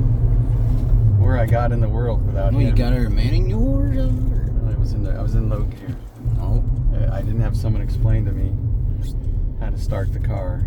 got in the world without him. You got her manual or something? I was in low gear. Oh. I didn't have someone explain to me how to start the car.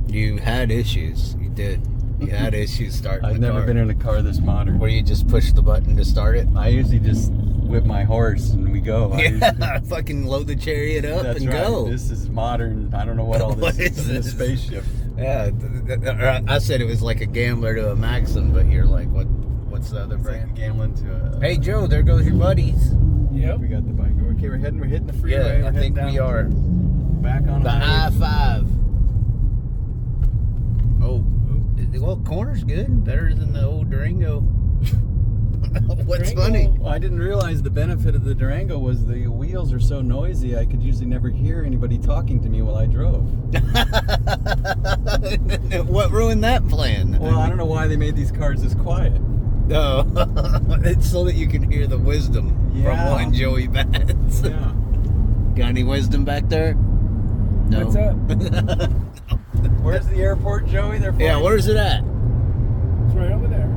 You had issues. You did. You had issues starting the car. I've never been in a car this modern. Where you just push the button to start it? I usually just whip my horse and we go. Yeah, fucking load the chariot up That's and right. go. This is modern. I don't know what all this What is. is It's this? a spaceship. Yeah, I said it was like a gambler to a Maxim, but you're like, what's the other It's brand? like gambling to a... Hey, Joe, there goes your buddies. Yep. We got the bike. Okay, we're hitting the freeway. Yeah, I think we are. Back on The I-5. Oh, well, corner's good. Better than the old Durango. What's Durango. funny? Well, I didn't realize the benefit of the Durango was the wheels are so noisy I could usually never hear anybody talking to me while I drove. What ruined that plan? Well, I don't know why they made these cars this quiet. No, it's so that you can hear the wisdom from Yeah. one Joey Batts. Yeah. Got any wisdom back there? No. What's up? Where's the airport, Joey? They're Yeah, flying. where's it at? It's right over there.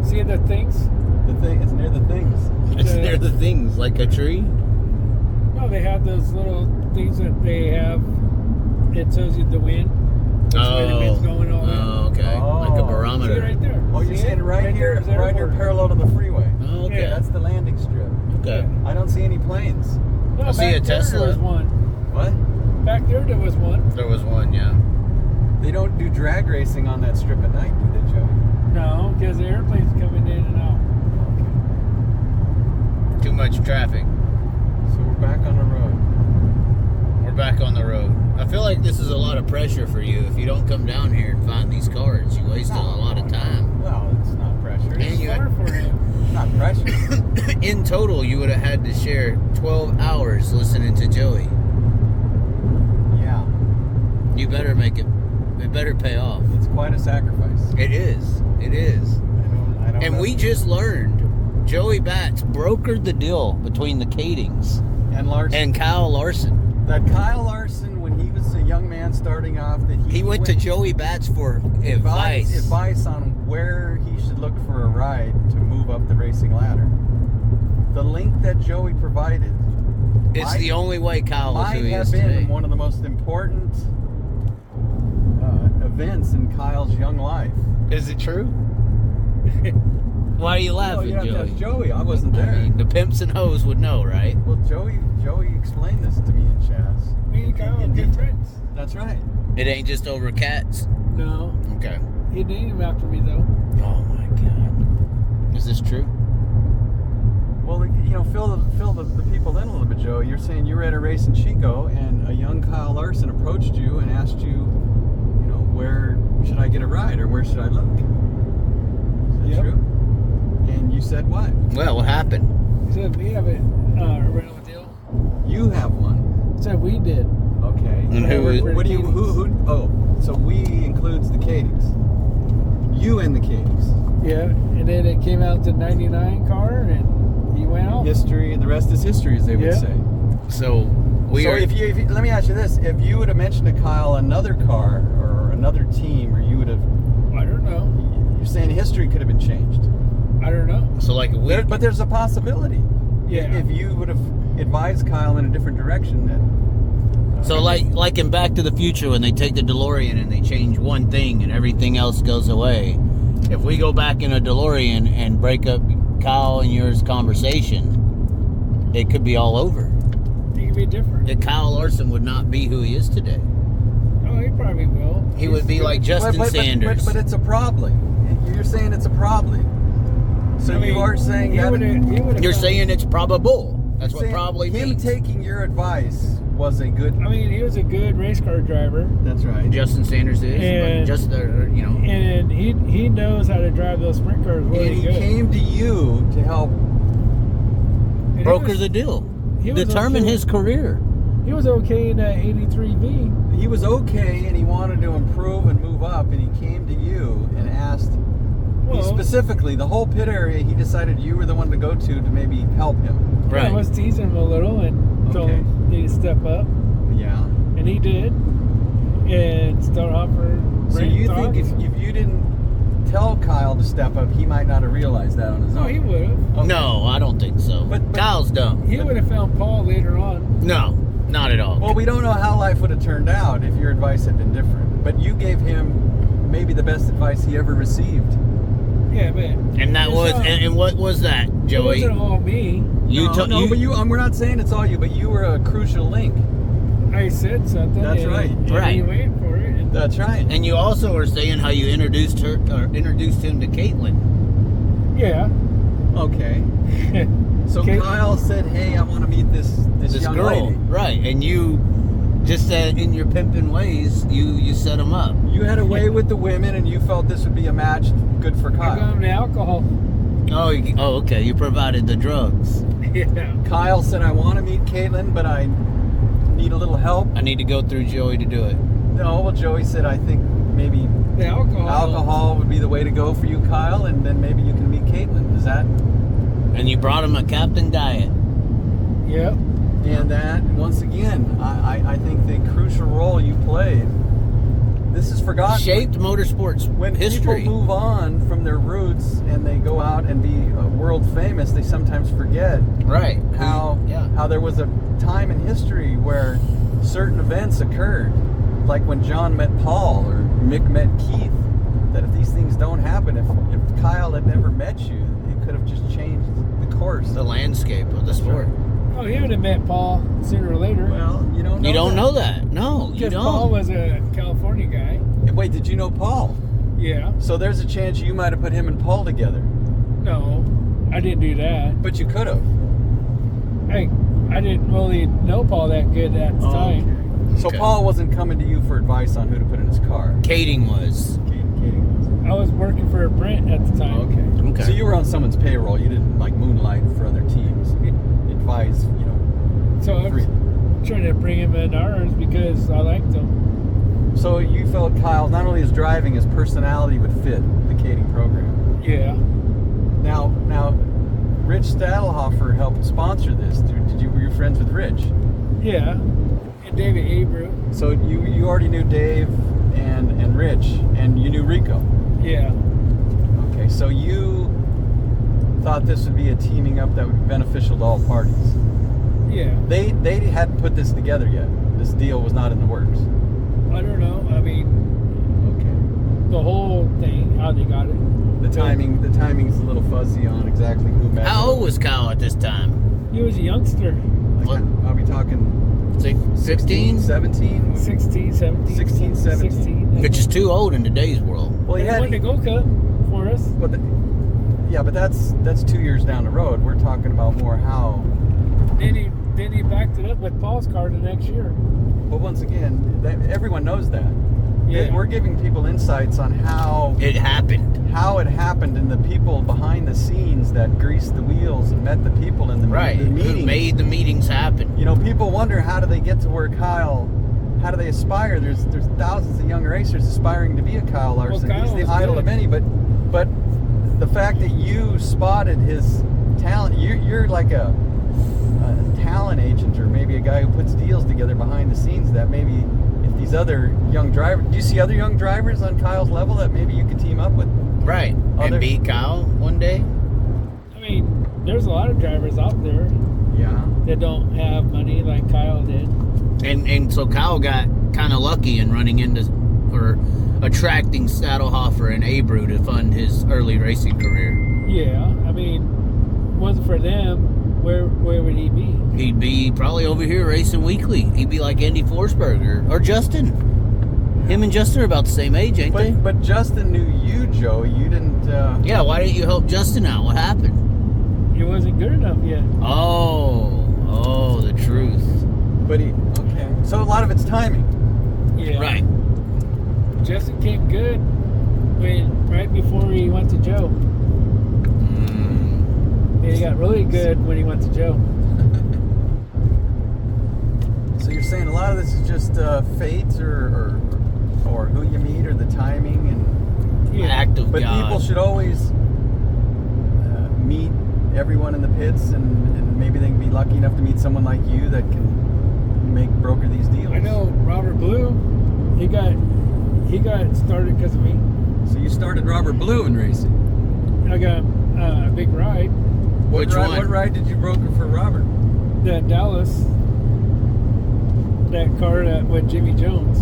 See the things? The thing? It's near the things. It's near the things, like a tree. No, they have those little things that they have. It shows you the wind. Which way the wind's going all Oh, okay. Oh. Like a See it barometer. right there. Oh, you're See saying it? right here, there is right here, airport. parallel to the freeway. Oh, okay. Yeah. That's the landing strip. Okay. I don't see any planes. No, I see back a there Tesla. There was one. What? Back there was one. There was one, yeah. They don't do drag racing on that strip at night, do they, Joey? No, because the airplane's coming in and out. Too much traffic. So we're back on the road. We're back on the road. I feel like this is a lot of pressure for you. If you don't come down here and find these cars, you waste a lot of time. Well, it's not pressure. And It's you- far for him. It's not pressure. In total, you would have had to share 12 hours listening to Joey. Yeah. You better make it. It better pay off. It's quite a sacrifice. It is. It is. I don't And know. we just learned Joey Batts brokered the deal between the Kadings And Larson. and Kyle Larson. That Kyle Larson, when he was a young man starting off, that He went to Joey Batts for advice. Advice on where he should look for a ride to move up the racing ladder. The link that Joey provided It's the only way Kyle is might who he have is been today. one of the most important events in Kyle's young life. Is it true? Why are you laughing, yeah, Joey? that's Joey. I wasn't there. I mean, the pimps and hoes would know, right? Well, Joey explained this to me and Chaz. Me and Kyle are In good detail. friends. That's right. It ain't just over cats. No, Okay. he named him after me though. Oh my God. Is this true? Well, fill the people in a little bit, Joe. You're saying you were at a race in Chico, and a young Kyle Larson approached you and asked you, where should I get a ride or where should I look? Is that Yep. true? And you said what? Well, what happened? He said we have a rental deal. You have one. He said we did. Okay. And who is- What do you? Who? Oh, so we includes the Cadies. You and the Cadies. Yeah, and then it came out the '99 car, and he went out. History, and the rest is history, as they would Yeah. say. So we are. If you, let me ask you this: if you would have mentioned to Kyle another car or another team, or you would have, I don't know. you're saying history could have been changed. I don't know. So like we. But there's a possibility. Yeah. If you would have advised Kyle in a different direction, then. So like in Back to the Future when they take the DeLorean and they change one thing and everything else goes away. If we go back in a DeLorean and break up Kyle and yours conversation, it could be all over. He could be different. That Kyle Larson would not be who he is today. Oh, he probably will. He would be like Justin Sanders. But it's a probably. You're saying it's a probably. So I mean, you are saying he that. would've You're come- saying it's probable. That's you're what saying probably him means. taking your advice was a good. I mean, he was a good race car driver, That's right. Justin Sanders is, And- but just and he knows how to drive those sprint cars really And he good. came to you to help. And he broker was- the deal, he was determine okay. his career. He was okay in that 83V. He was okay, and he wanted to improve and move up, and he came to you and asked. Well, Specifically, the whole pit area, he decided you were the one to go to maybe help him. Right. I was teasing him a little and told Okay. him he to step up, Yeah. and he did. And start off for So Brand you Talk. think if you didn't tell Kyle to step up, he might not have realized that on his own. No, he would have. Okay. No, I don't think so. But- Kyle's dumb. He would have found Paul later on. No, not at all. Well, we don't know how life would have turned out if your advice had been different. But you gave him maybe the best advice he ever received. Yeah, but and that was, and what was that, it Joey? wasn't all me. You No, but we're not saying it's all you, but you were a crucial link. I said something. That's and, right. And Right. he waited for it. And That's right. And you also were saying how you introduced him to Caitlin. yeah. Okay. So Okay. Kyle said, "Hey, I want to meet this young girl, lady." right? And you just said in your pimping ways, you set him up. You had a way with the women, and you felt this would be a match good for I got Kyle. him the alcohol. Oh, okay. You provided the drugs. Yeah. Kyle said, "I want to meet Caitlin, but I need a little help." I need to go through Joey to do it. No, well, Joey said, "I think maybe The alcohol. alcohol would be the way to go for you, Kyle, and then maybe you can meet Caitlin." Is that? And you brought him a Captain Diet. Yep. And that, once again, I think the crucial role you played. This is forgotten. Shaped motorsports When history. people move on from their roots and they go out and be world famous, they sometimes forget Right. how there was a time in history where certain events occurred, like when John met Paul or Mick met Keith. That if these things don't happen, if Kyle had never met you, it could have just changed the course. The landscape of the sport. Oh, he would have met Paul sooner or later. Well, you don't know. You don't know that. No, you Because don't. Paul was a California guy. Wait, did you know Paul? Yeah. So there's a chance you might have put him and Paul together, No, I didn't do that. but you could have. I didn't really know Paul that good at the time. So Okay. Paul wasn't coming to you for advice on who to put in his car. Kading was. Katie was. I was working for Brent at the time. Okay. Okay. So you were on someone's payroll. You didn't like moonlight for other teams. Advise, So I was trying to bring him in ours because I liked him. So you felt Kyle, not only his driving, his personality would fit the Kading program. Yeah. Now, Rich Stadelhofer helped sponsor this. Were you friends with Rich? Yeah. And David Abreu. So you already knew Dave and Rich, and you knew Rico. Yeah. Okay, so you thought this would be a teaming up that would be beneficial to all parties. Yeah. They hadn't put this together yet. This deal was not in the works. I don't know. I mean, Okay. the whole thing, how they got it. The timing's a little fuzzy on exactly who met. How old was Kyle at this time? He was a youngster. What? Are we talking 16? 17? 16, 17. 16, 17. 16. Which is too old in today's world. Well, He won the Gold Cup for us. But that's 2 years down the road. We're talking about more how. Then he backed it up with Paul's car the next year. But once again, everyone knows that. Yeah. We're giving people insights on how It happened. it happened and the people behind the scenes that greased the wheels and met the people in the Right. the meetings. Who made the meetings happen. People wonder, how do they get to where Kyle? How do they aspire? There's thousands of young racers aspiring to be a Kyle Larson. Kyle He's the was idol good. of many, but the fact that you spotted his talent, you're like a talent agent, or maybe a guy who puts deals together behind the scenes, that maybe if these other young drivers, do you see other young drivers on Kyle's level that maybe you could team up with? Right. Other- And beat Kyle one day. I mean, there's a lot of drivers out there Yeah. that don't have money like Kyle did. And so Kyle got kind of lucky in running into or attracting Stadelhofer and Abreu to fund his early racing career. Yeah, I mean, wasn't for them, where would he be? He'd be probably over here racing weekly. He'd be like Andy Forsberg or Justin. Him and Justin are about the same age, ain't they? But Justin knew you, Joe. You didn't. Yeah, why didn't you help Justin out? What happened? He wasn't good enough yet. Oh, the truth. But okay. So a lot of it's timing. Yeah. Right. Justin came good right before he went to Joe. And he got really good when he went to Joe. So you're saying a lot of this is just fate, or who you meet, or the timing, and Yeah. Act of but God. people should always meet everyone in the pits, and maybe they can be lucky enough to meet someone like you that can broker these deals. I know Robert Blue, he got started because of me. So you started Robert Blue in racing. I got a big ride. Which one? What ride did you broker for Robert? That Dallas. That car with Jimmy Jones.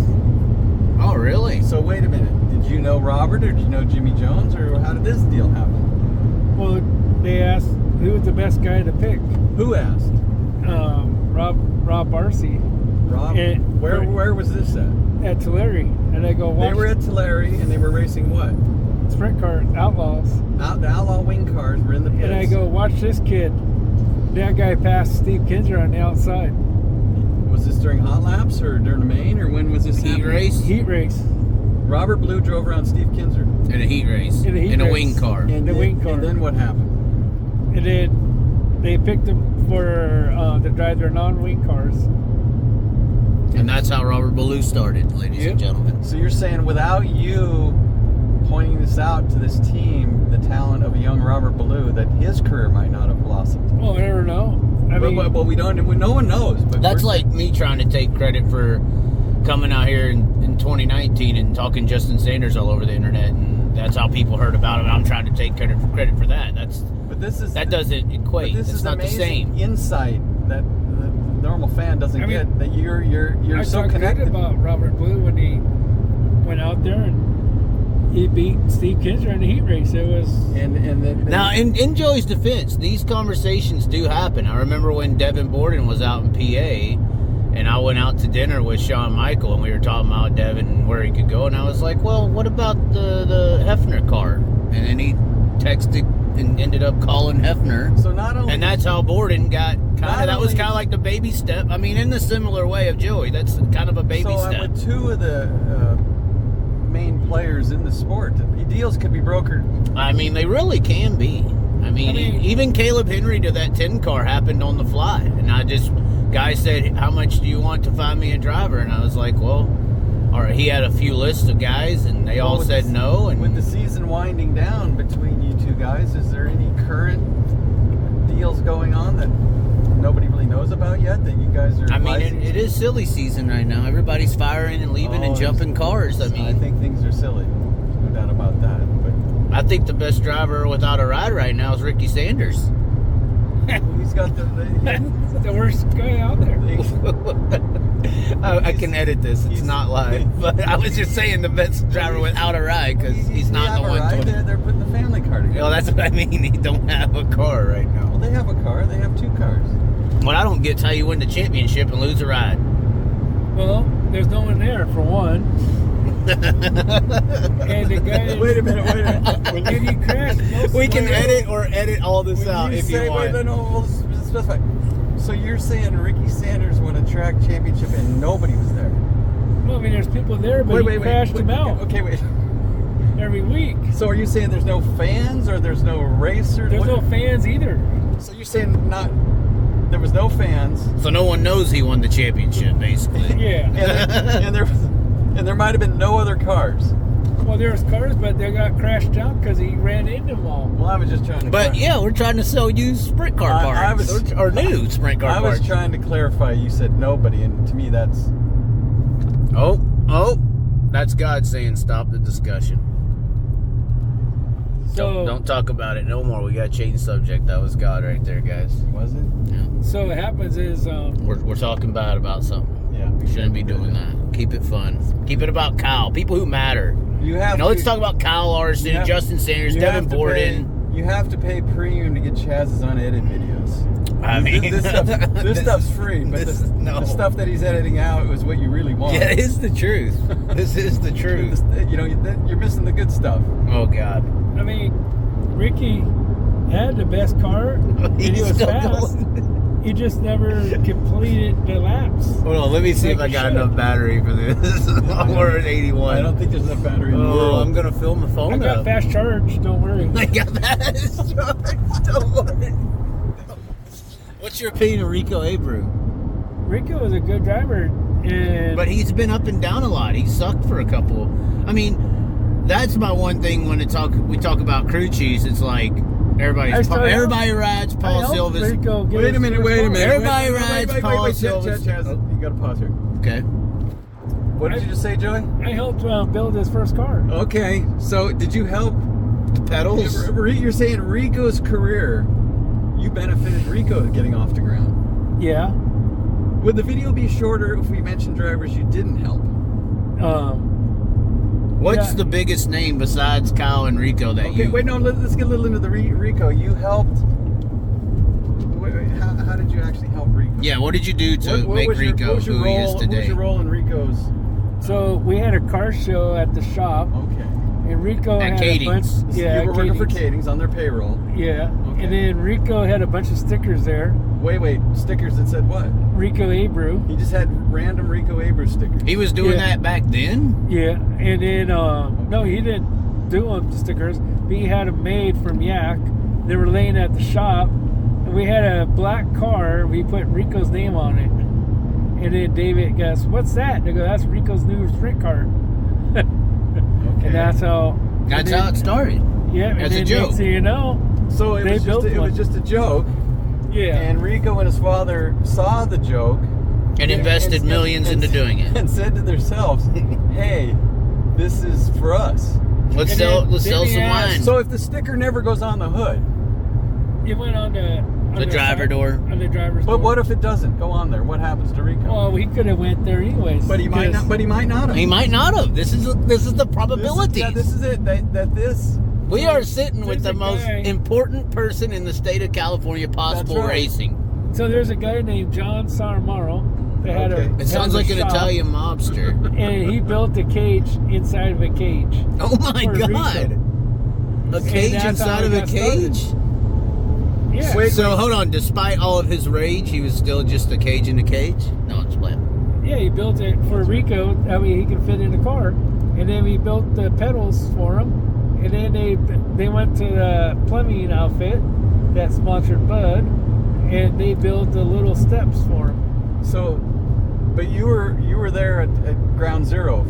Oh, really? So wait a minute. Did you know Robert or did you know Jimmy Jones or how did this deal happen? Well, they asked who was the best guy to pick. Who asked? Rob Barcy. Rob? And- Where was this at? At Tulare. And I go, watch They were at Tulare and they were racing what? sprint car Outlaws. The Outlaw wing cars were in the pits. And I go, watch this kid. That guy passed Steve Kinser on the outside. Was this during hot laps or during the main or when was this Heat happening? race? Heat race. Robert Blue drove around Steve Kinser. In a heat race. In a heat In a race. wing car. The wing car. And then what happened? And then they picked him for to drive their non-wing cars. And that's how Robert Ballou started, ladies and gentlemen. So you're saying without you pointing this out to this team, the talent of a young Robert Ballou, that his career might not have blossomed. Well, I never know. I mean, But we don't. No one knows. But That's like me trying to take credit for coming out here in 2019 and talking Justin Sanders all over the internet, and that's how people heard about him. I'm trying to take credit for that. That doesn't equate. This It's is not the amazing same. insight that the normal fan doesn't I mean, get. That you're I so talked connected. good about Robert Blue when he went out there and he beat Steve Kinser in the heat race. It was Now, in Joey's defense, these conversations do happen. I remember when Devin Borden was out in PA, and I went out to dinner with Shawn Michael, and we were talking about Devin and where he could go, and I was like, well, what about the Hefner car? And then he texted and ended up calling Hefner. So not only, And that's how Borden got that was kind of like the baby step. I mean, in the similar way of Joey, that's kind of a baby step. with two of the main players in the sport, deals could be brokered. I mean, they really can be. I mean, even Caleb Henry to that 10 car happened on the fly. And guy said, how much do you want to find me a driver? And I was like, well, all right. He had a few lists of guys, and they all said no. And with the season winding down between you two guys, is there any current deals going on that nobody really knows about yet that you guys are? I mean, it is silly season right now. Everybody's firing and leaving and jumping cars. I mean, I think things are silly. No doubt about that. But I think the best driver without a ride right now is Ricky Sanders. he's got the worst guy out there. I can edit this. It's not live. But I was just saying the best driver without a ride because he's not in the 120. They're putting the family car together. Well, that's what I mean. He don't have a car right now. Well, they have a car. They have two cars. What I don't get is how you win the championship and lose a ride. Well, there's no one there for one. And the guy. Wait a minute. When you crash, We can edit all this out if you want. We'll specify. So you're saying Ricky Sanders won a track championship and nobody was there? Well, I mean, there's people there, but he crashed them out Okay, wait. every week. So are you saying there's no fans or there's no racers? There's no fans either. So you're saying there was no fans. So no one knows he won the championship, basically. Yeah. and there might have been no other cars. Well, there's cars, but they got crashed out because he ran into them all. Well, I was just trying to. But yeah, we're trying to sell used sprint car parts. Or new sprint car parts. I was trying to clarify. You said nobody, and to me that's. Oh, that's God saying stop the discussion. So Don't talk about it no more. We got to change subject. That was God right there, guys. Was it? Yeah. So what happens is We're talking bad about something. Yeah. We shouldn't be doing that. Keep it fun. Keep it about Kyle. People who matter. Let's talk about Kyle Larson, Justin Sanders, Devin Borden. You have to pay premium to get Chaz's unedited videos. I mean, this stuff's free, but the stuff that he's editing out is what you really want. Yeah, it's the truth. This is the truth. You're missing the good stuff. Oh God. I mean, Ricky had the best car, and he was fast. He just never completed the laps. Hold on, let me see if I got enough battery for this. We're at 81. I don't think there's enough battery in the world. I'm gonna fill my phone I got up. fast charge. Don't worry. I got fast charge. Don't worry. What's your opinion of Rico Abreu? Rico is a good driver, But he's been up and down a lot. He sucked for a couple. I mean, that's my one thing when we talk about crew chiefs. It's like everybody rides Paul Silva's. Wait a minute. Everybody rides Paul Silva's. Chaz, you got to pause here. Okay. What did you just say, Joey? I helped build his first car. Okay, so did you help? Pedals? You're saying Rico's career, you benefited Rico getting off the ground. Yeah. Would the video be shorter if we mentioned drivers you didn't help? What's the biggest name besides Kyle and Rico that you... Okay, wait, no, let's get a little into the Rico. You helped... How did you actually help Rico? Yeah, what did you do to make Rico who he is today? What was your role in Rico's... So we had a car show at the shop. Okay. And Rico At had Kading's. a bunch... Yeah, you were working for Kading's. Kading's on their payroll. Yeah. Okay. And then Rico had a bunch of stickers there. Wait, stickers that said what? Rico Abreu. He just had random Rico Abreu stickers. He was doing that back then? Yeah. And then, no, he didn't do them, the stickers. But he had them made from Yak. They were laying at the shop. And we had a black car. We put Rico's name on it. And then David goes, "What's that?" They go, "That's Rico's new sprint car." Okay. And that's how It started. Yeah, As a and joke. then so you know. So it was just a joke. Yeah. And Rico and his father saw the joke And invested millions into doing it. and said to themselves, "Hey, this is for us." Let's And sell then some he asked- wine. So if the sticker never goes on the hood, It went on The driver door. On the driver's door. but what if it doesn't go on there? What happens to Rico? Well, he could have went there anyways. But he might not. But he might not have. He might not have. This is the probability. This is it. That this. We are sitting with There's the a most guy- important person in the state of California possible That's right. racing. So there's a guy named John Sarmaro that had Okay. It sounds like an Italian mobster. and he built a cage inside of a cage. Oh my For God. Rico. A And cage that's how inside he of a got started. cage? Yeah. Wait. So hold on, despite all of his rage, he was still just a cage in a cage? No, it's playing. Yeah, he built it for Rico. That way he could fit in the car. And then we built the pedals for him. And then they went to the plumbing outfit that sponsored Bud, and they built the little steps for him. So, but you were there at Ground Zero.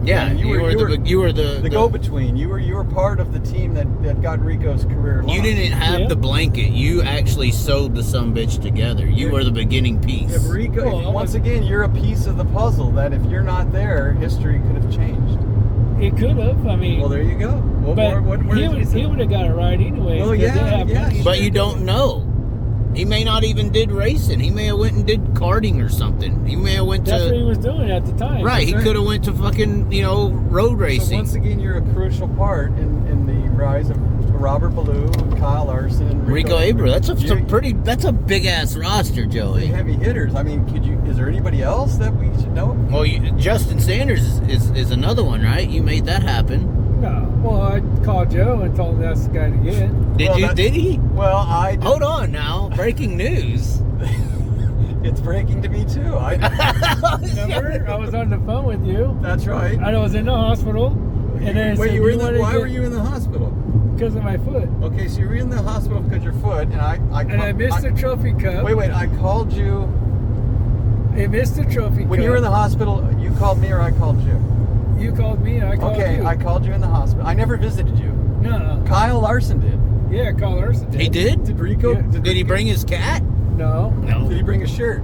Yeah, And you were the go-between. You were part of the team that got Rico's career launched. You didn't have Yeah. the blanket. You actually sewed the sumbitch together. You were the beginning piece. If Rico, Well, once again, you're a piece of the puzzle that if you're not there, history could have changed. It could have. I mean, Well, there you go. What but more? What he would have got it right anyway. Well, yeah. But you don't know. He may not even did racing. He may have went and did karting or something. He may have went That's what he to was doing at the time. right. He right. could have went to fucking road So racing. once again, you're a crucial part in the rise of Robert Ballou, Kyle Larson, and Rico Abreu. That's You're- That's a big ass roster, Joey. heavy hitters. I mean, is there anybody else that we should know? Well, Justin Sanders is another one, right? You made that happen. No. Well, I called Joe and told him that's the guy to get. Did he? Well, I did. Hold on now. Breaking news. It's breaking to me too. Remember? I was on the phone with you. That's right. I was in the hospital. And then Wait, why were you in the hospital? Because of my foot. Okay, so you were in the hospital because of your foot, and I missed the trophy cup. Wait, I called you. I missed the trophy cup. When you were in the hospital, you called me or I called you? You called me and I called you. Okay, I called you in the hospital. I never visited you. No. Kyle Larson did. Yeah, Kyle Larson did. He did? Did Rico? Yeah. Did he bring his cat? No. No. Did he bring a shirt?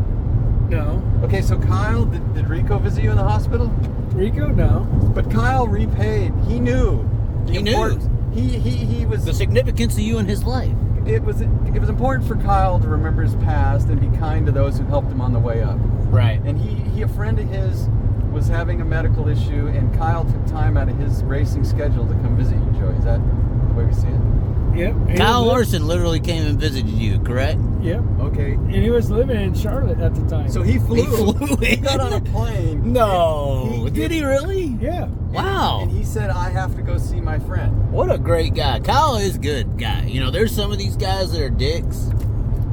No. Okay, so Kyle, did Rico visit you in the hospital? Rico? No. But Kyle repaid. He knew. the He knew. importance. He was. The significance of you in his life. It was important for Kyle to remember his past and be kind to those who helped him on the way up. Right. And a friend of his was having a medical issue, and Kyle took time out of his racing schedule to come visit you, Joey. Is that the way we see it? Yep. And Kyle he was Larson literally came and visited you, correct? Yep. Okay. And he was living in Charlotte at the time. So he flew. He flew He in? got on a plane. No. Did he really? yeah. Wow. And he said, "I have to go see my friend." What a great guy. Kyle is a good guy. There's some of these guys that are dicks.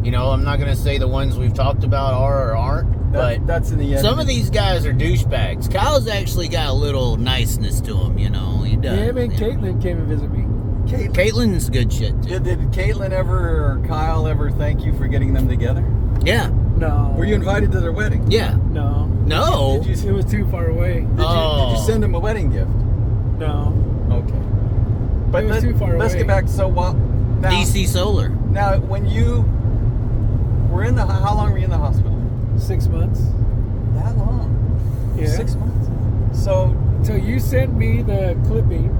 I'm not going to say the ones we've talked about are or aren't, but That's in the end. some of these guys are douchebags. Kyle's actually got a little niceness to him, He does. Him and Caitlin came and visit me. Caitlin's good shit, too. Did Caitlin ever or Kyle ever thank you for getting them together? Yeah. No. Were you invited to their wedding? Yeah. No. No. Did you It was too far away. Oh. Did you send them a wedding gift? No. Okay. But It was too far let's away. get back to now. DC Solar. Now, when you were how long were you in the hospital? 6 months. That long? Yeah. 6 months. So So you sent me the clipping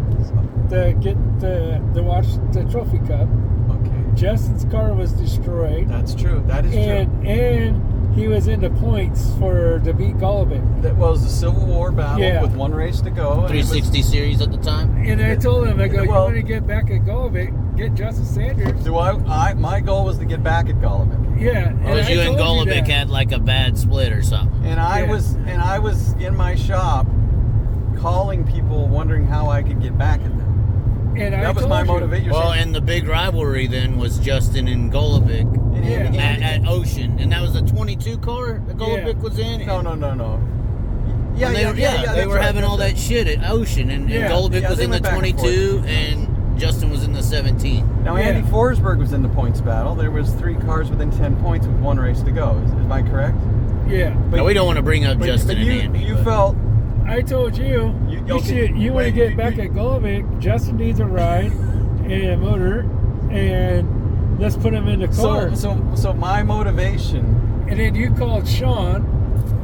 to watch the trophy cup. okay, Justin's car was destroyed, that's true. That is true. and he was in the points to beat Golubic. That was the Civil War battle Yeah. with one race to go. and it was- 360 series at the time. And I told him, I go, you Well- want to get back at Golubic, get Justin Sanders. Do my goal was to get back at Golubic. Yeah. Because you and told you Golubic that. had like a bad split or something. And I Yeah. was in my shop calling people wondering how I could get back at them. And I That was told my you. motivation. Well, and the big rivalry then was Justin and Golubic And Andy- Yeah. at Ocean. And that was a 22 car that Golubic Yeah. was in. No. Yeah, And they, they that's were right, having that's all right. that shit at Ocean. And Yeah. Golubic Yeah, was they in the went back and 22 and Justin was in the 17. Now, Yeah. Andy Forsberg was in the points battle. There was 3 cars within 10 points with one race to go. Am I correct? Yeah. But- Now, we don't want to bring up but Justin you, and Andy. You but- felt I told you, You- you okay, want to wait, get you- back you- at Golubic. Justin needs a ride and a motor, and let's put him in the car. so my motivation. And then you called Sean,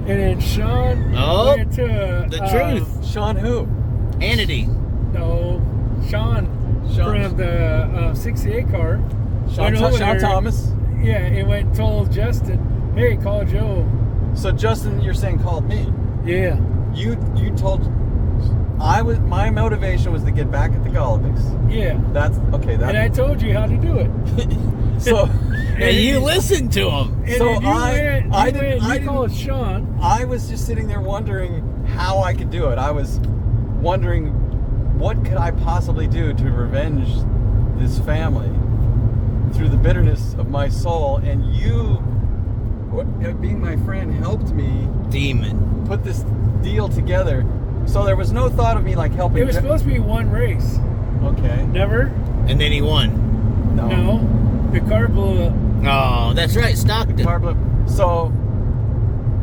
and then Sean Oh, went to the truth. Sean who? Hannity. No, Sean from the 68 car. Sean, went over Sean there. Thomas. Yeah, and went and told Justin, "Hey, call Joe." So Justin, you're saying called me. Yeah, You told. My motivation was to get back at the Golubics. yeah. That's okay. And I told you how to do it. So And you listened to him. And So then I didn't- you called Sean. I was just sitting there wondering how I could do it. I was wondering what could I possibly do to revenge this family through the bitterness of my soul, and you, being my friend, helped me Demon. put this deal together. So there was no thought of me like helping. It was supposed to be one race. Okay. Never. And then he won. No. The car blew up. Oh, that's right, Stockton. So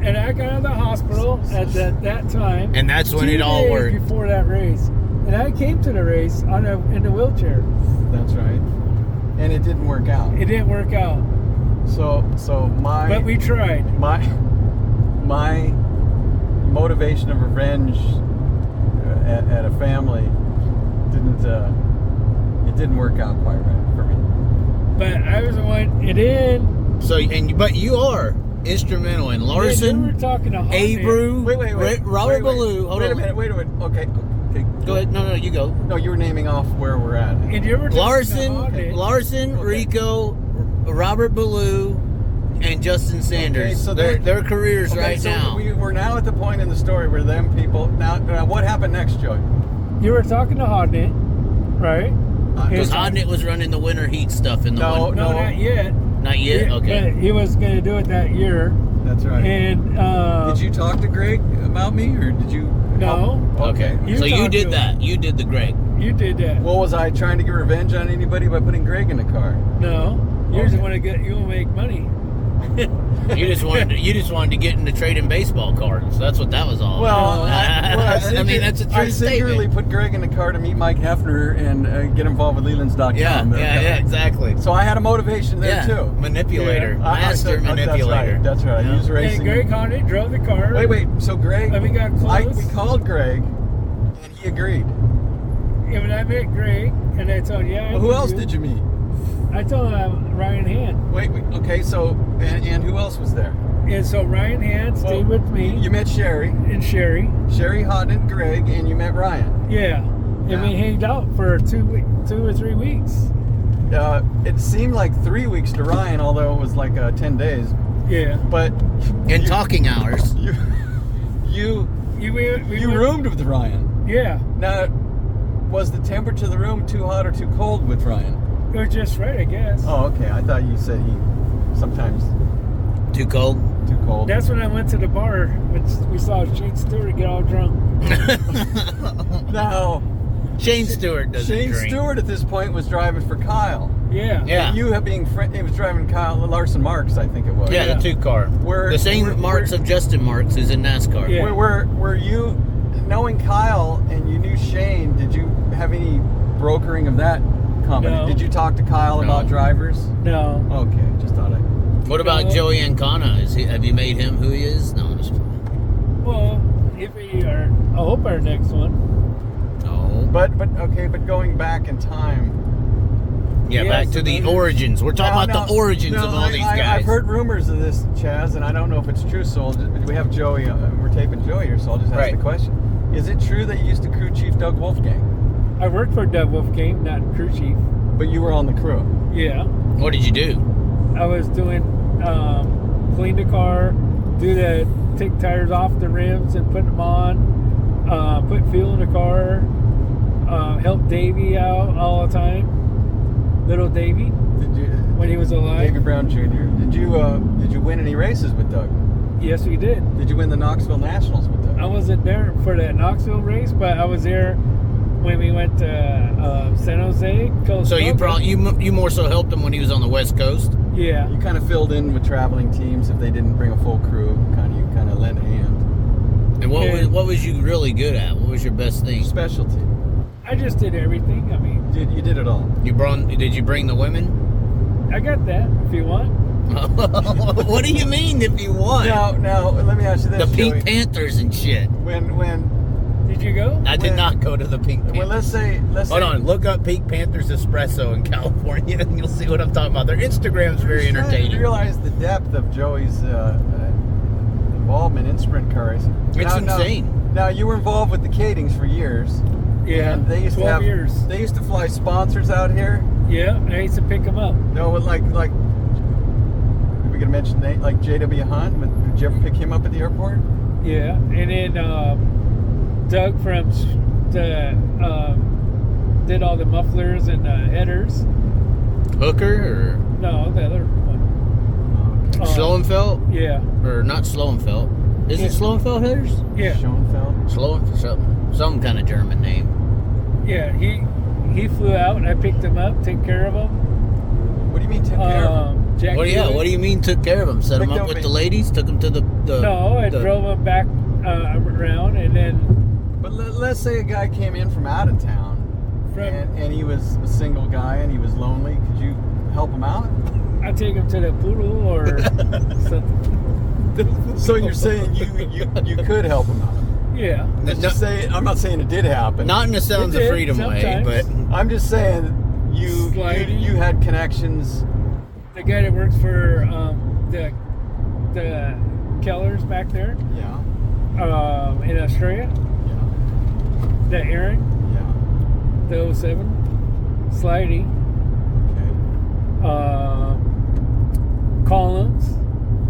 And I got out of the hospital at that time. And that's when 2 it all days worked. before that race. And I came to the race in the wheelchair. that's right, and it didn't work out. It didn't work out. So But we tried. my motivation of revenge at a family didn't work out quite right for me. But I was the one. It in. So, but you are instrumental in We were Larson, talking to Abreu, Wait. Robert Ballou. Hold Wait a on. minute. Okay. Go ahead. No, you go. No, you were naming off where we're at. And you were Larson, Okay. Rico, Robert Ballou, and Justin Sanders. Okay, so their careers right so now. We're now at the point in the story where them people. Now what happened next, Joey? You were talking to Hodnett, right? Because And- Hodnett was running the winter heat stuff in the No, winter. No, not yet. Not yet? Yeah, Okay. but he was going to do it that year. That's right. And Did you talk to Greg about me, or did you? No. Okay. You So you talked did to that. You did the Greg. You did that. Well, was I trying to get revenge on anybody by putting Greg in the car? No. You Okay. just want to make money. You just wanted to get into trading baseball cards. That's what that was all Well, about. I mean, that's a true I secretly statement. put Greg in the car to meet Mike Hefner and get involved with Lelands.com. Yeah, exactly. So I had a motivation there too. Manipulator, master manipulator. That's right. Yeah. I use racing. And Greg Hodnett drove the car. Wait. So Greg, And we got close. we called Greg, and he agreed. And when I met Greg, and I told you, Well, who else did you meet? I told him Ryan Hand. Wait. Okay. So and who else was there? And so Ryan Hand stayed Well, with me You met Sherry, and Sherry. Hodnett, Greg, and you met Ryan. Yeah. And we hanged out for 2 or 3 weeks. It seemed like 3 weeks to Ryan, although it was like 10 days. Yeah. But In talking hours. you We went- roomed with Ryan. Yeah. Now, was the temperature of the room too hot or too cold with Ryan? It was just right, I guess. Oh, okay. I thought you said he sometimes Too cold. too cold. That's when I went to the bar when we saw Shane Stewart get all drunk. Now, Shane Stewart doesn't Shane drink. Stewart at this point was driving for Kyle. Yeah. Yeah. And you have being he was driving Kyle Larson Marks, I think it was. Yeah, the 2 car. The same Marks of Justin Marks is in NASCAR. Yeah. Were you knowing Kyle and you knew Shane? Did you have any brokering of that company? No. Did you talk to Kyle No. about drivers? No. Okay, just thought I. What about Joey Ancona? Have you made him who he is? No, I'm just Well, if we are hope our next one. No. But going back in time. Yeah, Yes, back to the brothers. origins. We're talking about the origins of all these guys. I've heard rumors of this, Chaz, and I don't know if it's true. So we have Joey. We're taping Joey here, so I'll just ask the question: is it true that you used to crew chief Doug Wolfgang? I worked for Doug Wolfgang, not crew chief. But you were on the crew. Yeah. What did you do? I was doing clean the car, take tires off the rims and put them on, put fuel in the car, help Davey out all the time. Little Davey, when he was alive. Davey Brown Jr. Did you win any races with Doug? Yes, we did. Did you win the Knoxville Nationals with Doug? I wasn't there for that Knoxville race, but I was there when we went to San Jose. So you more so helped him when he was on the West Coast? Yeah. You kind of filled in with traveling teams if they didn't bring a full crew. You kind of lent a hand. And what was you really good at? What was your best thing? Specialty. I just did everything. I mean, You did it all. Did you bring the women? I got that. If you want. What do you mean if you want? Now let me ask you this. The Pink Joey. Panthers and shit. When Did you go? I did not go to the Pink Panthers. Well, let's say Hold on, look up Pink Panthers Espresso in California and you'll see what I'm talking about. Their Instagram's very entertaining. You realize the depth of Joey's involvement in sprint car racing. It's insane. Now you were involved with the Kadings for years. Yeah. And they used 12 years. They used to fly sponsors out here. Yeah, I used to pick them up. No, like we could mention like J.W. Hunt. Did you ever pick him up at the airport? Yeah, and then Doug from did all the mufflers and headers. Hooker or No, the other one. Slowenfeld? Yeah. Or not Slowenfeld. Is it Slowenfeld headers? Yeah. Schoenfeld. Some kind of German name. Yeah, he flew out and I picked him up, took care of him. What do you mean took care of him? Jack What do you mean took care of him? Set him Picked up up with me. the ladies? Took him to the No, I drove him back around and then But let's say a guy came in from out of town, and he was a single guy and he was lonely. Could you help him out? I take him to the poodle or something. So you're saying you could help him out? Yeah. Let's just say, I'm not saying it did happen. Not in the Sounds It of did, Freedom way, sometimes. but I'm just saying you had connections. The guy that works for the Kellers back there Yeah. in Australia, Yeah. the Aaron, Yeah. the 07, Slidey, Okay. Collins,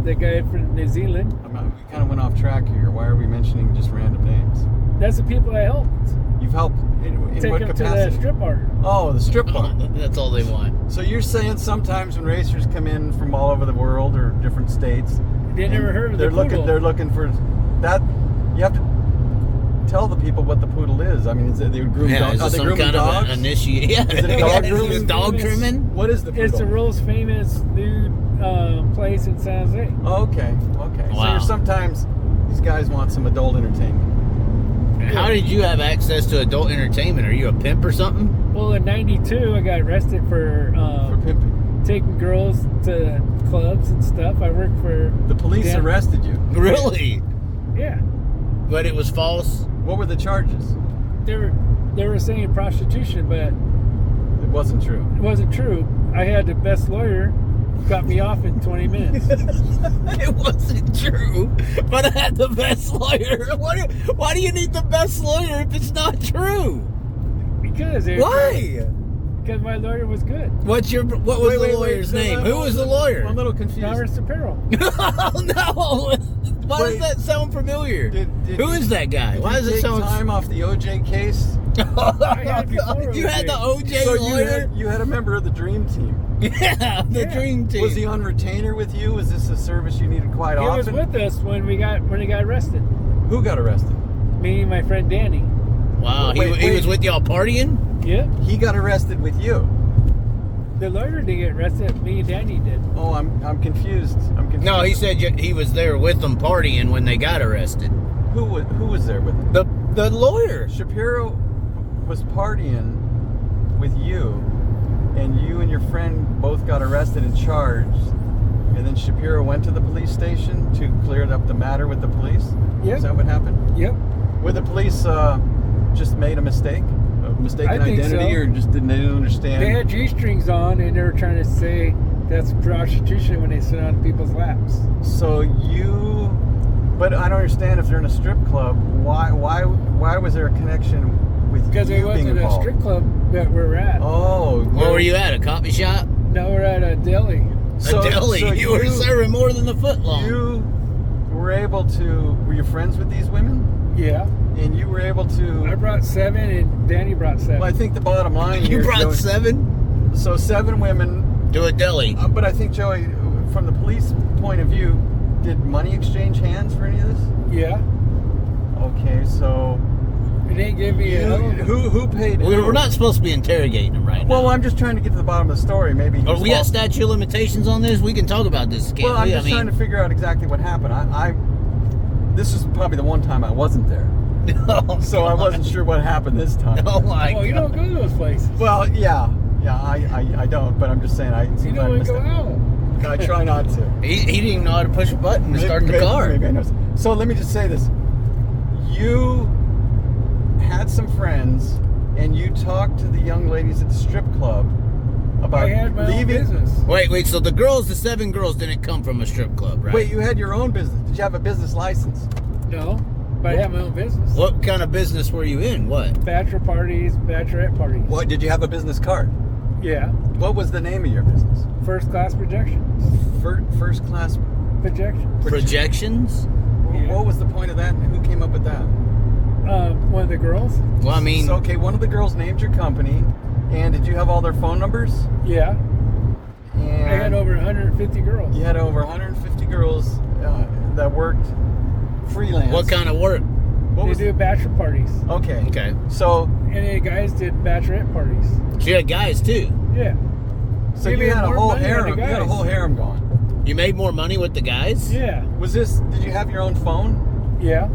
the guy from New Zealand. We kind of went off track here. Why are we mentioning just random names? That's the people I helped. You've helped in Take what them to capacity? the strip art. Oh, the strip bar. that's all they want. So you're saying sometimes when racers come in from all over the world or different states, They never heard of the poodle. They're looking for that. You have to tell the people what the poodle is. I mean, is it they groom Yeah, dogs? is Are it they some grooming kind dogs? of an initiate? Yeah. Is it dog Is grooming? it dog trimming? What is the poodle? It's the world's famous nude place in San Jose. Oh, okay. So Wow. sometimes these guys want some adult entertainment. How did you have access to adult entertainment? Are you a pimp or something? Well, in '92, I got arrested for pimping. taking girls to clubs and stuff. I worked for The police arrested you. Really? Yeah, But it was false? What were the charges? they were saying prostitution, but It wasn't true. it wasn't true. I had the best lawyer, got me off in 20 minutes. It wasn't true, but I had the best lawyer. Why do you need the best lawyer if it's not true? Because Why? Because my lawyer was good. What was the lawyer's name? Who was the lawyer? I'm a little confused. Lawrence Apparel. Oh no! Why does that sound familiar? Who is that guy? Why does it sound? Time off the OJ case? I had before You had the OJ So lawyer? you had a member of the Dream Team. Yeah, the dream team. Was he on retainer with you? Was this a service you needed quite He often? was with us when he got arrested. Who got arrested? Me and my friend Danny. Wow, he Wait. was with y'all partying? Yep. He got arrested with you. The lawyer didn't get arrested. Me and Danny did. Oh, I'm confused. No, he said he was there with them partying when they got arrested. Who was there with him? The lawyer. Shapiro was partying with you, and you and your friend both got arrested and charged. And then Shapiro went to the police station to clear up the matter with the police? Yep. Is that what happened? Yep. Were the police just made a mistake? A mistaken I think identity, so. or just they didn't understand? They had G-strings on, and they were trying to say that's prostitution when they sit on people's laps. So but I don't understand if they're in a strip club. Why was there a connection with Because it you being wasn't a involved? strip club that we're at. Oh, Where were you at? A coffee shop? Now we're at a deli. So- a deli. so you were serving more than a foot long. You were able to. Were you friends with these women? Yeah. And you were able to. I brought 7, and Danny brought 7. Well, I think the bottom line You here, brought Joey, 7 So 7 women. to a deli. But I think, Joey, from the police point of view, did money exchange hands for any of this? Yeah. Okay, so They didn't give me a... who paid? We're not supposed to be interrogating him right now. Well, I'm just trying to get to the bottom of the story. Maybe. Or we got statute of limitations on this. We can talk about this. Can't Well, I'm we? just trying to figure out exactly what happened. This is probably the one time I wasn't there, Oh, so I God. wasn't sure what happened this time. Oh my Oh, you don't God. go to those places. Well, yeah, I don't, but I'm just saying it You seems don't I want missed to go it. out. I try not to. He didn't even know how to push a button to start the Maybe- car. maybe I know. So let me just say this: you had some friends, and you talked to the young ladies at the strip club about I had my own leaving. business. Wait. So the 7 girls didn't come from a strip club, right? Wait, you had your own business? Did you have a business license? No, but I have my own business. What kind of business were you in? What? Bachelor parties, bachelorette parties. What? Did you have a business card? Yeah. What was the name of your business? First class projections. First class. Projections. Projections? Yeah. What was the point of that? And who came up with that? One of the girls. Well, I mean, So, okay, one of the girls named your company, and did you have all their phone numbers? Yeah. And I had over 150 girls. You had over 150 girls that worked freelance. what kind of work? What They was do bachelor parties. Okay. Okay. So And the guys did bachelorette parties. So you had guys too. Yeah. you made had a more whole money than harem. the You had a guys. whole harem going. You made more money with the guys? Yeah. Did you have your own phone? Yeah.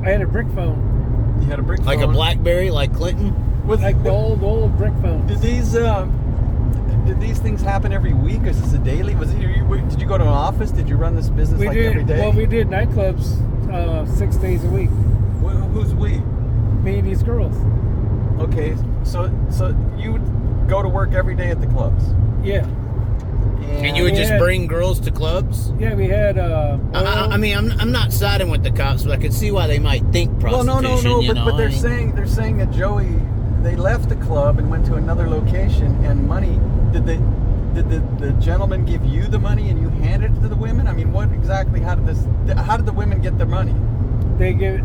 I had a brick phone. You had a brick Like phone. a BlackBerry, like Clinton? Like the old brick phones. Did these things happen every week? Is this a daily? Did you go to an office? Did you run this business we did, every day? Well, we did nightclubs 6 days a week. Who's we? Me and these girls. Okay, so you would go to work every day at the clubs, Yeah. And you would we just had- bring girls to clubs? Yeah, we had I mean, I'm not siding with the cops, but I can see why they might think Well, prostitution. no, you know? but they're I mean, saying that Joey, they left the club and went to another location, and money. Did the gentleman give you the money and you handed it to the women? I mean, what exactly? How did the women get the money? they give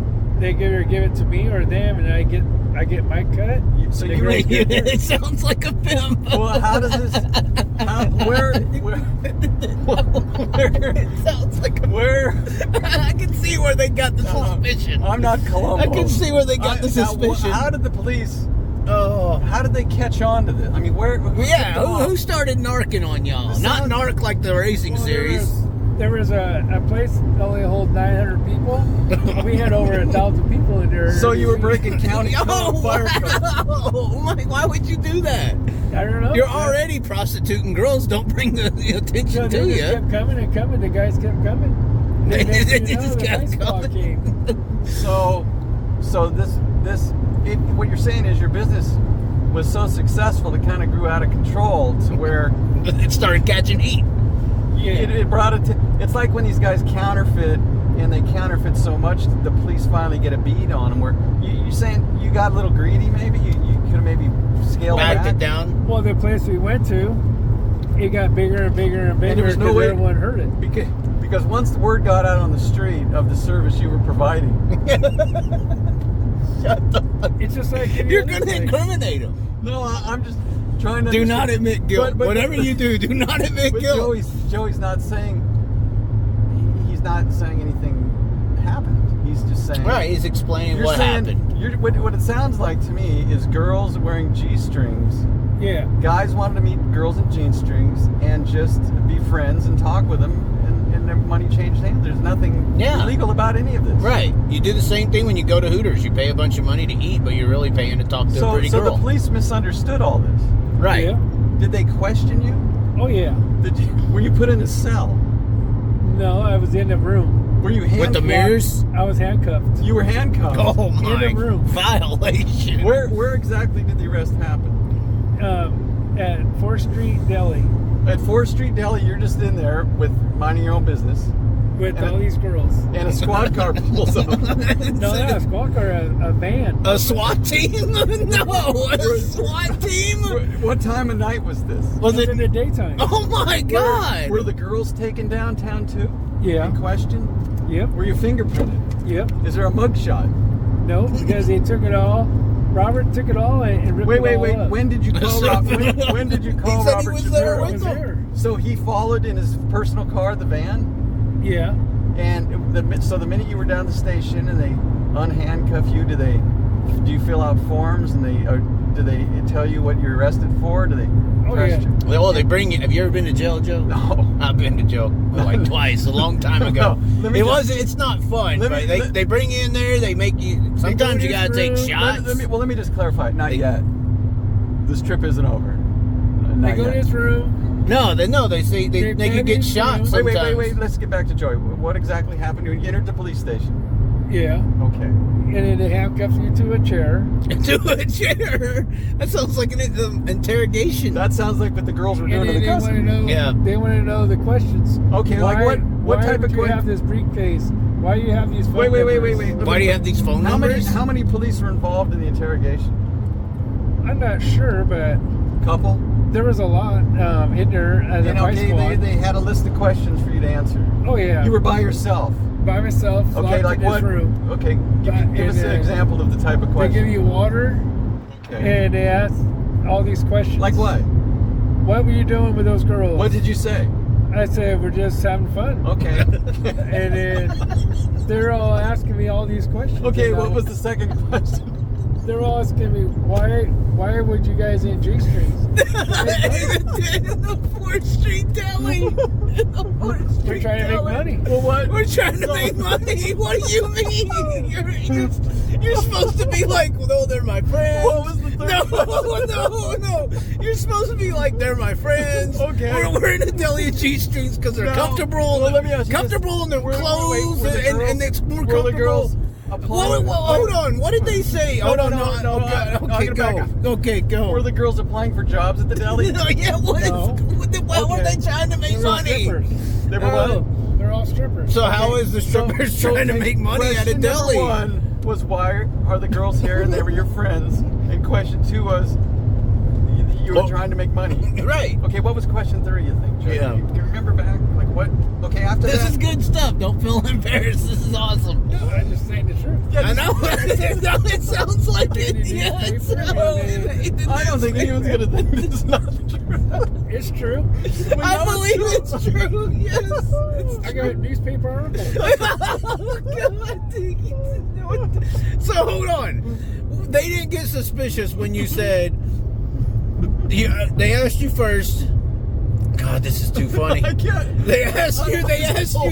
it to me or them, and I get my cut. So The you girls were- get theirs. it sounds like a pimp. Well, how does this? Where? It sounds like a Where? I can see where they got the suspicion. I'm not Columbo. I can see where they got the Now, suspicion. how did the police? Oh. How did they catch on to this? I mean, who Yeah, tipped it off? who started narking on y'all? This Not sounds- narc like the racing Well, series. There was a place that only hold 900 people. We had over 1,000 people in there. So you were breaking county code, Oh, fire code. wow. Why would you do that? I don't know. You're already prostituting girls. Don't bring the So attention they to just you. kept coming and coming. The guys kept coming. And then next thing you know, just the kept night squad coming. came. So what you're saying is your business was so successful it kind of grew out of control to where It started catching heat. it brought it to. It's like when these guys counterfeit and they counterfeit so much that the police finally get a bead on them. Where you saying you got a little greedy? Maybe you could have maybe scaled Backed back. it down. Well, the place we went to, it got bigger and bigger and bigger there was no because way- everyone heard it. Because once the word got out on the street of the service you were providing, Shut the fuck. It's just like any You're other going to place. incriminate him. no, I'm just trying to. Do not understand. admit guilt. Whatever you do not admit But guilt. Joey's not saying. He's not saying anything happened. He's just saying. Right, he's explaining You're what saying, happened. What it sounds like to me is girls wearing G-strings. Yeah. Guys wanted to meet girls in G-strings and just be friends and talk with them, and their money changed hands. There's nothing illegal about any of this. Right. You do the same thing when you go to Hooters. You pay a bunch of money to eat, but you're really paying to talk to a pretty So girl. the police misunderstood all this. Right. Yeah. Did they question you? Oh, yeah. Were you put in a cell? No, I was in the room. Were you handcuffed? With the mirrors? I was handcuffed. You were handcuffed. Oh my! In the room. Violation. Where exactly did the arrest happen? At 4th Street Deli At 4th Street Deli, you're just in there with minding your own business, with And all these girls. and a squad car pulls up. No, not a squad car, a van. A SWAT team? No, a SWAT team? What time of night was this? Was It's it? in the daytime. Oh my God! Were the girls taken downtown too? Yeah. In question? Yep. Were you fingerprinted? Yep. Is there a mugshot? No, because they took it all. Robert took it all and ripped it all up. When did you call when did you call He said he Robert was there Shapiro? I was there. So he followed in his personal car, the van, Yeah. and so the minute you were down the station and they unhandcuff you, do you fill out forms and do they tell you what you're arrested for? Do they Oh, arrest yeah. you? Oh, they bring you. Have you ever been to jail, Joe? No. I've been to jail like twice, a long time ago. No, let me It's not fun, let me- but they bring you in there, they make you, sometimes you gotta take shots. Let me just clarify. Not yet. This trip isn't over. They Not go to yet. his room. No, they say they can get shot Wait, sometimes. wait. Let's get back to Joy. What exactly happened? You entered the police station. Yeah. Okay. And then they handcuff you to a chair. To a chair. That sounds like an interrogation. That sounds like what the girls were doing And to the then they want to customer. know. Yeah. They want to know the questions. Okay, like what Why type of do you have questions? this briefcase? Why do you have these phone Wait. numbers? Why do you have these phone numbers? How many police were involved in the interrogation? I'm not sure, but Couple. there was a lot in there as a And vice okay, squad. they had a list of questions for you to answer. Oh yeah. You were by yourself. by myself. Okay, locked like in this what? room. Okay, give And us an then example of the type of They question. give you water, Okay. and they ask all these questions. Like what? What were you doing with those girls? What did you say? I said, we're just having fun. Okay. And then they're all asking me all these questions. Okay, And, what was the second question? They're all asking me, why would you guys in G-strings? The 4th Street Deli. We're trying to make money. Well, what? We're trying to make money. What do you mean? You're supposed to be like, well, they're my friends. What was the third question? No. You're supposed to be like, they're my friends. Okay. We're in a deli of G-strings because they're No. comfortable. Well, let me ask you comfortable in their clothes, were the and girls- it's more were the comfortable. girls applying- Hold on. What did they say? No, Hold on. no, Okay, I'm gonna back go. up. Okay, go. Were the girls applying for jobs at the deli? No, yeah, what No. were Okay. they trying to make They're all money? strippers. They were Oh. what? They're all strippers. So how is the strippers trying to make money at a question deli? Number one was, why are the girls here and they were your friends? And question two was, you were Oh. trying to make money. Right. Okay, what was question three, you think, Joe? Yeah. You remember back? Like what? Okay, after This that. is good stuff. Don't feel embarrassed. This is awesome. No, I'm just saying the truth. Yeah, I know. It sounds like it. Did you Yeah, it newspaper? sounds. I don't think anyone's going to think this is not true. It's true. We I know believe it's true. Yes. I got newspaper articles. Oh, God. So hold on. They didn't get suspicious when you said they asked you first. God, this is too funny. I can't. They asked you.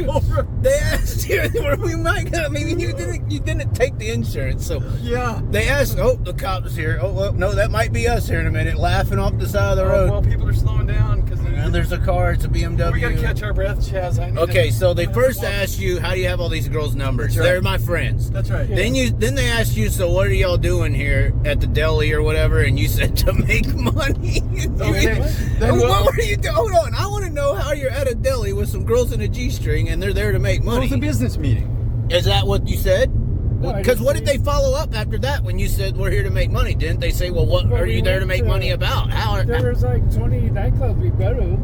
Over. They asked you. We might. I mean, you didn't take the insurance, so Yeah. they asked. Oh, the cops here. Oh, well, no, that might be us here in a minute, laughing off the side of the road. Well, people are slowing down because And there's a car. It's a BMW. we got to catch our breath, Chaz. I need Okay, to- so they first asked you, how do you have all these girls' numbers? That's right. They're my friends. That's right. Then they asked you, so what are y'all doing here at the deli or whatever? And you said to make money. Okay. Then What were you doing? Hold on, I want to know how you're at a deli with some girls in a G-string and they're there to make It was money. a business meeting. Is that what you said? No, I Because didn't what did say- they follow up after that when you said we're here to make money? Didn't they say, well, what Well, are we you there to went make to- money about? How? There was like 20 nightclubs we go to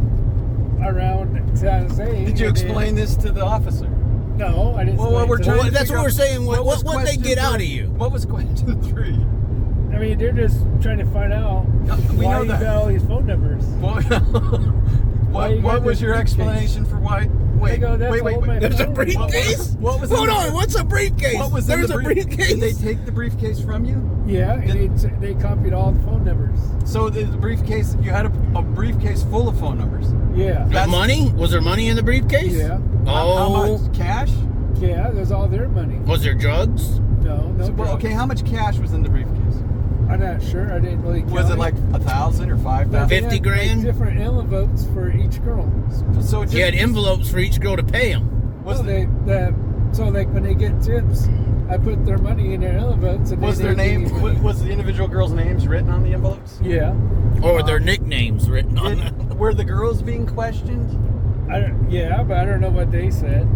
around San Jose. Did you and then- explain this to the officer? No, I didn't. Well, what we're explain trying to to that's figure what we're out- saying. What was they question get out of three? you? What was question three? them. I mean, they're just trying to find out We why know you that. got all these phone numbers. What, Why you what got was this your briefcase? explanation for why? Wait, go, that's wait. all my There's a phone. briefcase? What was Hold in the- on, what's a briefcase? What was There's in the a briefcase. Did they take the briefcase from you? Yeah, and they copied all the phone numbers. So the briefcase, you had a briefcase full of phone numbers. Yeah, Got money? Was there money in the briefcase? yeah, How Oh. much cash? yeah. There's all their money. Was there drugs? No, no. Well, drugs. okay, how much cash was in the briefcase? I'm not sure. I didn't really. Was count it like 1,000 or 5,000? They 50 had, grand? Like, different envelopes for each girl. So it You had envelopes for each girl to pay them. was No, the So like when they get tips, I put their money in their envelopes. And Was their name? Was the individual girls' names written on the envelopes? Yeah. Or were their nicknames written on them? Were the girls being questioned? Yeah, but I don't know what they said.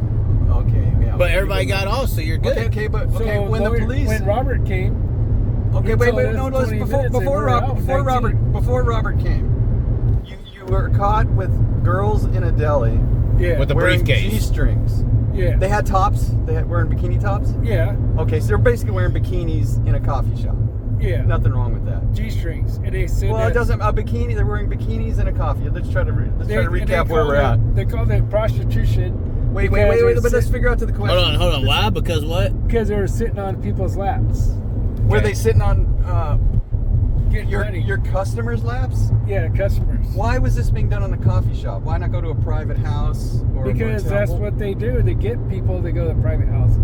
Okay, yeah. But everybody got off, so you're good. Okay, but So when the police. when Robert came. Okay, he wait, told us no, 20 minutes and before we're out, Before Robert came, you were caught with girls in a deli. Yeah. With a wearing briefcase. G-strings. Yeah. They had tops. They had wearing bikini tops. Yeah. Okay, so they're basically wearing bikinis in a coffee shop. Yeah. Nothing wrong with that. G-strings, and they said. Well, it doesn't. A bikini. They're wearing bikinis in a coffee. Let's try to recap where we're at. They call it prostitution. Wait. But let's figure out to the question. Hold on. Why? Because what? Because they were sitting on people's laps. Were they sitting on Getting ready. your customers' laps? Yeah, customers. Why was this being done in a coffee shop? Why not go to a private house? Or Because a that's motel? what they do. They get people to go to private houses.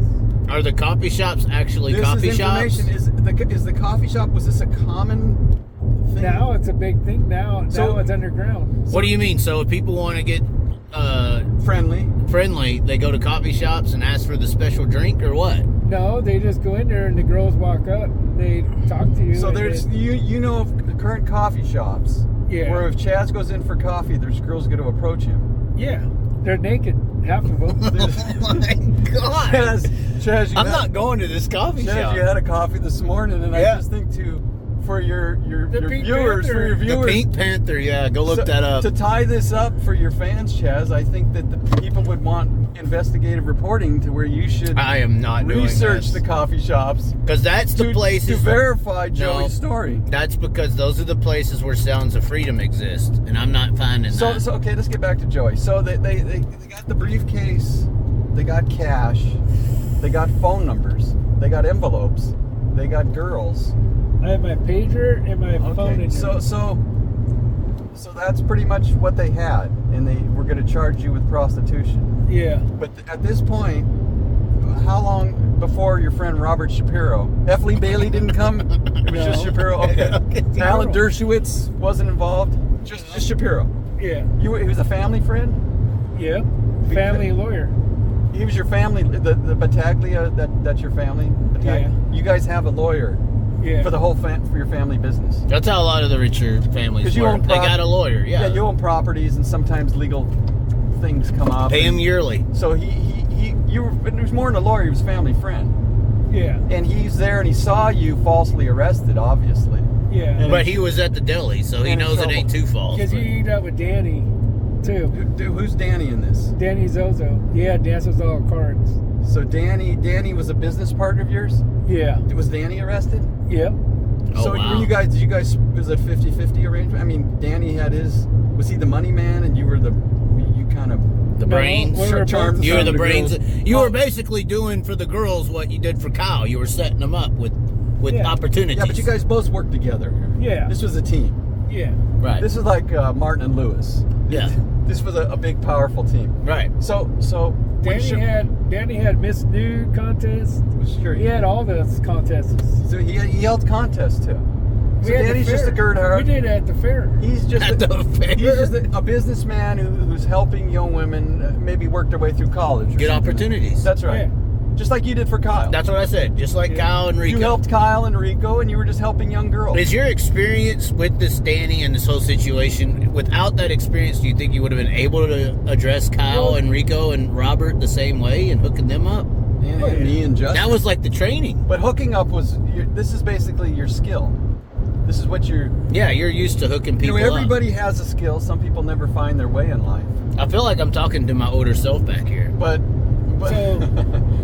Are the coffee shops actually This coffee is shops? information. Is the coffee shop? Was this a common thing? Now it's a big thing. Now So- it's underground. What do you mean? So if people want to get friendly. they go to coffee shops and ask for the special drink or what? No, they just go in there and the girls walk up. They talk to you. So and there's they- you know of the current coffee shops Yeah. where if Chaz goes in for coffee, there's girls going to approach him. Yeah, they're naked. Half of them. Oh my God! Chaz, I'm not going to this coffee Chaz, shop. you had a coffee this morning, and I Yeah. just think for your Pink viewers, Panther. for your The viewers, Pink Panther, yeah, go look that up. To tie this up for your fans, Chaz, I think that the people would want investigative reporting to where you should I am not doing research this. the coffee shops Because that's the to places verify Joey's story. That's because those are the places where Sounds of Freedom exist, and I'm not finding that. So okay, let's get back to Joey. So they got the briefcase, they got cash, they got phone numbers, they got envelopes, they got girls. I have my pager and my phone in there. So that's pretty much what they had, and they were going to charge you with prostitution. Yeah. But at this point, how long before your friend Robert Shapiro? F. Lee Bailey didn't come? It was just No. Shapiro? Okay. Alan Dershowitz wasn't involved? Just Shapiro? Yeah. He was a family friend? Yeah. Family lawyer. He was your family, the Battaglia, that's your family? Yeah. You guys have a lawyer Yeah. for the whole for your family business. That's how a lot of the richer families 'Cause you work. own They got a lawyer, yeah. You own properties, and sometimes legal things come up. Pay him yearly. So it was more than a lawyer, he was a family friend. Yeah. And he's there and he saw you falsely arrested, obviously. Yeah. And But he was at the deli, so he And in knows it trouble. ain't too false. Because he ended up with Danny, too. Who's Danny in this? Danny Zozo. Yeah, dances all cards. So Danny was a business partner of yours? Yeah. Was Danny arrested? Yep. Oh, So wow. did you guys, was it 50-50 arrangement? I mean, Danny was he the money man and you kind of... The No, brains. we were Charmed both You were the the brains. girls. You were basically doing for the girls what you did for Kyle. You were setting them up with Yeah. opportunities. Yeah, but you guys both worked together here. Yeah. This was a team. Yeah. right? This is like Martin and Lewis. Yeah. This was a big, powerful team. right. So Danny had Miss Nude contest. Sure, He had all those contests. So he held contests too. So We had the Danny's just a fair. Gerdhard. We did it at the fair. He's just At the fair. He's just a businessman who's helping young women maybe work their way through college. Or Get something. opportunities. That's right. Yeah. Just like you did for Kyle. That's what I said. Just like Yeah. Kyle and Rico. You helped Kyle and Rico, and you were just helping young girls. Is your experience with this Danny and this whole situation, without that experience, do you think you would have been able to address Kyle Well- and Rico and Robert the same way and hooking them up? and me and Justin. That was like the training. But hooking up this is basically your skill. This is what you're. Yeah, you're used to hooking people Everybody has a skill. Some people never find their way in life. up. I feel like I'm talking to my older self back here. But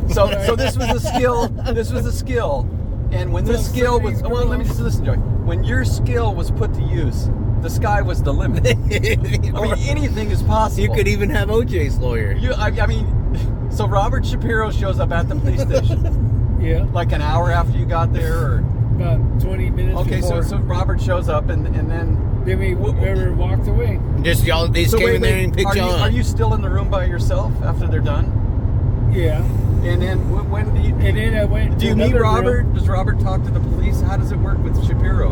So, so this was a skill. This was a skill, and when this So skill was, these well, let me just listen, Joy. When your skill was put to use, the sky was the limit. I mean, anything is possible. You could even have OJ's lawyer. I mean, so Robert Shapiro shows up at the police station yeah, like an hour after you got there, or about 20 minutes okay. before. So Robert shows up, and then. Then we walked away. Just y'all, these So came wait, in there and picked are y'all up. Are you still in the room by yourself after they're done? Yeah. And then when do you? And then I went Do to you meet another Robert? room. Does Robert talk to the police? How does it work with Shapiro?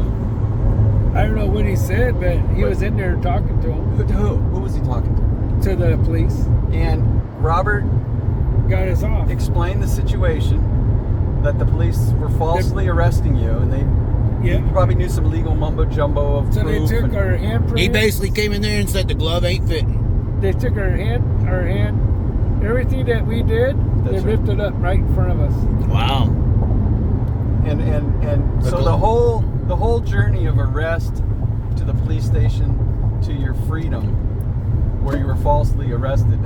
I don't know what he said, but he was in there talking to him, Who was he talking to the police. to? And Robert got us off. Explain the situation that the police were falsely arresting you, and they Yeah. probably knew some legal mumbo jumbo of So they proof took and- our handprints. He basically came in there and said the glove ain't fitting. They took our hand, everything that we did. That's They right. ripped it up right in front of us. Wow. and so the whole journey of arrest to the police station to your freedom, where you were falsely arrested.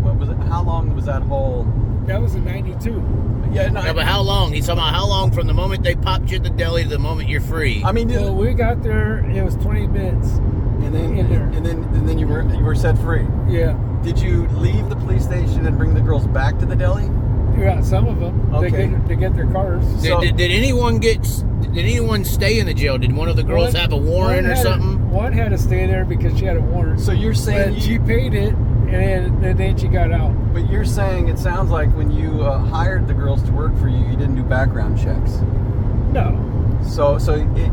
What was it? How long was that whole? That was in '92. Yeah, no, Yeah, but how long? He's talking about how long from the moment they popped you at the deli to the moment you're free. I mean, So we got there. It was 20 minutes. and then in there. and then you were set free. Yeah. Did you leave the police station and bring the girls back to the deli? We got some of them. Okay. They get their cars. So- Did anyone stay in the jail? Did one of the girls have a warrant or something? One had to stay there because she had a warrant. So you're saying But she paid it, and then she got out. But you're saying it sounds like when you hired the girls to work for you, you didn't do background checks. No. So it,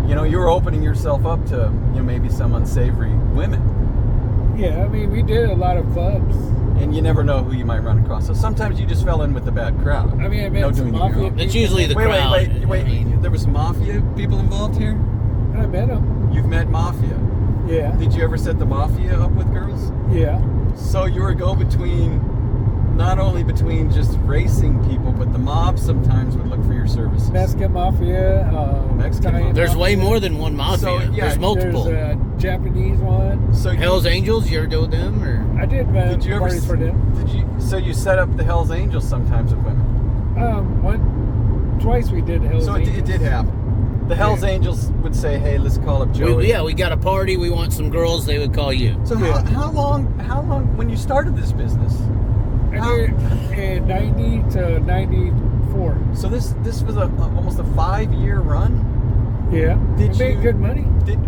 you were opening yourself up to maybe some unsavory women, Yeah, I mean, we did a lot of clubs. and you never know who you might run across. So sometimes you just fell in with the bad crowd. I mean, I met some doing it your mafia own. people. It's usually the Wait, crowd. wait. I mean, There was mafia people involved here. I met them. You've met mafia. Yeah. Did you ever set the mafia up with girls? Yeah. So you were a go-between, not only between just racing people, but the mob sometimes would look for your services. Mexican mafia. Mexican Italian there's way mafia. more than one mafia. So, yeah, There's multiple. There's a Japanese one. So Hell's Angels, you ever deal with them? Or I did did you ever? parties for them. So you set up the Hell's Angels sometimes with women. Twice we did Hell's So it Angels. did happen. The Hell's Angels would say, "Hey, let's call up Joey." we got a party. We want some girls. They would call you. So Yeah. how long when you started this business? I did in 90 to 94. So this was almost a 5-year run. Yeah. Did we made you- good money.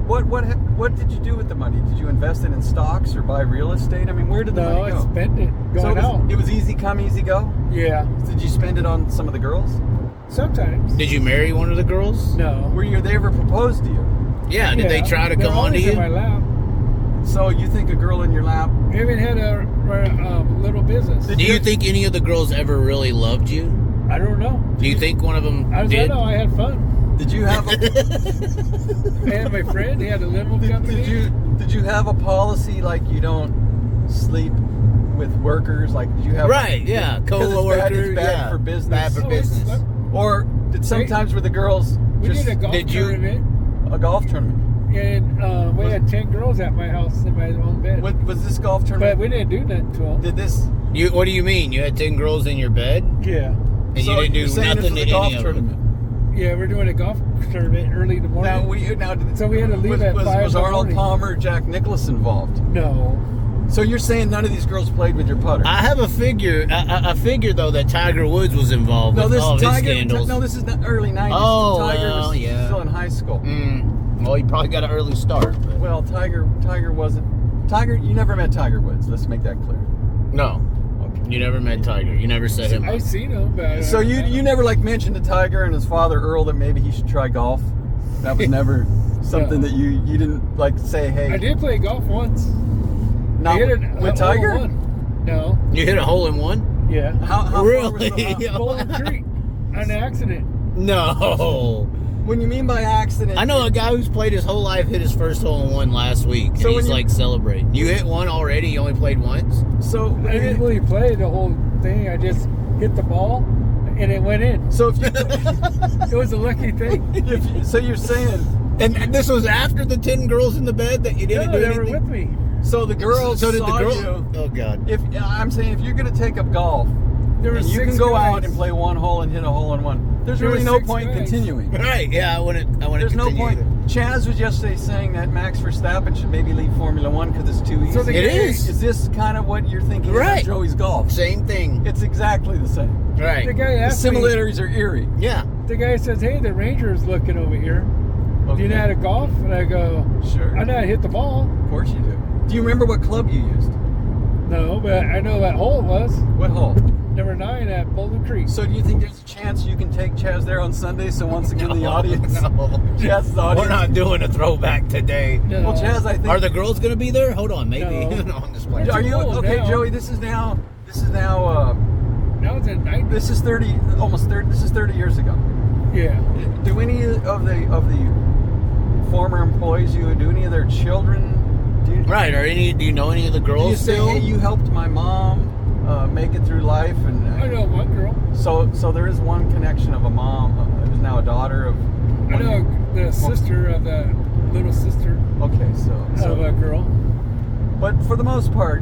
What did you do with the money? Did you invest it in stocks or buy real estate? I mean, where did the No, money I go? spent it So going out. it was easy come, easy go. Yeah. Did you spend it on some of the girls? Sometimes. Did you marry one of the girls? No. Were they ever proposed to you? Yeah. Did they try to They're come onto always you? in my lap. So you think a girl in your lap? I even had a little business. Did Do you think any of the girls ever really loved you? I don't know. Do you think one of them I did? know I had fun. Did you have a, I had my friend. He had a limo company. did you have a policy like you don't sleep with workers? Like did you have Right, yeah. 'cause it's Co-worker, bad yeah. for business. Bad for Oh, business. Or did sometimes were the girls We just did a golf did you- tournament, a golf tournament? and we had 10 girls at my house in my own bed. What was this golf But tournament? we didn't do nothing to them. Did this? What do you mean? You had 10 girls in your bed? Yeah. And so you didn't you're do saying nothing this to was a golf any of them? tournament. Yeah, we're doing a golf tournament early in the morning. So we had to leave at 5 Was in the Arnold morning. Palmer, Jack Nicklaus involved? No. So you're saying none of these girls played with your putter? I have a figure. I figure though that Tiger Woods was involved No, with this all of his Tiger. scandals. No, this is the early '90s. Oh, Tiger well, was yeah. still in high school. Well, he probably got an early start. But Well, Tiger wasn't. Tiger, you never met Tiger Woods. Let's make that clear. no, Okay. you never met Tiger. You never set him I up. seen him, but So you never mentioned to Tiger and his father Earl that maybe he should try golf. That was never something No. that you didn't say. Hey, I did play golf once. not I hit with, it with a Tiger. hole-in-one. No. You hit a hole in one? Yeah. How far was Really? the- Bowling Creek. An accident. No. when you mean by accident? I know a guy who's played his whole life hit his first hole in one last week, and So when he's you- like celebrating. You hit one already? You only played once? So when I you- didn't really play the whole thing. I just hit the ball, and it went in. So if you, It was a lucky thing. so you're saying And this was after the 10 girls in the bed that you No, didn't do they were anything? with me. so the girls So did the saw girl? you. Oh God. If I'm saying if you're going to take up golf There were and you 6 can go guys. out and play one hole and hit a hole in one, there's There were really no 6 point in guys. continuing. Right? Yeah, I wouldn't. There's no continue point. either. Chaz was yesterday saying that Max Verstappen should maybe leave Formula One because it's too easy. So the It guy- is. Is this kind of what you're thinking Right. about Joey's golf? Same thing. It's exactly the same. Right. The guy The asked me. similarities are eerie. Yeah. The guy says, "Hey, the Ranger's looking over here. Do you know how to golf?" And I go, Sure. "I know how to hit the ball." Of course you do. Do you remember what club you used? No, but I know that hole it was What hole? number 9 at Ballou Creek. So do you think there's a chance you can take Chaz there on Sunday? So once again, the audience, No. Chaz's audience. We're not doing a throwback today. No. Well, Chaz, I think. Are the girls going to be there? Hold on, maybe. No. No, I'm just playing. Are you It's okay, now. Joey? This is now That was in 90s. This is 30, almost 30. This is 30 years ago. Yeah. Do any of the former employees, do any of their children? Right? Do you know any of the girls Do you say, still? hey, you helped my mom make it through life, and I know one girl. so there is one connection of a mom who's now a daughter of. I know the sister of the little sister Okay, of a girl but for the most part,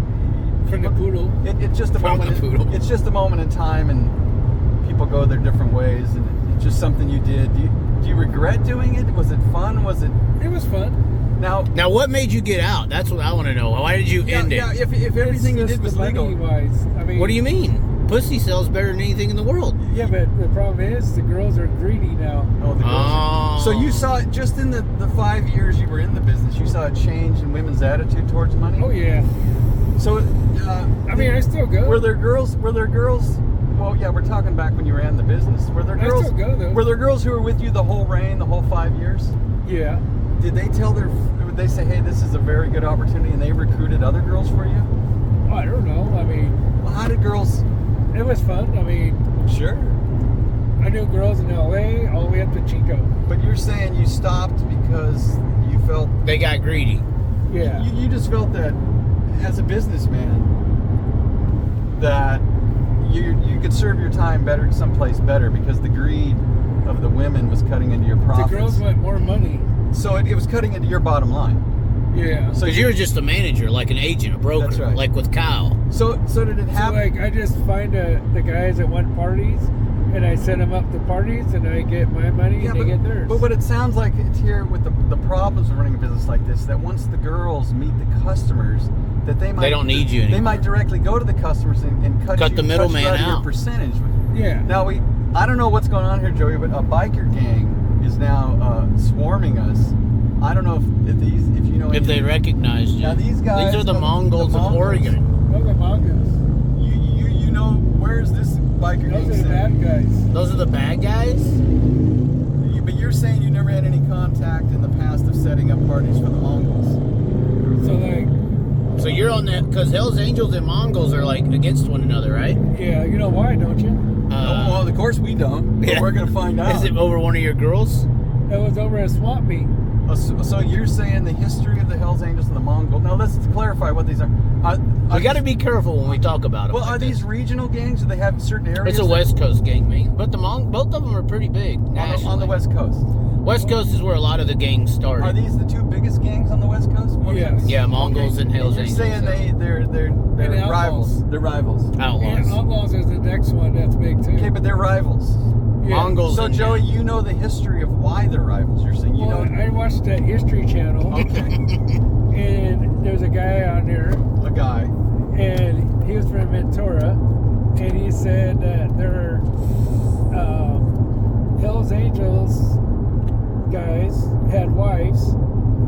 from the poodle. it's just a From moment. the poodle. It's just a moment in time, and people go their different ways, and it's just something you did. Do you regret doing it? Was it fun? Was it? It was fun. Now, what made you get out? That's what I want to know. Why did you end it? Yeah, if everything you It's did was just the legal. money-wise. I mean, What do you mean? Pussy sells better than anything in the world. Yeah, but the problem is the girls are greedy now. Oh, the girls. Oh. So you saw it just in the 5 years you were in the business. You saw a change in women's attitude towards money. Oh yeah. So, I mean, I still go. Were there girls? Well, yeah, we're talking back when you ran the business. Were there I girls? still go, though. Were there girls who were with you the whole reign, the whole 5 years? Yeah. Did they would they say, hey, this is a very good opportunity, and they recruited other girls for you? I don't know. I mean, Well, how did girls? it was fun. I mean, Sure. I knew girls in LA all the way up to Chico. But you're saying you stopped because you felt They got greedy. Yeah. you just felt that as a businessman that you could serve your time better someplace better because the greed of the women was cutting into your The profits. girls want more money. So it was cutting into your bottom line. Yeah. So Because you're just a manager, like an agent, a broker, That's right. like with Kyle. So did it So happen? like, I just find the guys that want parties, and I set them up to parties, and I get my money, and they get theirs. But what it sounds like it's here with the problems of running a business like this, that once the girls meet the customers, that they might don't need you They anymore. might directly go to the customers and cut the middleman cut you out. your percentage. Yeah. Now I don't know what's going on here, Joey, but a biker gang is now swarming us. I don't know if you know If they recognized you. Now these guys, These are the Mongols of Mongols. Oregon. Oh, the mangas. You know where's this biker gang? Those are the set? bad guys. Those are the bad guys? But you're saying you never had any contact in the past of setting up parties for the Mongols. So like, So you're on that, because Hell's Angels and Mongols are like against one another, right? yeah, you know why, don't you? Well, of course we don't. But yeah. we're gonna find out. Is it over one of your girls? That was over a swamp meet. So you're saying the history of the Hells Angels and the Mongols. Now let's clarify what these are. We got to be careful when we talk about them. Well, like are these this. regional gangs? Do they have certain areas? It's a West Coast gang, man. But both of them are pretty big on nationally. the West Coast. West Coast is where a lot of the gangs started. Are these the two biggest gangs on the West Coast? Yes. Yeah, Mongols and Hells You're Angels. saying they're And outlaws. rivals. They're rivals. And Outlaws. Outlaws is the next one that's big too. Okay, but they're rivals. Yeah. Mongols So and Joey, you know the history of why they're rivals. You're saying you Well, know. I watched that History Channel, Okay, and there's a guy on there, a guy. and he was from Ventura, and he said that there are Hells Angels guys had wives,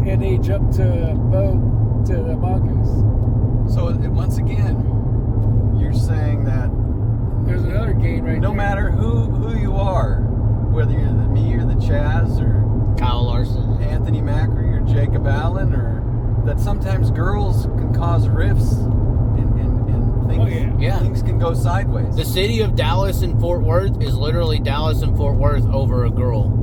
and they jumped to a boat to the Mongoose. So once again, you're saying that There's another game right no there. matter who you are, whether you're me or the Chaz or Kyle Larson. Anthony Macri or Jacob Allen, or that sometimes girls can cause rifts and things, Oh, yeah. Yeah. things can go sideways. The city of Dallas and Fort Worth is literally Dallas and Fort Worth over a girl.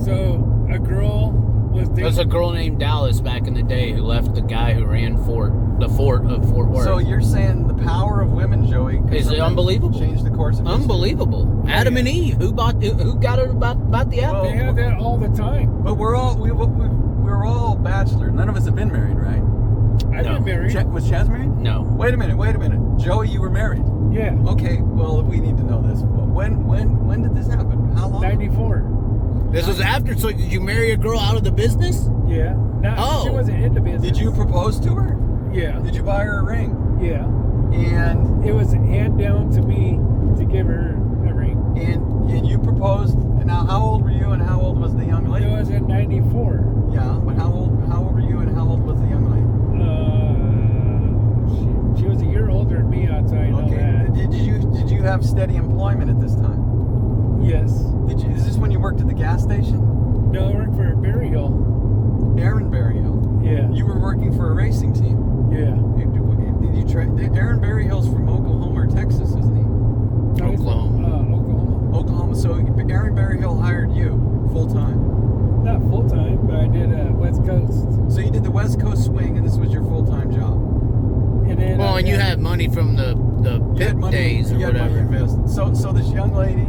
So a girl was dating. There's a girl named Dallas back in the day who left the guy who ran the fort of Fort Worth. So you're saying the power of women, Joey, can Is it sometimes unbelievable? change the course of history? Unbelievable. Adam and Eve. Who got it about the apple? They have that all the time. But we're all bachelors. None of us have been married, right? I've No. been married. Was Chaz married? No. Wait a minute. Joey, you were married. Yeah. Okay, well, we need to know this. When did this happen? How long? 94. This was after. So did you marry a girl out of the business? Yeah. Now, she Oh. wasn't into business. Did you propose to her? Yeah. Did you buy her a ring? Yeah. And It was hand down to me to give her a ring. and you proposed. Now, how old were you, and how old was the young lady? It was in 94. Yeah, but how old were you, and how old was the young lady? She was a year older than me, I'll tell you Okay. that. Did you have steady employment at this time? Yes. Is this when you worked at the gas station? No, I worked for Berry Hill. Aaron Berryhill. Yeah. You were working for a racing team. Yeah. Aaron Berryhill's from Oklahoma or Texas, isn't he? Oh, and you had money from the You had pit money, days or you had money whatever. invested. So this young lady.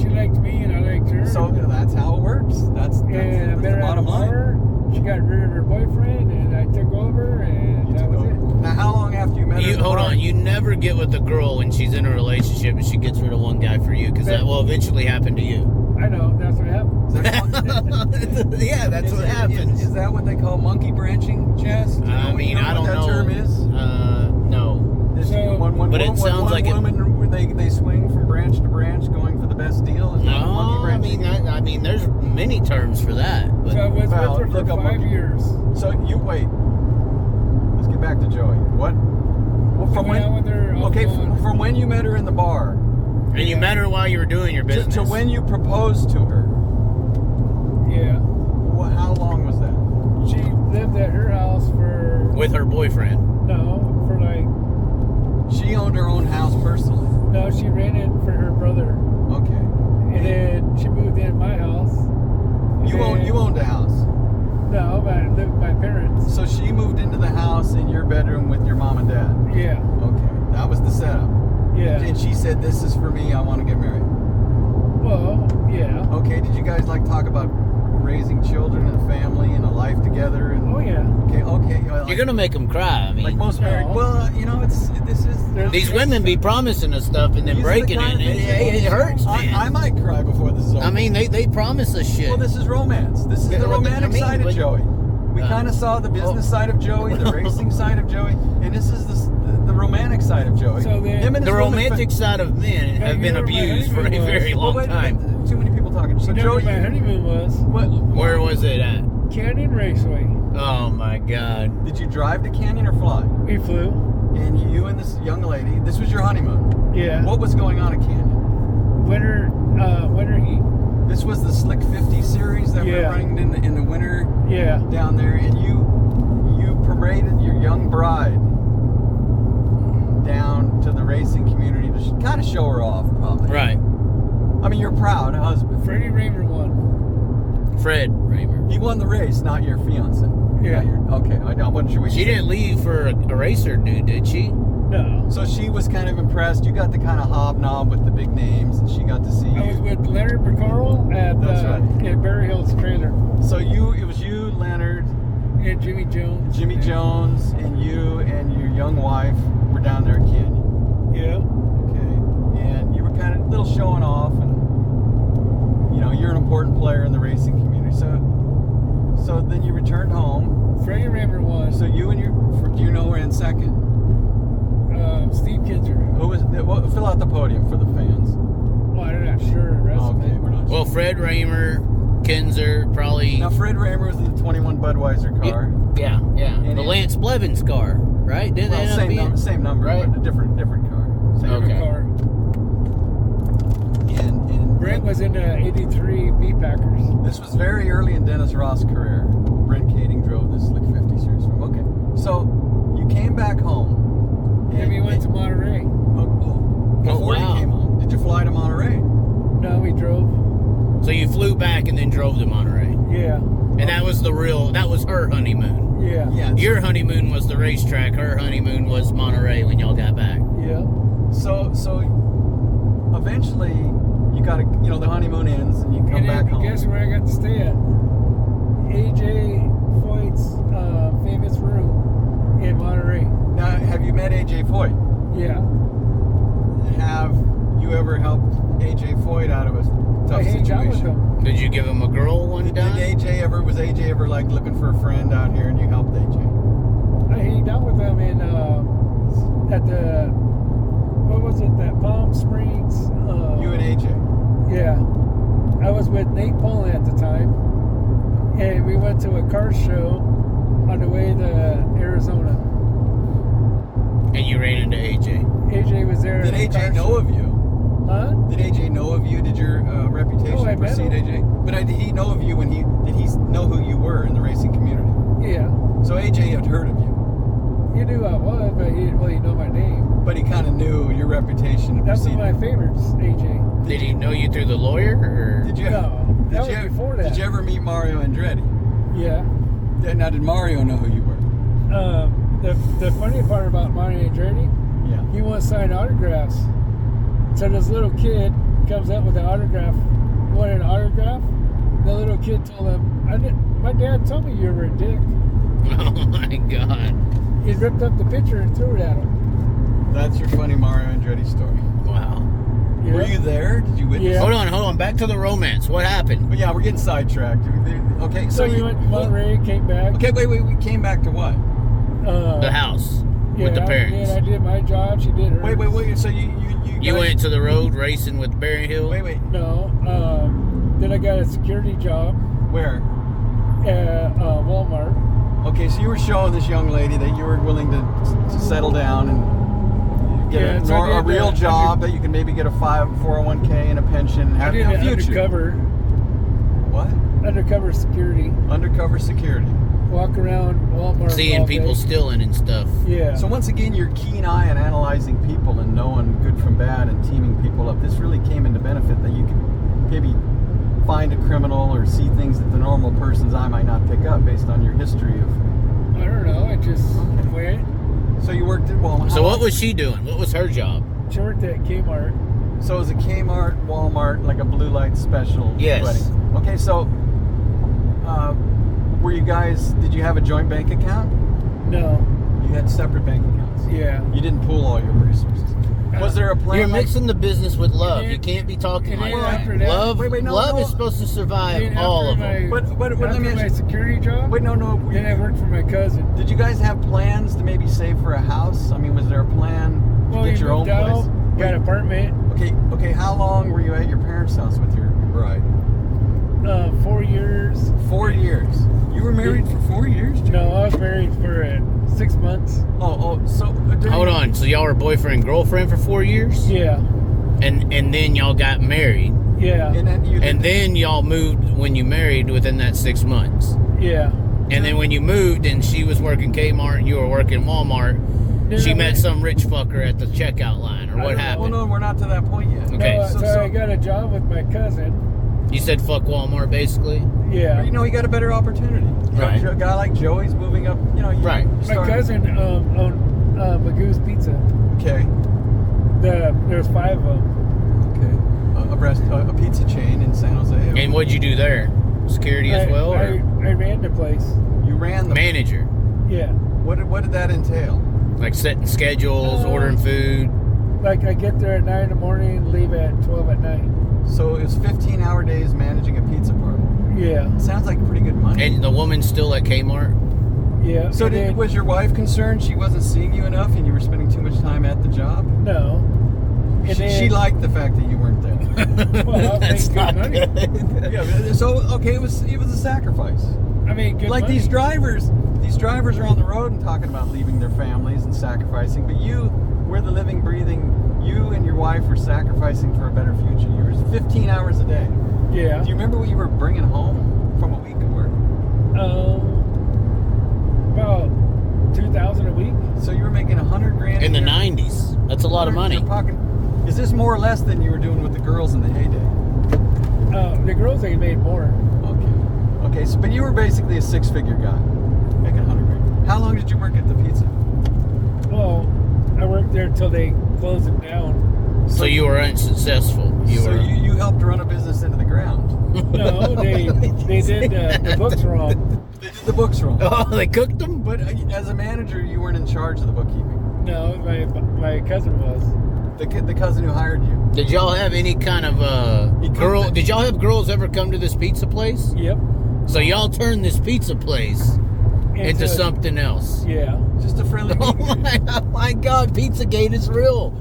She liked me and I liked her. So that's how it works. That's and I met the her at a bottom line. bar. She got rid of her boyfriend, and I took over, and You that took was over. it. Now, how long after you met her? You at the hold bar? on. You never get with a girl when she's in a relationship and she gets rid of one guy for you, because that will eventually happen to you. I know, that's what happened. Is that Yeah, that's what happens. Is that what they call monkey branching, Chaz? Do you I know mean, I what don't know. that term is? No. Is So- when But it one sounds like it- woman they swing from branch to branch, going for the best deal. Is that No, monkey I branching? mean, there's many terms for that. So I But was Val, with her look for up 5 monkey. years. So you wait. Let's get back to Joey. What? Well, from I went out when? with her Okay, on- from when you met her in the bar and you met her while you were doing your business. to when you proposed to her. Yeah. Well, how long was that? She lived at her house for, with her boyfriend. for like, She owned her own house personally. no, she rented for her brother. Okay. And then she moved in my house. You owned a house. No, but I lived with my parents. So she moved into the house in your bedroom with your mom and dad. Yeah. Okay. That was the setup. Yeah. And she said, "This is for me. I want to get married." Well, yeah. Okay. Did you guys like talk about raising children and family and a life together? And Oh, yeah. Okay. Like, You're gonna make them cry. I mean, like most married. No. Well, this is. these women be promising us stuff and then These are the breaking kind it. of things- It hurts, man. I might cry before this is over. I mean, they promise us shit. Well, this is romance. This is Yeah, the well, romantic I mean, side of but- Joey. We kind of saw the business side of Joey, the racing side of Joey, and this is the romantic side of Joey. So then- Him and the his woman romantic side of men Yeah, have been you know where my abused for a honeymoon was. very long wait, time. Too many people talking. So You know Joey, where my honeymoon was? what? Where was it at? Canyon Raceway. Oh my God! Did you drive to Canyon or fly? We flew. And you and this young lady. This was your honeymoon. Yeah. What was going on at Canyon? Winter heat. This was the Slick 50 series that we're Yeah. running in the winter Yeah. down there, and you paraded your young bride down to the racing community to kind of show her off, probably. Right, I mean, you're a proud husband. Freddie Raymer won. Fred Raymer. He won the race, not your fiance. Yeah. Okay, I wasn't sure. What She you didn't leave for a racer dude, did she? No. So she was kind of impressed. You got to kind of hobnob with the big names, and she got to see I was you. with Leonard McCarl at That's right. Barry Hill's trailer. So it was you, Leonard, And Jimmy Jones. Jimmy Jones, and you and your young wife were down there at Canyon. Yeah. Okay, and you were kind of a little showing off, and you're an important player in the racing community. So then you returned home. Freddie Raymer won. So you and do you know who ran second? Steve Kinzer. Who was? Fill out the podium for the fans. Well, I'm not sure. The rest of Okay, it. we're not. Well, Fred Raymer, Kinzer, probably. Now Fred Raymer was in the 21 Budweiser car. Yeah. And The it- Lance Blevins car, right? Didn't Well, they end up being? same number, right? but a different car. Same Okay. Car. And Brent was in the 83 B Packers. this was very early in Dennis Ross' career. Brent Kading drove this Slick 50 series from. Okay, so you came back home. And we went to Monterey. Before wow. you came home, did you fly to Monterey? No, we drove. So you flew back and then drove to Monterey, Yeah. and that was her honeymoon. Yeah. Yeah. Your honeymoon was the racetrack. Her honeymoon was Monterey when y'all got back. Yeah. So eventually you got to, the honeymoon ends and you come And back then home. guess where I got to stay at? AJ Foyt's famous room in Monterey. Now, have you met AJ Foyt? Yeah. Have you ever helped AJ Foyt out of a tough I hanged out with situation? him. Did you give him a girl one Did time? was AJ ever like looking for a friend out here and you helped AJ? I hanged out with him in at the that Palm Springs. You and AJ. Yeah. I was with Nate Penland at the time, and we went to a car show on the way to Arizona. And you ran into AJ. AJ was there. Did at the AJ car know show. of you? Huh? Did AJ know of you? Did your reputation Oh, I met precede him. AJ? But did he know of you did he know who you were in the racing community? Yeah. So AJ had heard of you, He knew I was, but he didn't really know my name. but he kind of knew your reputation That's one preceded. of my favorites, AJ. Did he know you through the lawyer, or? Did you? No, that did was you, before that. Did you ever meet Mario Andretti? Yeah. Now, did Mario know who you were? The funny part about Mario Andretti, Yeah. he wants to sign autographs. So this little kid comes up with an autograph. He wanted an autograph. The little kid told him, my dad told me you were a dick. Oh my God. He ripped up the picture and threw it at him. That's your funny Mario Andretti story. Wow. Yeah. Were you there? Did you witness? Yeah. Hold on. Back to the romance. What happened? But yeah, we're getting sidetracked. Okay, So we went to Monterey, came back. Okay, wait. We came back to what? The house with the parents. I did my job. She did hers. Wait. So you You guys- went to the road racing with Barry Hill? Wait. No. Then I got a security job Where? at Walmart. Okay, so you were showing this young lady that you were willing to settle down and get Yeah, so I a did real that. job that you can maybe get a 401k and a pension and I have did a it future. undercover. What? Undercover security. Undercover security. Walk around Walmart. Seeing all people day. stealing and stuff. Yeah. So once again, your keen eye on analyzing people and knowing good from bad and teaming people up, this really came into benefit that you could maybe find a criminal or see things that the normal person's eye might not pick up based on your history of... I don't know. I just went. So you worked at Walmart. So what was she doing? What was her job? She worked at Kmart. So it was a Kmart, Walmart, like a blue light special Yes. wedding. Okay, so were you guys, did you have a joint bank account? No. You had separate bank accounts. Yeah. You didn't pool all your resources. Was there a plan? You're like- mixing the business with love. And You can't be talking and like then that. after that- Love, Wait, no, love no. is supposed to survive Then all of after them. But let me after ask my you- security job. Wait, no. Then I worked for my cousin. Did you guys have plans to maybe save for a house? I mean, was there a plan to Well, get we your own moved out, place? got an apartment. Okay. How long were you at your parents' house with your bride? 4 years. 4 years. You were married for 4 years, Joe? No, I was married for 6 months. So Hold on. So y'all were boyfriend and girlfriend for 4 years? Yeah. And then y'all got married. Yeah. And then y'all moved when you married within that 6 months. Yeah. And then when you moved and she was working Kmart and you were working Walmart, she met some rich fucker at the checkout line, or what happened? Well, no, we're not to that point yet. Okay. No, so I got a job with my cousin. You said fuck Walmart, basically? Yeah. You know, you got a better opportunity. Right. A guy like Joey's moving up. You know, Right. My cousin owned Magoo's Pizza. Okay. There's 5 of them. Okay. A pizza chain in San Jose. And what'd you do there? Security as well? Or I ran the place. You ran the manager? Yeah. What did that entail? Like setting schedules, ordering food? Like I get there at 9 in the morning and leave at 12 at night. So it was 15-hour days managing a pizza parlor. Yeah. Sounds like pretty good money. And the woman's still at Kmart? Yeah. So was your wife concerned she wasn't seeing you enough and you were spending too much time at the job? No. And She liked the fact that you weren't there. Well, That's not money. good. Yeah. So okay, it was a sacrifice. I mean, good Like money. these drivers are on the road and talking about leaving their families and sacrificing, but you were the living, breathing. You and your wife were sacrificing for a better future. You were 15 hours a day. Yeah. Do you remember what you were bringing home from a week of work? About 2,000 a week. So you were making $100 grand In the a year. 90s. That's a lot of money. You're talking- Is this more or less than you were doing with the girls in the heyday? The girls they made more. Okay. So, but you were basically a 6-figure guy, making $100 grand. How long did you work at the pizza? Well, I worked there until they closed it down. So you were unsuccessful. You helped run a business into the ground. No, they did the books wrong. They did the books wrong. Oh, they cooked them? But as a manager, you weren't in charge of the bookkeeping. No, my cousin was. The cousin who hired you. Did y'all have any kind of girl? Did y'all have girls ever come to this pizza place? Yep. So y'all turned this pizza place into something else. Yeah. Just a friendly. Oh my God, Pizzagate is real.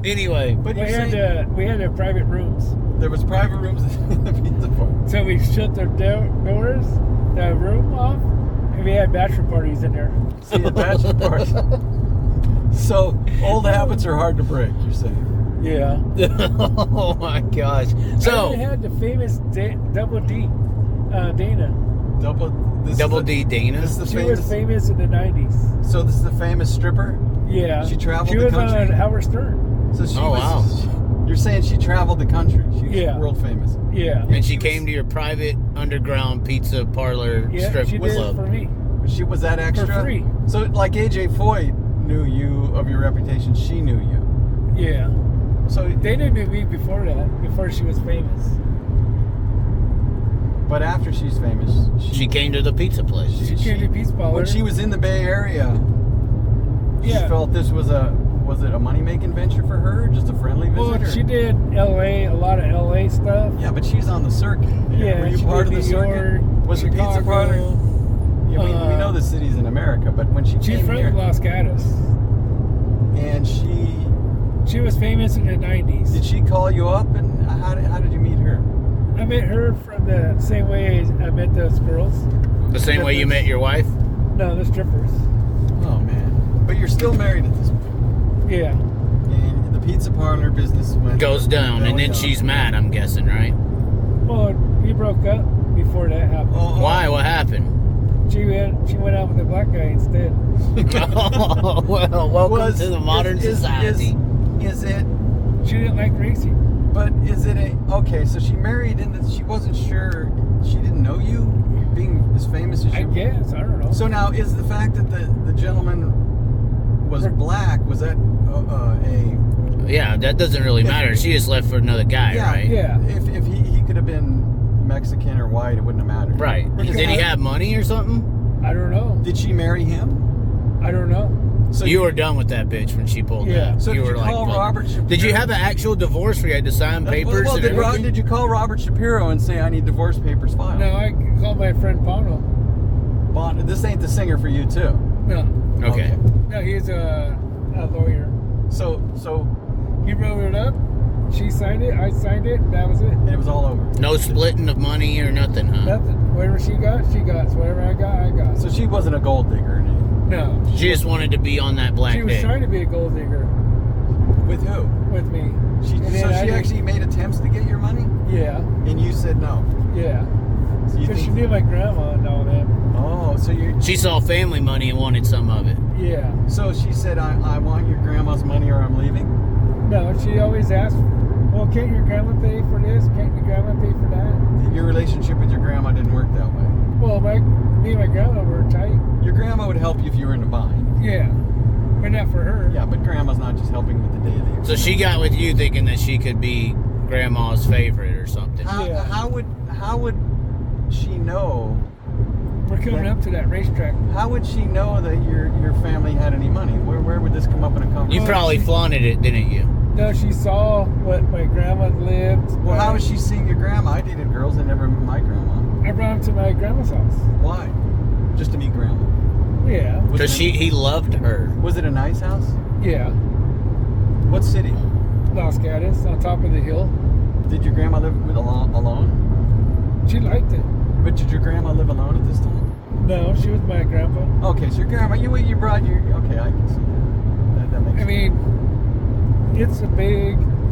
Anyway, But We you're had saying we had private rooms. there was private rooms in the pizza parlor. So we shut the doors, the room off, and we had bachelor parties in there. See, a bachelor party. So old habits are hard to break. You're saying. Yeah. oh my gosh. So I had the famous Double D, Dana. Double D Dana. This is the She famous. was famous in the 90s. So this is the famous stripper. Yeah. She traveled She the was country? on Howard Stern. So she Oh, was. wow. You're saying she traveled the country. She was Yeah. world famous. Yeah. And she came to your private underground pizza parlor Yeah, strip she with did it love. for me. Was that extra? For free. So like AJ Foy knew you of your reputation, she knew you. Yeah. So They didn't know me before that, before she was famous. but after she's famous, She came to the pizza place. She came to Peace Baller. when she was in the Bay Area, Yeah. she felt this was it a money-making venture for her, or just a friendly visit? Well, or- she did LA, a lot of LA stuff. Yeah, but she's on the circuit. Yeah, Were you she part of did the New circuit? York, Was the pizza Chicago. parlor? Yeah, we know the cities in America, but when she She's came from here, Los Gatos. and She was famous in the 90s. did she call you up, and how did you meet her? I met her from the same way I met those girls. The same way you met your wife? No, the strippers. Oh man! But you're still married at this point, Yeah. and the pizza parlor business Goes down, and then down. she's mad, I'm guessing, right? Well, we broke up before that happened. Oh, Why? What happened? She went out with a black guy instead. Oh, well, welcome to the modern society. Is it? She didn't like racing. But is it okay? So she married, and she wasn't sure. She didn't know you, being as famous as I you. guess. I don't know. So now, is the fact that the gentleman was black, was that a? Yeah, that doesn't really matter. She just left for another guy, Yeah, right? Yeah. If he could have been Mexican or white, it wouldn't have mattered. Right. Because Did he have money or something? I don't know. Did she marry him? I don't know. So You were done with that bitch when she pulled Yeah. that. So you did were you call "Look." Robert Shapiro? Did you have an actual divorce where you had to sign papers Well, and did everything? you call Robert Shapiro and say I need divorce papers filed? No, I called my friend Pono. Bond, this ain't the singer for you too. No. Okay. No, he's a lawyer. So He wrote it up. She signed it. I signed it. That was it. and it was all over. No splitting of money or nothing, huh? Nothing. Whatever she got, she got. So whatever I got, I got. So she wasn't a gold digger. No. She just wanted to be on that black She was dick. trying to be a gold digger With who? with me. So And then she I didn't- actually made attempts to get your money, Yeah. and you said no. Yeah. So you Because she think, knew my grandma and all that. oh, so you. She saw family money and wanted some of it. Yeah. So she said, I want your grandma's money or I'm leaving. No, she always asked, well, can't your grandma pay for this? Can't your grandma pay for that? Your relationship with your grandma didn't work that way. Well, me and my grandma were tight. Your grandma would help you if you were in a bind. Yeah. But not for her. Yeah, but grandma's not just helping with the daily. So she got with you thinking that she could be grandma's favorite or something. Yeah. How would she know? We're coming up to that racetrack. How would she know that your family had any money? Where would this come up in a conversation? You probably flaunted it, didn't you? No, she saw what my grandma lived. Well, how is she seeing your grandma? I dated girls that never met my grandma. I brought him to my grandma's house. Why? Just to meet grandma. Yeah. Was Because it- he loved her. Was it a nice house? Yeah. What city? Los Gatos, on top of the hill. Did your grandma live alone? She liked it. But did your grandma live alone at this time? No, she was my grandpa. Okay, so your grandma, you brought your. Okay, I can see that. That makes I sense. mean,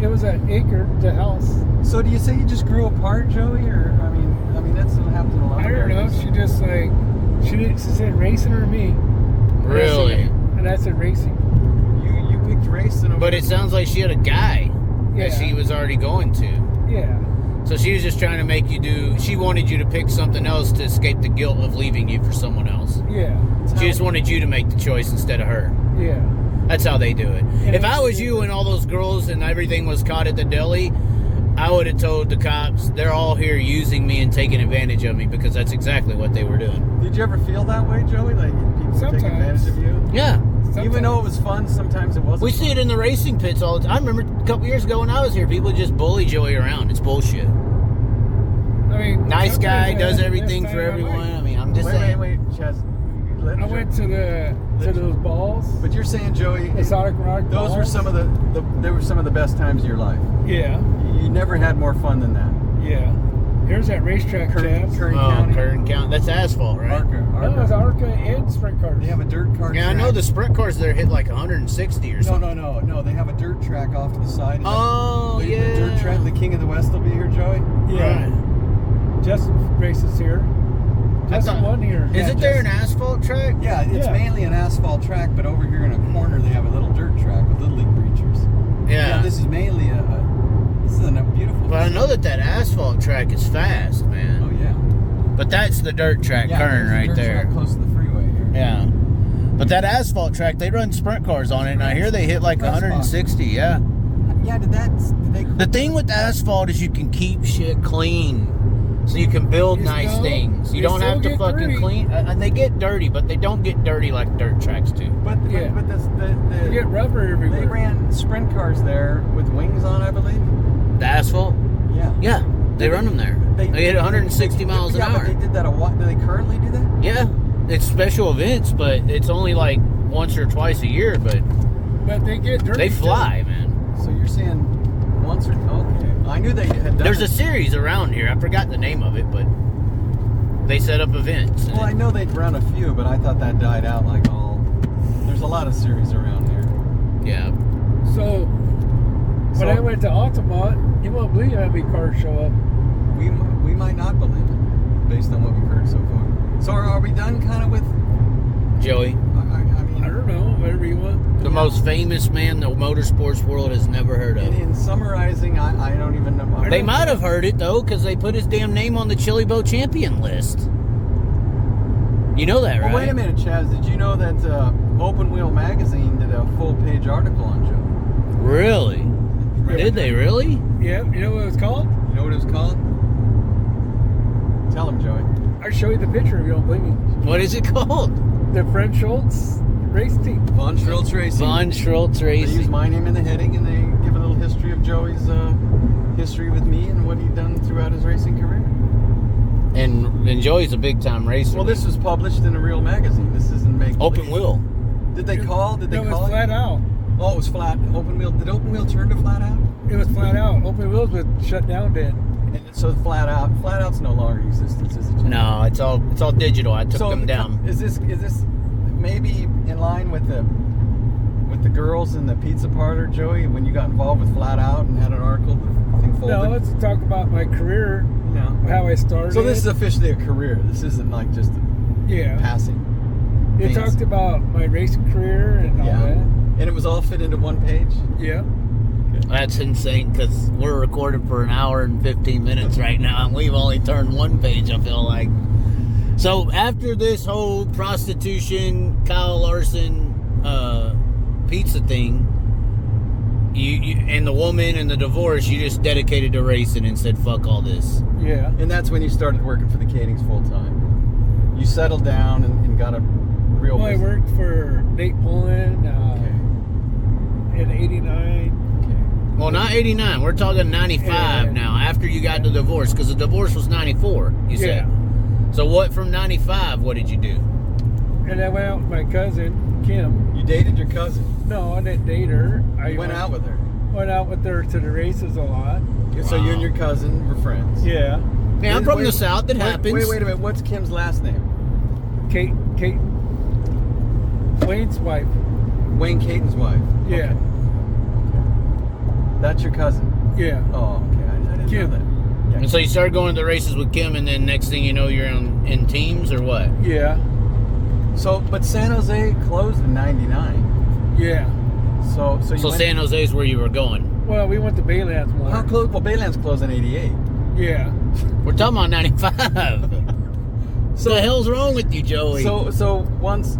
it was an acre, the house. So do you say you just grew apart, Joey, or I mean that's what happens in a lot I of don't know. marriages. She just she said racing or me. Really? And I said racing. You picked racing over. But it sounds like she had a guy Yeah. that she was already going to. Yeah. So she was just trying to make you do, she wanted you to pick something else to escape the guilt of leaving you for someone else. Yeah. She just wanted you to make the choice instead of her. Yeah. That's how they do it. Yeah, If I was you and all those girls and everything was caught at the deli, I would have told the cops, they're all here using me and taking advantage of me, because that's exactly what they were doing. Did you ever feel that way, Joey? Like people take Sometimes. advantage of you? Yeah. Even though it was fun, sometimes it wasn't. We see it in the racing pits all the time. I remember a couple years ago when I was here, people just bully Joey around. It's bullshit. I mean, Nice guy, sometimes I does had the everything best for time of my everyone. life. I mean, I'm just Wait, saying. Chaz. Let I went to those balls. But you're saying, Joey, The Sonic Rock those were balls. some of they were some of the best times of your life. Yeah. You never had more fun than that. Yeah. Here's that racetrack, Chaz. Kern Oh, County. Kern County. That's asphalt, right? Arca. No, it's Arca and sprint cars. They have a dirt car. Yeah, I know track. the sprint cars there hit like 160 or something. No. They have a dirt track off to the side. Oh, the yeah. dirt track. The King of the West will be here, Joey. Yeah. Right. Justin races here. Justin won here. Isn't there an asphalt track? Yeah, it's Yeah. mainly an asphalt track, but over here in a corner they have a little dirt track with little league bleachers. Yeah. This is mainly this is a beautiful. But I know that asphalt track is fast, man. Oh yeah. But that's the dirt track, Yeah, Kern, there's a right dirt there. track close to the freeway. Yeah. But that asphalt track, they run sprint cars on it, and I hear they hit like 160. Yeah. Yeah, did they? The thing with asphalt is you can keep shit clean. So you can build You nice still- things. You they don't have still to get fucking dirty. clean. And they get dirty, but they don't get dirty like dirt tracks do. But Yeah. but the You get rubber they everywhere. ran sprint cars there with wings on, I believe. The asphalt? Yeah. Yeah. They run them there. They hit 160 miles an Yeah, hour. but they did that a while. Do they currently do that? Yeah. It's special events, but it's only like once or twice a year, but But they get dirty. they fly, man. So you're saying once or okay? I knew they had done. There's a it. series around here. I forgot the name of it, but they set up events. Well, I know they'd run a few, but I thought that died out like all. There's a lot of series around here. Yeah. So when So- I went to Altamont, you won't believe how many cars show up. We might not believe it based on what we've heard so far. So are we done kind of with? Joey, I mean, I don't know, whatever you want. the most famous man the motorsports world has never heard of. in summarizing, I don't even know. They might have heard it though, because they put his damn name on the Chili Bowl champion list. You know that, Well, right? wait a minute, Chaz. Did you know that Open Wheel Magazine did a full-page article on Joe? Really? Did they really? Yeah, you know what it was called? You know what it was called? Tell him, Joey. I'll show you the picture if you don't believe me. What is it called? The French Schultz race team. Von Schriltz Racing. Von Schriltz They use Racing. my name in the heading, and they give a little history of Joey's history with me and what he'd done throughout his racing career. And Joey's a big time racer. Well, this was published in a real magazine. This isn't make Open Wheel. Did they call? Did they No, it call was it? flat out. Oh, it was flat. Open Wheel. Did Open Wheel turn to flat out? It was flat out. Open wheels was shut down then. And so flat out. Flat out's no longer in existence, is it? Jim? No, it's all digital. I took So them down. Is this maybe in line with the girls in the pizza parlor, Joey? When you got involved with Flat Out and had an article, the thing folded. No, let's talk about my career, No. how I started. So this is officially a career. This isn't like just a yeah. passing. They things. talked about my racing career and all Yeah. that. And it was all fit into one page. Yeah. That's insane because we're recording for an hour and 15 minutes right now, and we've only turned one page, I feel like. So after this whole prostitution, Kyle Larson pizza thing, you and the woman and the divorce, you just dedicated to racing and said, fuck all this. Yeah. And that's when you started working for the Kadings full time. You settled down and got a real Well, I business. worked for Nate Penland Okay. in '89. Okay. Well, not 89. We're talking 95 Yeah. now, after you got the divorce, because the divorce was 94, you said. So what from 95, what did you do? And I went out with my cousin, Kim. You dated your cousin. No, I didn't date her. I You went out with her. Went out with her to the races a lot. So you and your cousin were friends. Yeah. Man, I'm from Wait- the South. It happens. Wait a minute. What's Kim's last name? Kate, Wayne's wife. Wayne Caton's wife. Yeah. Okay. That's your cousin. Yeah. Oh, okay. I didn't Kim. know that. And so you started going to the races with Kim, and then next thing you know, you're in teams, or what? Yeah. So, but San Jose closed in '99. Yeah. So you So went, San Jose is where you were going. Well, we went to Baylands more. How close? Well, Baylands closed in '88. Yeah. We're talking about 95. So the hell's wrong with you, Joey? So once,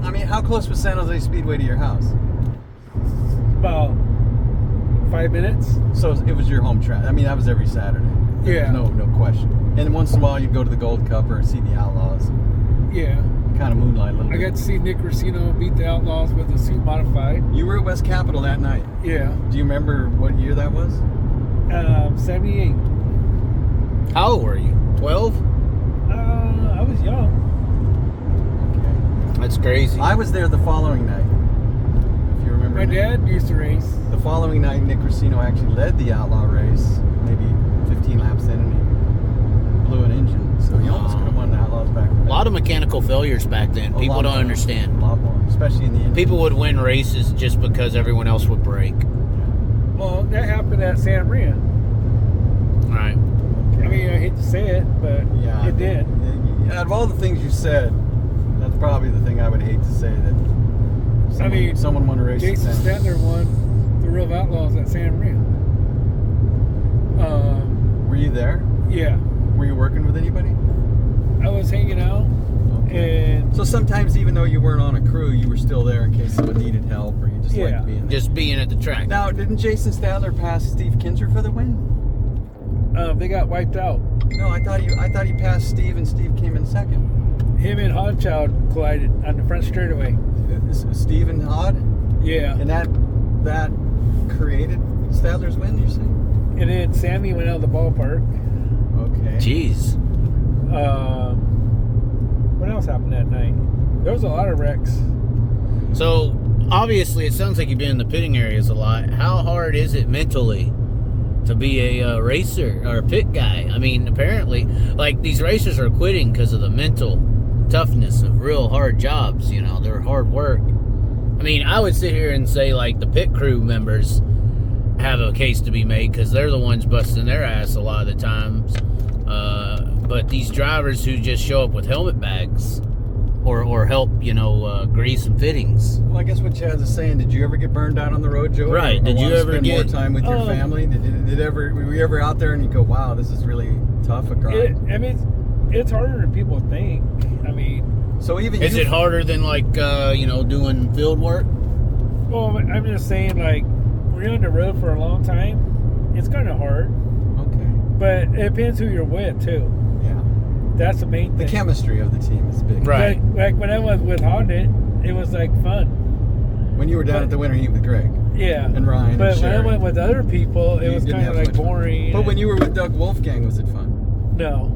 I mean, how close was San Jose Speedway to your house? About 5 minutes. So it was your home track. I mean, that was every Saturday. Yeah. No question. And once in a while, you'd go to the Gold Cup or see the Outlaws. Yeah. Kind of moonlight a little I bit. got to see Nick Racino beat the Outlaws with a suit modified. You were at West Capitol that night. Yeah. Do you remember what year that was? 78. How old were you? 12? I was young. Okay. That's crazy. I was there the following night. If you remember. My dad used to race. The following night, Nick Racino actually led the Outlaw race, maybe 15 laps in, and he blew an engine. So he almost could have won the Outlaws back. A lot of mechanical failures back then. People don't understand. A lot more, especially in the end. People would win races just because everyone else would break. Well, that happened at Santa Maria. Right. I mean, I hate to say it, but Yeah, it did. Out of all the things you said, that's probably the thing I would hate to say. That someone won a race. Jason at San- Statler won the Real Outlaws at Santa Maria. Were you there? Yeah. Were you working with anybody? I was hanging out, And So sometimes, even though you weren't on a crew, you were still there in case someone needed help, or you just Yeah. liked being there. Just being at the track. Now, didn't Jason Stadler pass Steve Kinzer for the win? they got wiped out. No, I thought he passed Steve, and Steve came in second. Him and Hodchild collided on the front straightaway. Steve and Hod, Yeah. and that created Stadler's win. You're saying? And then Sammy went out of the ballpark. Okay. Jeez. What else happened that night? There was a lot of wrecks. So obviously, it sounds like you've been in the pitting areas a lot. How hard is it mentally to be a racer or a pit guy? I mean, apparently, like, these racers are quitting because of the mental toughness of real hard jobs. You know, they're hard work. I mean, I would sit here and say, like, the pit crew members have a case to be made because they're the ones busting their ass a lot of the times. But these drivers who just show up with helmet bags or help, grease some fittings. Well, I guess what Chaz is saying, did you ever get burned out on the road, Joe? Right. Or Did you want to ever spend more get- time with your family? Were you ever out there and you go, wow, this is really tough, a grind? It's harder than people think. I mean, So even Is it harder than, like, doing field work? well, I'm just saying, like, when you're on the road for a long time, it's kind of hard. Okay. But it depends who you're with, too. Yeah. That's the main The thing. chemistry of the team is big. Right. Like when I was with Honda, it was like fun. When you were down at the winter heat with Greg Yeah. and Ryan But and when I Sherry, went with other people, it you was didn't kind of have like much fun. boring. But when you were with Doug Wolfgang, was it fun? No.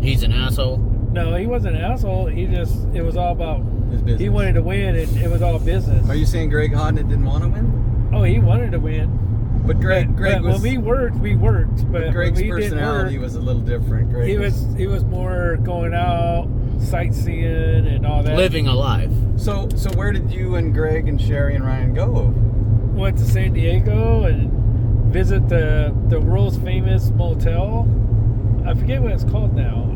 He's an asshole. No, he wasn't an asshole. It was all about, His business. he wanted to win, and it was all business. Are you saying Greg Hodnett didn't want to win? Oh, he wanted to win. But Greg but was. when we worked. But Greg's when we didn't personality work, was a little different. Greg he was more going out, sightseeing, and all that. Living a life. So where did you and Greg and Sherry and Ryan go? Went to San Diego and visit the world's famous motel. I forget what it's called now.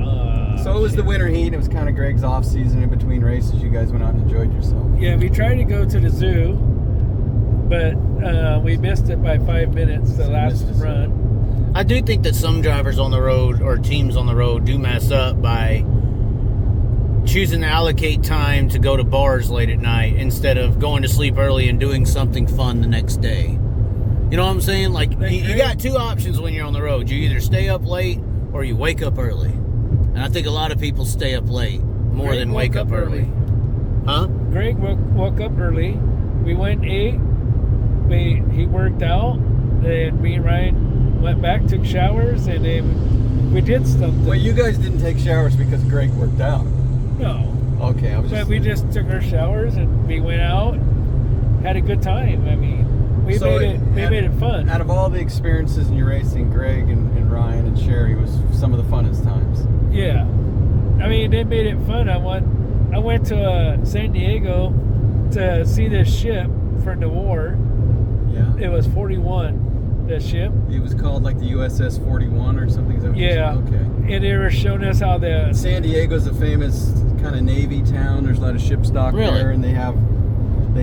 So it was the winter heat. It was kind of Greg's off season in between races. You guys went out and enjoyed yourself. Yeah, we tried to go to the zoo, but we missed it by 5 minutes, the So you last missed the zoo. run. I do think that some drivers on the road or teams on the road do mess up by choosing to allocate time to go to bars late at night instead of going to sleep early and doing something fun the next day. You know what I'm saying? Like, you got two options when you're on the road. You either stay up late or you wake up early. And I think a lot of people stay up late more Greg than woke wake up early. Huh? Greg woke up early. We went and ate. He worked out. Then me and Ryan went back, took showers, and then we did something. Well, you guys didn't take showers because Greg worked out. No. Okay, I was But just. we just took our showers and we went out, had a good time. I mean, we made it fun. Out of all the experiences in your racing, Greg and Ryan and Sherry was some of the funnest times. Yeah. I mean, they made it fun. I went to San Diego to see this ship for the war. Yeah. It was 41, the ship. It was called like the USS 41 or something. Is that what you Yeah. said? Okay. And they were showing us how the... San Diego's a famous kind of Navy town. There's a lot of ships docked Really? there, and they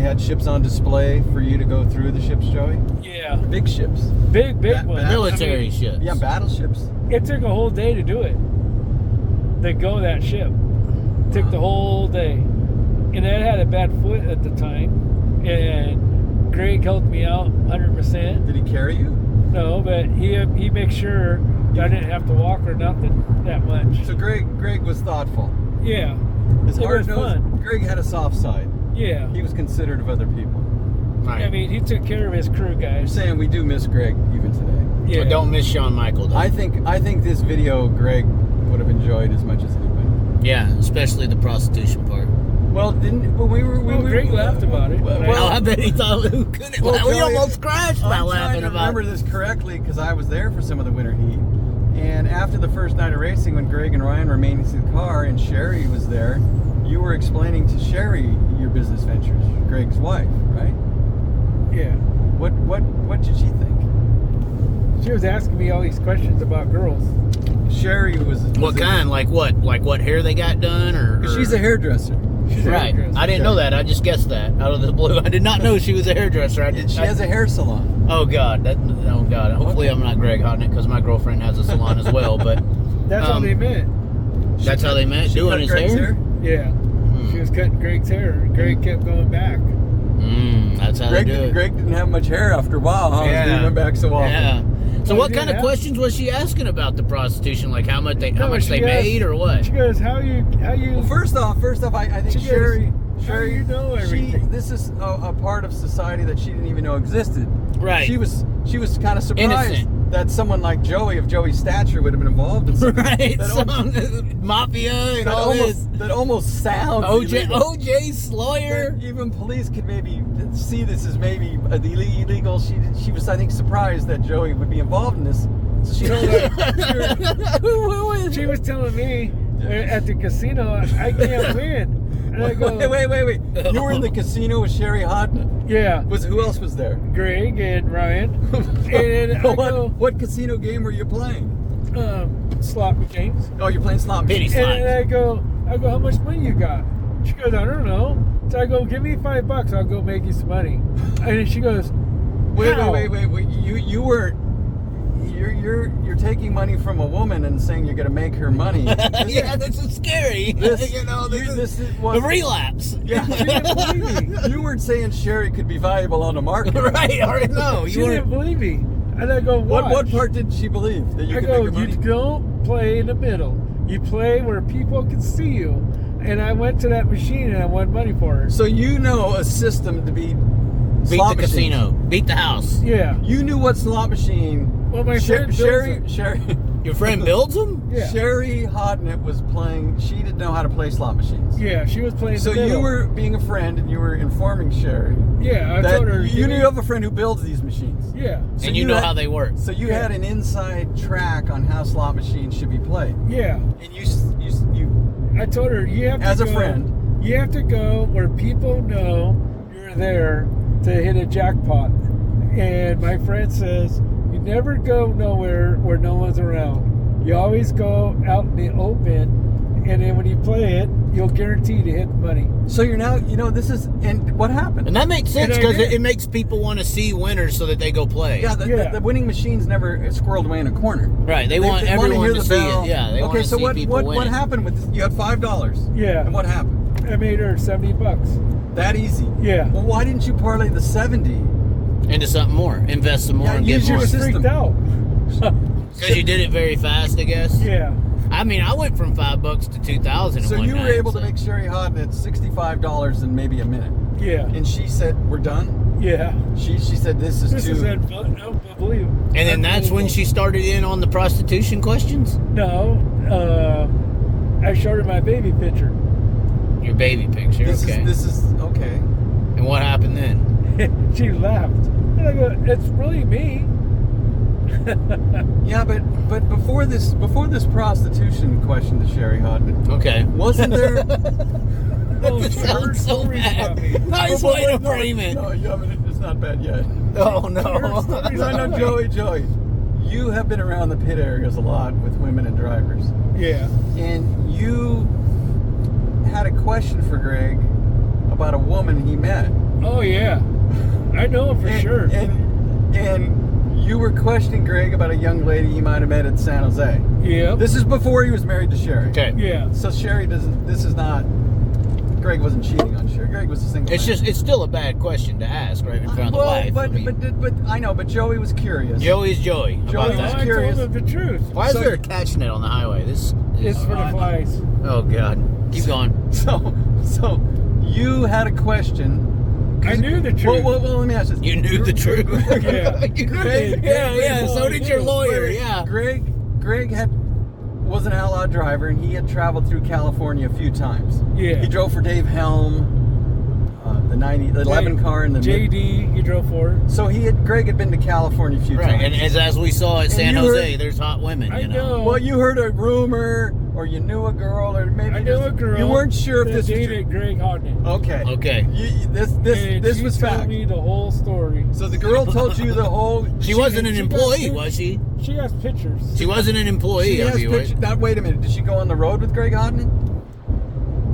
had ships on display for you to go through the ships, Joey. Yeah. Big ships. Big Ba- ones. Military I mean, ships. Yeah, battleships. it took a whole day to do it. To go that ship. Took the whole day. And I had a bad foot at the time. And Greg helped me out 100%. Did he carry you? No, but he makes sure I didn't have to walk or nothing that much. So Greg was thoughtful. Yeah. His It hard was nose. fun. Greg had a soft side. Yeah. He was considerate of other people. Right. I mean, he took care of his crew I'm guys. saying we do miss Greg even today. Yeah. But don't miss Shawn Michael, though. I think this video Greg would have enjoyed as much as anybody. Yeah, especially the prostitution part. Well, Greg laughed about it. Well, I bet he thought, who couldn't? Well, we Joey, almost crashed by I'm trying laughing to about remember it. this correctly because I was there for some of the winter heat. And after the first night of racing, when Greg and Ryan were managing the car and Sherry was there, you were explaining to Sherry your business ventures, Greg's wife, right? Yeah. What did she think? She was asking me all these questions about girls. Sherry was What kind? Like what? Like what hair they got done? Or She's a hairdresser. She's a Right. hairdresser. I didn't know that. I just guessed that out of the blue. I did not know she was a hairdresser. She has a hair salon. Oh God! Oh God! Hopefully I'm not Greg Hodnett because my girlfriend has a salon as well. But That's how they met. that's how they met. She Doing cut his Greg's hair. Yeah. She was cutting Greg's hair, and Greg kept going back. That's how they do it. Greg didn't have much hair after a while, huh? Yeah. He went back so often. Yeah. So Well, what kind of yeah. questions was she asking about the prostitution? Like how much they She made or what? She goes, how you? Well, first off, I think She goes, Sherry, how do you know everything? this is a part of society that she didn't even know existed. Right. She was kind of surprised Innocent. that someone like Joey, of Joey's stature, would have been involved in something Right. that Mafia and all this. that almost sounds illegal. OJ's lawyer. That even police could maybe see this as maybe illegal. She was, I think, surprised that Joey would be involved in this. So she told her. She was telling me at the casino, I can't win. And I go, Wait. You were in the casino with Sherry Hodnett. yeah, Who else was there? Greg and Ryan. And I go, What casino game were you playing? slot games. Oh, you're playing slot Penny machines. slot. And I go, how much money you got? She goes, I don't know. So I go, give me $5, I'll go make you some money. And she goes, how? Wait. You weren't. You're taking money from a woman and saying you're going to make her money. Yeah, this is scary. This, you know, this is a relapse. Yeah. She didn't believe me. You weren't saying Sherry could be valuable on the market. Right, I already know. She didn't believe me. And I go, What watch. part did she believe? That you I could go, make her money? you don't play in the middle. You play where people can see you. And I went to that machine and I won money for her. So you know a system to beat Beat slot the machines. casino. Beat the house. Yeah. You knew what slot machine. Well, my friend builds Sherry Your friend builds them? Yeah. Sherry Hodnett was playing. She didn't know how to play slot machines. Yeah, she was playing So the middle. you were being a friend and you were informing Sherry. Yeah, I that told her. you knew you have a friend who builds these machines. Yeah. So And you know had- how they work. So you Yeah. had an inside track on how slot machines should be played. Yeah. And you I told her, you have to As a go, friend. You have to go where people know you're there to hit a jackpot. And my friend says, you never go nowhere where no one's around. You always go out in the open, and then when you play it, you'll guarantee to hit the money. So you're now, this is, and what happened? And that makes sense And I because did. it makes people want to see winners so that they go play. Yeah, Yeah. the winning machines never squirreled away in a corner. Right, they want wanna everyone hear to the see bell. it. Yeah, they want okay, to so see what people win. what happened with this? You had $5. Yeah. And what happened? I made her $70. That easy? Yeah. Well, why didn't you parlay the 70? Into something more. Invest some more Yeah, and use get She more. was system. freaked out. Because you did it very fast, I guess. Yeah. I mean, I went from $5 to 2,000 in So one you were night, able to so- make Sherry Hodnett $65 in maybe a minute. Yeah. And she said, we're done? Yeah. She said, this is This too... is unbelievable. And then that's when she started in on the prostitution questions? No. I showed her my baby picture. Your baby picture, okay. This is okay. And what happened then? She laughed. And I go, it's really me. Yeah, but before this prostitution question to Sherry Hodnett, Okay. wasn't there... Oh, This she heard sounds so stories about bad. me. Nice way to frame it. No, you haven't. It's not bad yet. Oh, Heard no. stories No, about me. Joey. You have been around the pit areas a lot with women and drivers. Yeah. And you had a question for Greg about a woman he met. Oh, yeah. I know him for sure. And you were questioning Greg about a young lady he might have met in San Jose. Yeah. This is before he was married to Sherry. Okay. Yeah. So Sherry doesn't. This is not. Greg wasn't cheating on Sherry. Greg was a single. It's man. it's still a bad question to ask right in front of the wife. But, I mean, but I know. But Joey was curious. Joey's Joey. How Joey about was that? I curious. told him the truth. Why is So- there a catch net on the highway? This It's is for the flies. Oh God. Keep going. So you had a question. I knew the truth. Well, let me ask this. You knew the truth. Yeah. You Greg- yeah. So did your lawyer. Wait, Yeah. Greg was an outlaw driver, and he had traveled through California a few times. Yeah. He drove for Dave Helm, the 11 car in the mid- JD, he drove for. So Greg had been to California a few Right. times. And as we saw at San you Jose, heard- there's hot women. I You know. know. Well, you heard a rumor, or you knew a girl, or maybe I knew just- a girl. You weren't sure if that this was true. dated Greg Hodnett. Okay. Okay. You, this And this she was told fact. me the whole story. So the girl told you the whole. She wasn't an she employee, got- was she? She has pictures. She wasn't an employee She of has you, right? pictures. Now wait a minute. Did she go on the road with Greg Hodnett?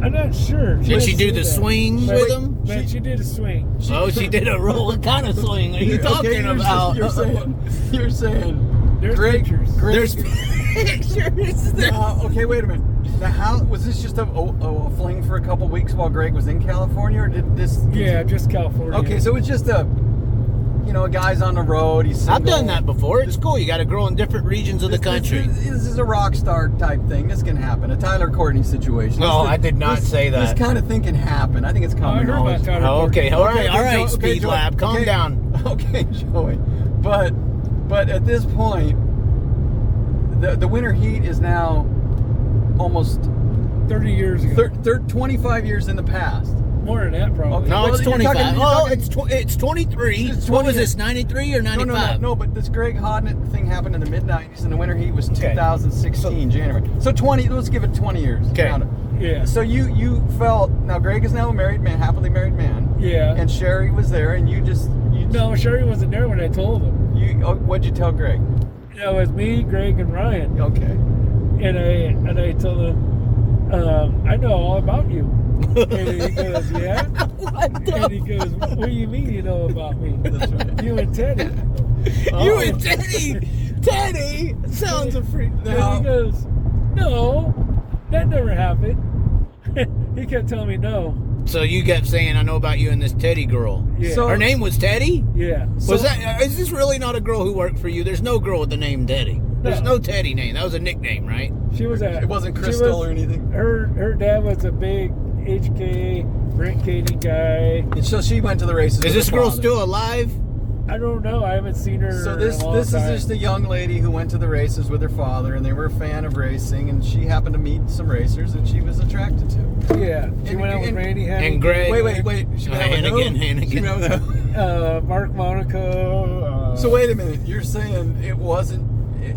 I'm not sure. Did she didn't do say the that. swing But- with him? But she did a swing. Oh, she did a roll. What kind of swing are you talking Okay, about? You're saying There's Greg. pictures. Greg, There's pictures. Okay, wait a minute. Now, how was this just a fling for a couple weeks while Greg was in California, or did this? Yeah, just California. Okay, so it's just a guy's on the road. He's single. I've done that before. It's cool. You got to grow in different regions of the country. This is a rock star type thing. This can happen. A Tyler Courtney situation. No, I did not say that. This kind of thing can happen. I think it's common knowledge. about Tyler Oh, okay. Courtney. All right, Joey, Speed Joey, Lab. Calm okay. down. Okay, Joey. But at this point, the winter heat is now almost 30 years ago. 25 years in the past. More than that, probably. Okay. No, Well, it's you're 25. talking- Oh, it's 23. It's What 20 was this, 93 or 95? No, but this Greg Hodnett thing happened in the mid-90s, and the winter heat was Okay. 2016, January. So 20, let's give it 20 years. Okay. Count it. Yeah. So you felt, now Greg is now a married man, happily married man. Yeah. And Sherry was there, and No, Sherry wasn't there when I told him. What'd you tell Greg? It was me, Greg, and Ryan. Okay. And I told him, I know all about you. And he goes, yeah? And he goes, what do you mean you know about me? That's right. You and Teddy. You and Teddy. Teddy sounds a freak. And he goes, no, that never happened. He kept telling me no. So you kept saying, I know about you and this Teddy girl. Yeah. So- Her name was Teddy? Yeah. Is this really not a girl who worked for you? There's no girl with the name Teddy. There's no Teddy name. That was a nickname, right? She was It wasn't Crystal or anything. Her dad was a big HK Brent Katie guy. And so she went to the races. Is with this her girl father. still alive? I don't know. I haven't seen her. So in a long this is time. just a young lady who went to the races with her father, and they were a fan of racing, and she happened to meet some racers that she was attracted to. Yeah. She And- went out with and- Randy and Greg. Wait. She met with who? Hannigan. She met with who? Mark Monaco. So wait a minute. You're saying it wasn't?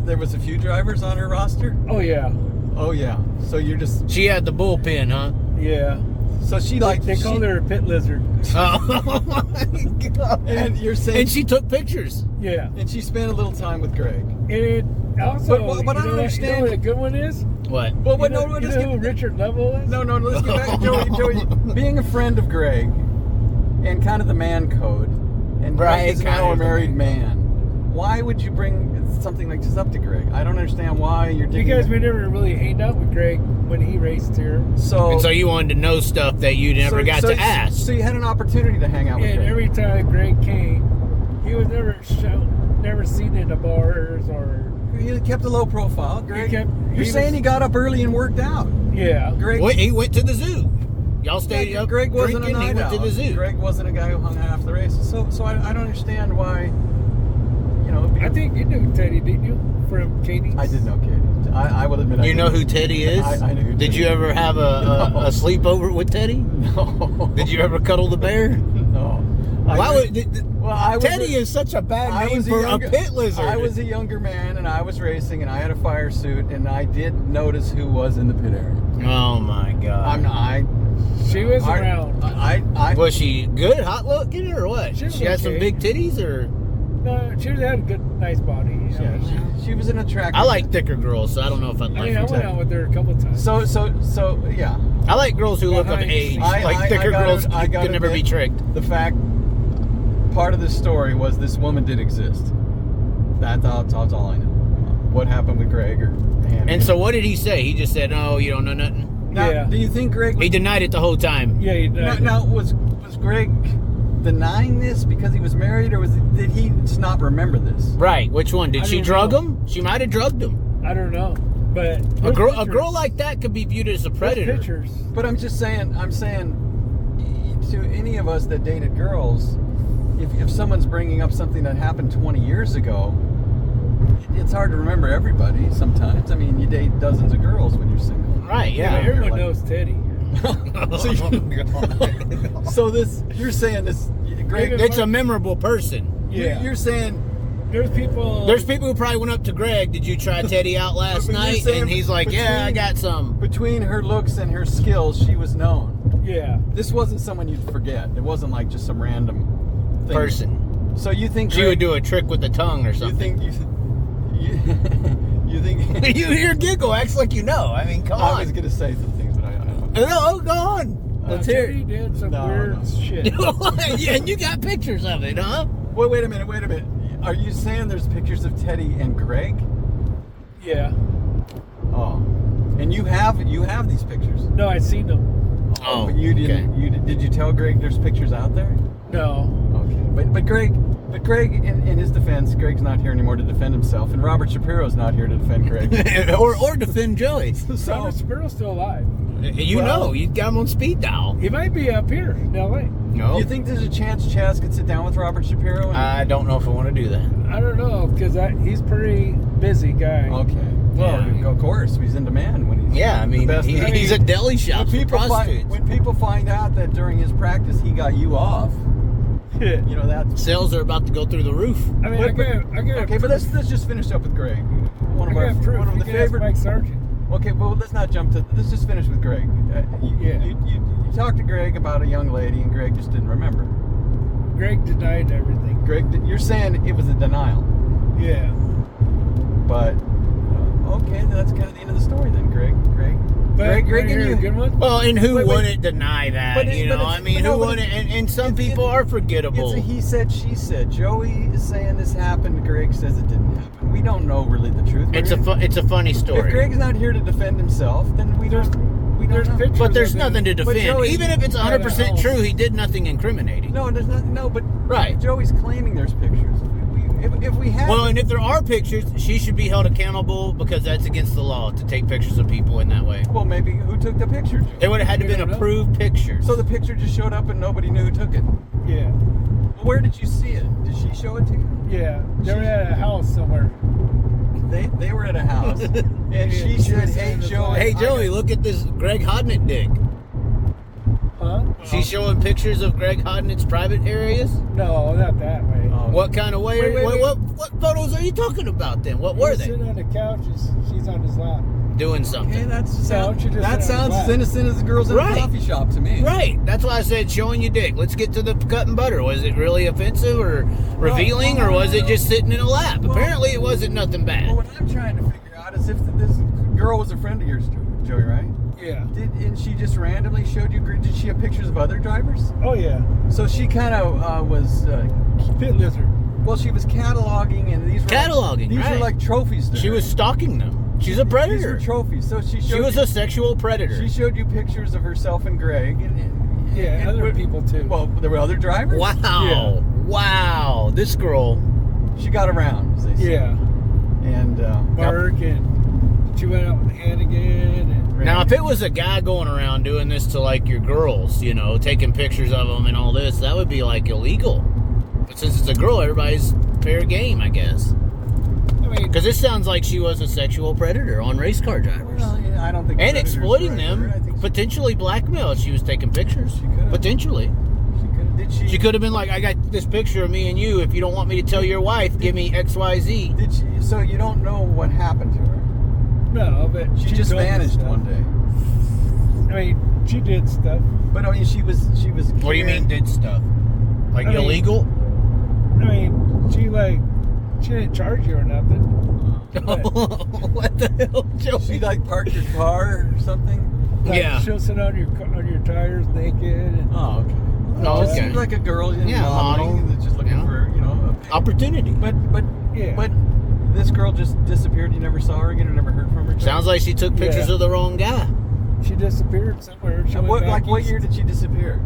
There was a few drivers on her roster? Oh yeah. Oh yeah. So you're just. She had the bullpen, huh? Yeah. So she They called her a pit lizard. Oh my God. And you're saying. And she took pictures. Yeah. And she spent a little time with Greg. It also. But I don't You know understand. what a good one is? What? Well, You know who Richard Lovell is? No, let's get back. Joey, being a friend of Greg and kind of the man code, and Greg Right, is kind now a of the married man man. Why would you bring something like this up to Greg? I don't understand why you're digging Because it. we never really hanged out with Greg when he raced here. So, And so you wanted to know stuff that you never got to ask. So you had an opportunity to hang out with And Greg. every time Greg came, he was never seen in the bars or. He kept a low profile. Greg, He you're saying was- he got up early and worked out. Yeah. Greg, He went to the zoo. Y'all stayed up Greg wasn't drinking. a He night went out. to the zoo. Greg wasn't a guy who hung out after the races. So I don't understand why. I think you knew Teddy, didn't you? From Katie's? I did know Katie. I will admit. You know who Teddy is? I knew who Did Teddy you is. ever have No. a sleepover with Teddy? No. Did you ever cuddle the bear? No. Teddy is such a bad name for a pit lizard. I was a younger man, and I was racing, and I had a fire suit, and I did notice who was in the pit area. Oh my God. She was around. Was she good, hot looking, or what? She was She had some okay. big titties, or No, she had a good, nice body. You know? Yeah, she was an attractive. I like thicker girls, so I don't know if I'd I like mean, I her. went out with her a couple times. So yeah. I like girls who look of Behind- age. I Thicker gotta- girls I gotta can never be admit, tricked. The fact, part of this story was this woman did exist. That's all I know. What happened with Greg or Hannah? And so what did he say? He just said, "Oh, you don't know nothing." Now, Yeah. do you think Greg? He denied it the whole time. Yeah, he did. Now was Greg denying this because he was married, or did he just not remember this? Right. Which one? Did I she don't drug know. him? She might have drugged him. I don't know, but A there's girl pictures. like that could be viewed as a There's predator. pictures. But I'm saying to any of us that dated girls, if someone's bringing up something that happened 20 years ago, it's hard to remember everybody sometimes. I mean, you date dozens of girls when you're single. Right. Yeah, Yeah. but everyone Like- knows Teddy. So you're saying this, Greg, It's a memorable person. Yeah. you're saying There's people. There's people who probably went up to Greg. Did you try Teddy out last But you're night? saying And he's like, "Yeah, I between- got some." between her looks and her skills, she was known. Yeah. This wasn't someone you'd forget. It wasn't like just some random thing. Person. So you think She would do a trick with the tongue or You something. think you think Your giggle acts like you know. I mean, come I on. was gonna say some things, but I don't. No, go on. Let's hear Teddy it. did some No, weird no. shit. Yeah, and you got pictures of it, huh? Wait a minute. Are you saying there's pictures of Teddy and Greg? Yeah. Oh, and you have these pictures. No, I'd seen them. Oh, but you didn't. okay. Did you tell Greg there's pictures out there? No. Okay, but Greg, in his defense, Greg's not here anymore to defend himself, and Robert Shapiro's not here to defend Greg. or defend Joey. So Robert Shapiro's still alive. You know, you got him on speed dial. He might be up here in L.A. No. do you think there's a chance Chaz could sit down with Robert Shapiro? I don't know if I want to do that. I don't know, because he's pretty busy guy. Okay. Well, Yeah. of course, he's in demand when he's Yeah, I mean, the best. he's a deli shop for prostitutes. When people find out that during his practice he got you off, you know that's. Sales are about to go through the roof. I mean, I get Okay, but let's just finish up with Greg. One of proof. the favorite. Mike Sargent. Okay, well, let's not jump to. Let's just finish with Greg. You talked to Greg about a young lady, and Greg just didn't remember. Greg denied everything. Greg, you're saying it was a denial, Yeah. but okay, that's kind of the end of the story then, Greg. But Greg, and you. Good one? Well, and who Wait. wouldn't deny that? But You know, it's- I mean, no, who but wouldn't? And some people are forgettable. It's a he said, she said. Joey is saying this happened. Greg says it didn't happen. We don't know really the truth. It's a funny story. If Greg's not here to defend himself, then we don't know. pictures. But there's of nothing to them. defend. Joey- Even if it's 100% house. true, he did nothing incriminating. No, there's not. No, but Right. Joey's claiming there's pictures. If we had. Well, and if there are pictures, she should be held accountable because that's against the law to take pictures of people in that way. Well, maybe who took the picture? Joey? It would have had to We been don't know. approved pictures. So the picture just showed up and nobody knew who took it. Yeah. Where did you see it? Did she show it to you? Yeah. They were at a house somewhere. They were at a house, and Yeah, she she said, was "Hey saying it's Joey, like- Hey Joey, look at this Greg Hodnett dick. Huh? She's showing pictures of Greg Hodnett's private areas. No, not that way. What kind of way? Wait. What photos are you talking about then? What were He's they? sitting on the couch. She's on his lap. Doing Okay, something. that sounds Right. as innocent as the girls in Right. a coffee shop to me. Right. That's why I said showing your dick. Let's get to the cut and butter. Was it really offensive or revealing, or was it just sitting in a lap? Well- Apparently, it wasn't nothing Well, bad. what I'm trying to figure out is if this girl was a friend of yours, Joey, right? Yeah. And she just randomly showed you? Did she have pictures of other drivers? Oh, yeah. So she kind of was. Pit lizard. Well, she was cataloging, and these were Cataloging, These were right. like trophies. To She her. was stalking them. She's a These predator. were trophies. So she showed. She was you, a sexual predator. She showed you pictures of herself and Greg, and Yeah, other people too. Well, there were other drivers. Wow. Yeah. Wow. This girl. She got around, as they say. Yeah. And Mark, and she went out with Hannigan. And Now, if it was a guy going around doing this to like your girls, you know, taking pictures of them and all this, that would be like illegal. But since it's a girl, everybody's fair game, I guess. I mean, Because this sounds like she was a sexual predator on race car drivers. Well, yeah, I don't think. And predators exploiting were them, I think potentially blackmail. She was taking pictures. She could've. Potentially. she could. Did she? She could have been like, I got this picture of me and you. If you don't want me to tell your wife, give me XYZ. Did she? So you don't know what happened to her? no, but She just told us vanished stuff. one day. I mean, she did stuff. But I mean, she was. What do you mean did stuff? Like I mean- illegal? I mean, she didn't charge you or nothing. What the hell, Joey? She like parked your car or something. Like, Yeah. she'll sit on your tires naked. And, Oh, okay. Oh, Just okay. seems like a girl, Yeah, modeling model. that's just looking Yeah. for, Opportunity. But Yeah. this girl just disappeared. You never saw her again, or never heard from her. Sounds like she took pictures Yeah. of the wrong guy. she disappeared somewhere. She And went back what east. year did she disappear?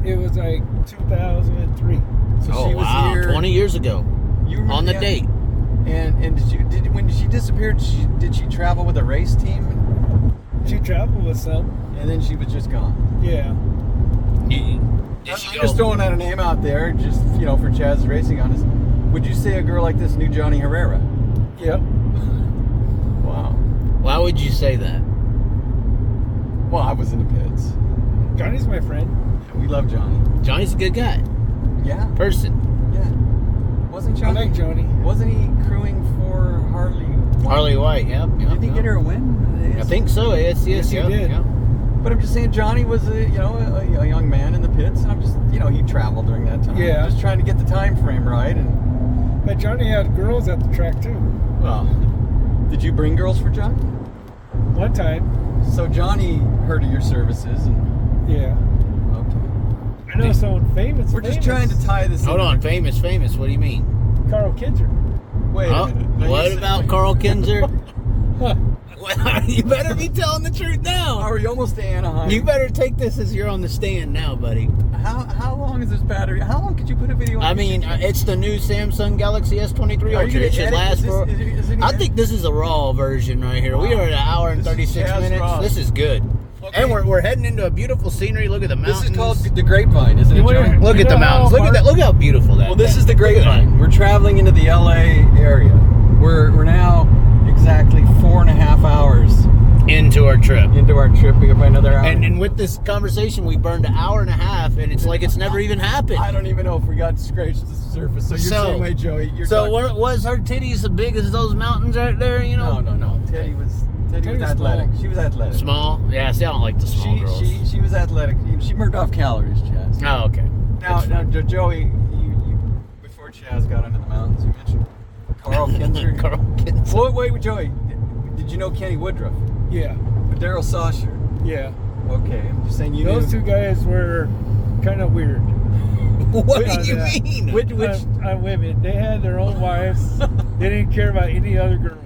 It was like 2003. So Oh, she was wow. here 20 years ago. You remember On the that? date. And when she disappeared, did she travel with a race team? She traveled with some. And then she was just gone. Yeah. Did I'm she just go? throwing out a name out there, just for Chaz Racing on us. Would you say a girl like this knew Johnny Herrera? Yep. Wow. Why would you say that? Well, I was in the pits. Johnny's my friend. We love Johnny. Johnny's a good guy. Yeah. Person. Yeah. Wasn't Johnny? I like Johnny. Wasn't he crewing for Harley? Harley White, yep. Did he get her a win? I think so. Yes, Yes, he yep, did. yep. But I'm just saying, Johnny was a young man in the pits, and I'm just he traveled during that time. Yeah. Just trying to get the time frame right, and But Johnny had girls at the track too. well, did you bring girls for Johnny? One time. So Johnny heard of your services, and Yeah. okay. I know someone famous. We're just trying to tie this. Hold in. on, famous. What do you mean? Carl Kinzer. Wait. Huh? A minute. Now What you about said- Carl Kinzer? Well, you better be telling the truth now. Are we almost to Anaheim? You better take this as you're on the stand now, buddy. How long is this battery? How long could you put a video on? I mean, it's the new Samsung Galaxy S23 Ultra. It should last for. I think this is a raw version right here. We are at an hour and 36 minutes. Raw. This is good. Okay. And we're heading into a beautiful scenery. Look at the mountains. This is called the Grapevine, isn't it, Joey? Look at the mountains. Look at that. Look how beautiful that. Well, this is the Grapevine. We're traveling into the LA area. We're now exactly 4.5 hours into our trip. We have another hour. And with this conversation, we burned an hour and a half, and it's like it's never even happened. I don't even know if we got scratched the surface. So you're the same way, Joey. Was her titties as big as those mountains right there? You know? No. Teddy was athletic. Small. She was athletic. Small? Yeah, see, I don't like the small girls. She was athletic. She burned off calories, Chaz. Oh, okay. Now, Joey, you before Chaz got into the mountains, you mentioned Carl Kinzer. Carl Kinzer. Wait, Joey. Did you know Kenny Woodruff? Yeah. Daryl Sausher? Yeah. Okay, I'm just saying Those two guys were kind of weird. What do you mean? Which on women. They had their own wives. They didn't care about any other girls.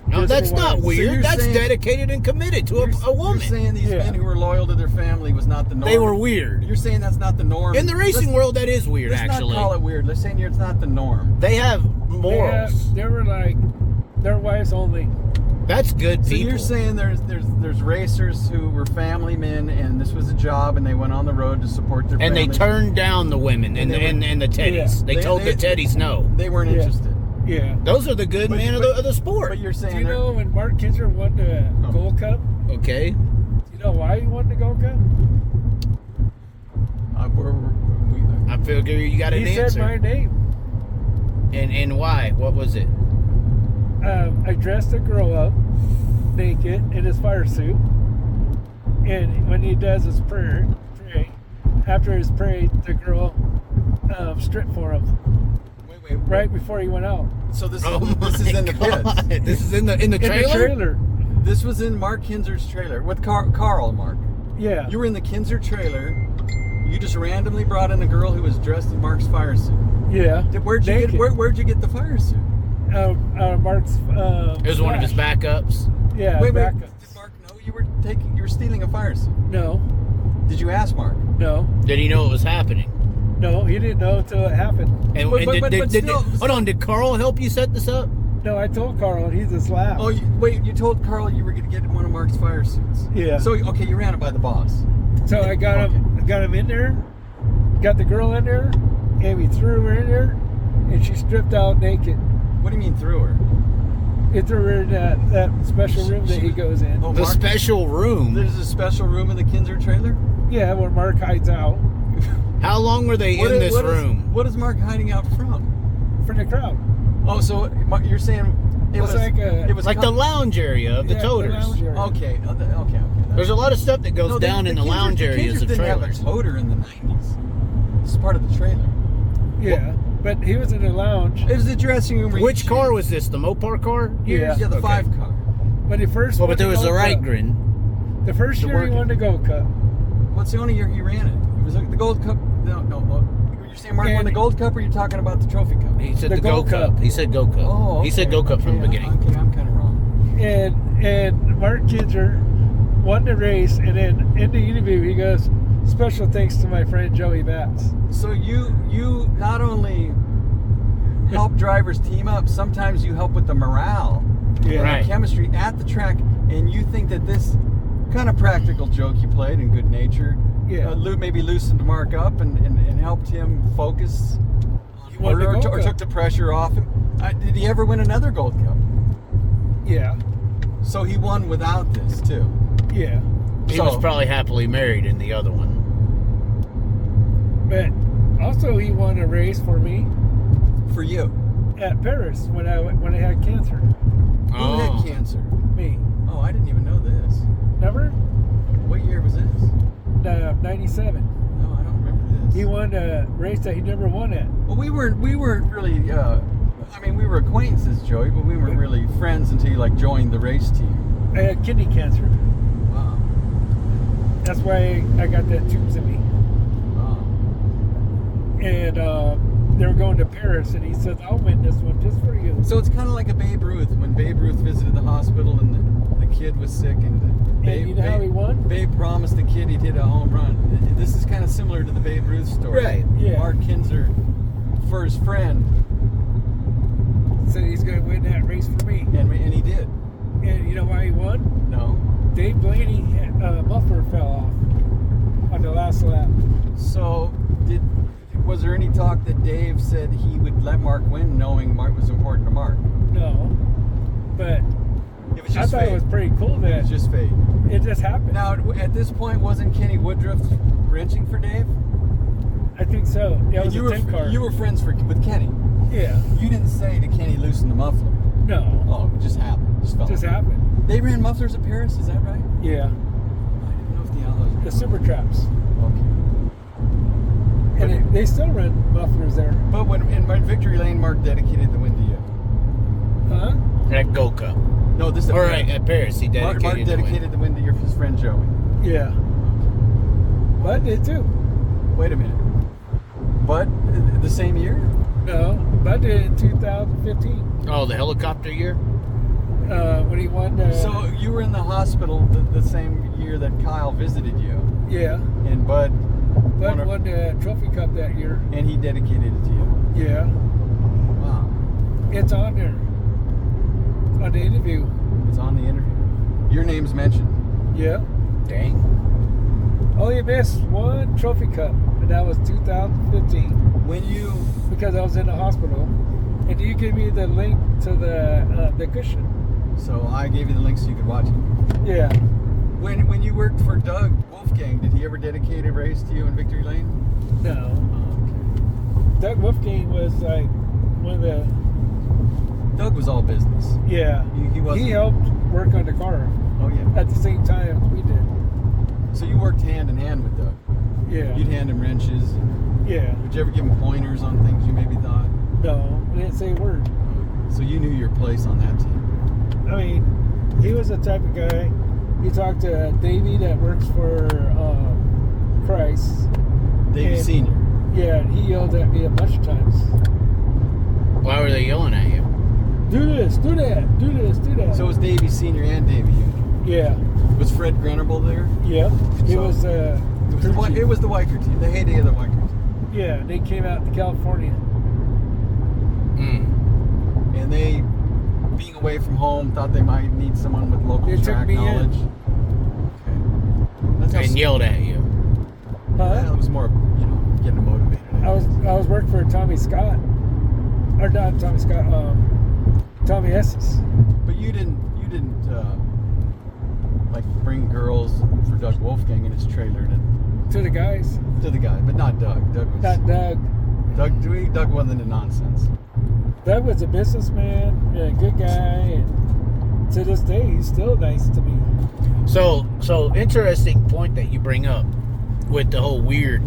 No, that's not So weird. you're That's saying- dedicated and committed to a woman. You're saying these men who were loyal to their family was not the norm. They were weird. You're saying that's not the norm. In the racing world, that is weird, let's actually. not call it weird. Let's say it's not the norm. They have morals. They were like their wives only. That's good people. So you're saying there's racers who were family men, and this was a job, and they went on the road to support their and family. they turned down the women and the teddies. Yeah. They told the teddies no. They weren't interested. Yeah. Those are the good men of the sport. But you're saying Do you know when Mark Kinzer won the Gold Cup? Okay. Do you know why he won the Gold Cup? I feel you got an He answer. said my name. And why? What was it? I dressed a girl up naked in his fire suit, and when he does his prayer, after his prayer, the girl stripped for him. Wait. Right before he went out. So this is in the pits. This is in the trailer. In the trailer. This was in Mark Kinzer's trailer with Carl. Mark. Yeah. You were in the Kinzer trailer. You just randomly brought in a girl who was dressed in Mark's fire suit. Yeah. Where'd you get the fire suit? Mark's. It was one of his backups. Yeah. Wait. Backups. Did Mark know you were stealing a fire suit? No. Did you ask Mark? No. Did he know it was happening? No, he didn't know until it happened. And, hold on, did Carl help you set this up? No, I told Carl, and he just laughed. Oh, you told Carl you were going to get one of Mark's fire suits. Yeah. So okay, you ran it by the boss. So I got him in there, got the girl in there, and we threw her in there, and she stripped out naked. What do you mean threw her? He threw her in that special room that he goes in. Oh, The special room. There's a special room in the Kinzer trailer? Yeah, where Mark hides out How long were they in this room? What is Mark hiding out from? from the crowd. Oh, so you're saying it was Like the lounge area of the Yeah, toters. the lounge area. Okay. There's a lot of stuff that goes down in the lounge areas of didn't have trailers. a toter in the 90s. This is part of the trailer. Yeah, but he was in the lounge. It was the dressing room. Which car was this? The Mopar car? Yeah. Yeah, the Okay. 5 car. When he first Well, won but there was the Gold right Cup. grin. The first year he won the Gold Cup. What's the only year he ran it? It was like the Gold Cup. No. You're saying Mark won the Gold Cup, or are you talking about the Trophy Cup? He said The the Go Gold Cup. Cup. He said Go Cup. Oh, He said okay. Go Cup from the beginning. Okay, I'm kind of wrong. And Mark Kinzer won the race, and then in the interview he goes, "Special thanks to my friend Joey BATTS." So you not only help drivers team up, sometimes you help with the morale, Yeah. Right. and chemistry at the track, and you think that this kind of practical joke you played in good nature, Yeah. maybe loosened Mark up and helped him focus, He won the or Gold Cup. took the pressure off him. Did he ever win another Gold Cup? Yeah, So he won without this too. yeah. He was probably happily married in the other one. But also he won a race for me For you. at Paris when I had cancer. Who had cancer? Me. Oh, I didn't even know this. Never? What year was this? 97. No, I don't remember this. He won a race that he never won at. Well, we weren't really. We were acquaintances, Joey, but we weren't really friends until you joined the race team. I had kidney cancer. Wow. That's why I got that tubes in me. Wow. And they were going to Paris, and he said, "I'll win this one just for you." So it's kind of like a Babe Ruth when Babe Ruth visited the hospital and the kid was sick, and And you know how he won? Babe promised the kid he'd hit a home run. This is kind of similar to the Babe Ruth story. Right. Yeah. Mark Kinzer, for his friend, Said he's going to win that race for me. and he did. And you know why he won? No. Dave Blaney muffler fell off on the last lap. So, was there any talk that Dave said he would let Mark win, knowing Mark was important to Mark? No, but It was I just thought fate. it was pretty cool It that was just fate. it just happened. Now, at this point, wasn't Kenny Woodruff wrenching for Dave? I think so. Yeah, it was you a 10 car. You were friends with Kenny. Yeah. You didn't say to Kenny, loosen the muffler. No. Oh, it just happened. Just happened. They ran mufflers at Paris, is that right? Yeah. I didn't know if the Outlaws ran The super traps. Okay. And they still run mufflers there. But when in Victory Lane, Mark dedicated the win to you. Huh? At Gold Cup. No, this is All right, at Paris, he dedicated, Mark dedicated the win to his friend Joey. Yeah. Bud did too. Wait a minute. But the same year? No, Bud did it in 2015 Oh, the helicopter year? when he won. So you were in the hospital the same year that Kyle visited you, Yeah. and Bud Won the trophy cup that year. and he dedicated it to you. Yeah. Wow. It's on there. On the interview. It's on the interview. Your name's mentioned. Yeah. Dang. Only missed one trophy cup, and that was 2015 When you because I was in the hospital. And you give me the link to the cushion. So I gave you the link so you could watch it. Yeah. When you worked for Doug Wolfgang, did he ever dedicate a race to you in Victory Lane? No. Oh, Doug Wolfgang was like one of the. okay. Doug was all business. Yeah. He wasn't. He helped work on the car Oh yeah. at the same time as we did. So you worked hand in hand with Doug. Yeah. You'd hand him wrenches. Yeah. Would you ever give him pointers on things you maybe thought? No, I didn't say a word. So you knew your place on that team. I mean, he was the type of guy. You talk to Davey that works for Christ. Davey And- Senior. Yeah, and he yelled at me a bunch of times. Why were they yelling at you? Do this, do that, do this, do that. So it was Davey Senior and Davey Junior. Yeah, Was Fred Grenable there? yeah. It So- was It was the Weicker team. The heyday of the Weicker team. yeah, they came out to California. Mm. And they, being away from home, thought they might need someone with local They took track me in. knowledge. Okay. That's how And yelled at you. Well, Huh? it was more, getting motivated. I was working for Tommy Scott, or not Tommy Scott, Tommy Estes. But you didn't like bring girls for Doug Wolfgang in his trailer To the guys, to the guy, but not Doug. Doug was not Doug. Doug wasn't a nonsense. Doug was a businessman and a good guy, and to this day, he's still nice to me. So interesting point that you bring up with the whole weird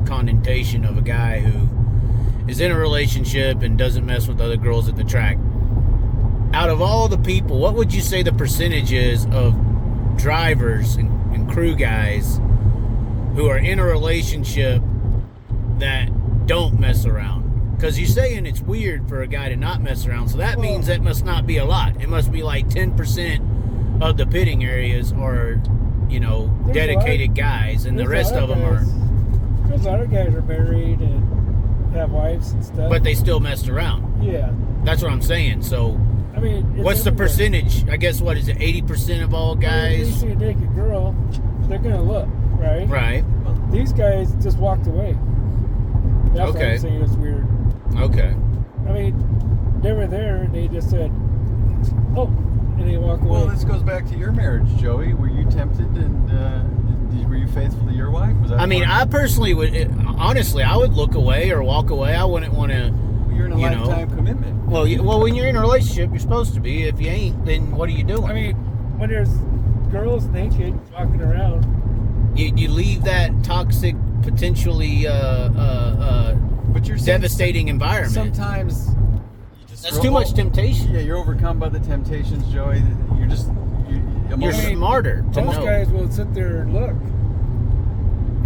connotation of a guy who is in a relationship and doesn't mess with other girls at the track. Out of all the people, what would you say the percentage is of drivers and crew guys who are in a relationship that don't mess around? Because you're saying it's weird for a guy to not mess around, so that means that must not be a lot. It must be like 10% of the pitting areas are, There's dedicated guys, and the There's rest a lot of them are. There's a lot of guys are married and have wives and stuff. But they still messed around. yeah, That's what I'm saying. So, I mean, it's what's the everywhere. percentage? I guess what is it? 80% of all If you guys. see a naked girl, they're gonna look, right? Right. These guys just walked away. That's what Okay. I'm saying. It's weird. Okay. I mean, they were there and they just said, "Oh," and they walk away. Well, this goes back to your marriage, Joey. Were you tempted, and were you faithful to your wife? Was that I mean, I personally would, honestly, I would look away or walk away. I wouldn't want to. You're in a lifetime commitment. Well, when you're in a relationship, you're supposed to be. If you ain't, then what are you doing? I mean, when there's girls naked walking around, you leave that toxic, potentially But you're saying devastating environment. Sometimes you just That's too much temptation. Yeah, you're overcome by the temptations, Joey. You're You're emotionally- smarter to most know. guys will sit there and look,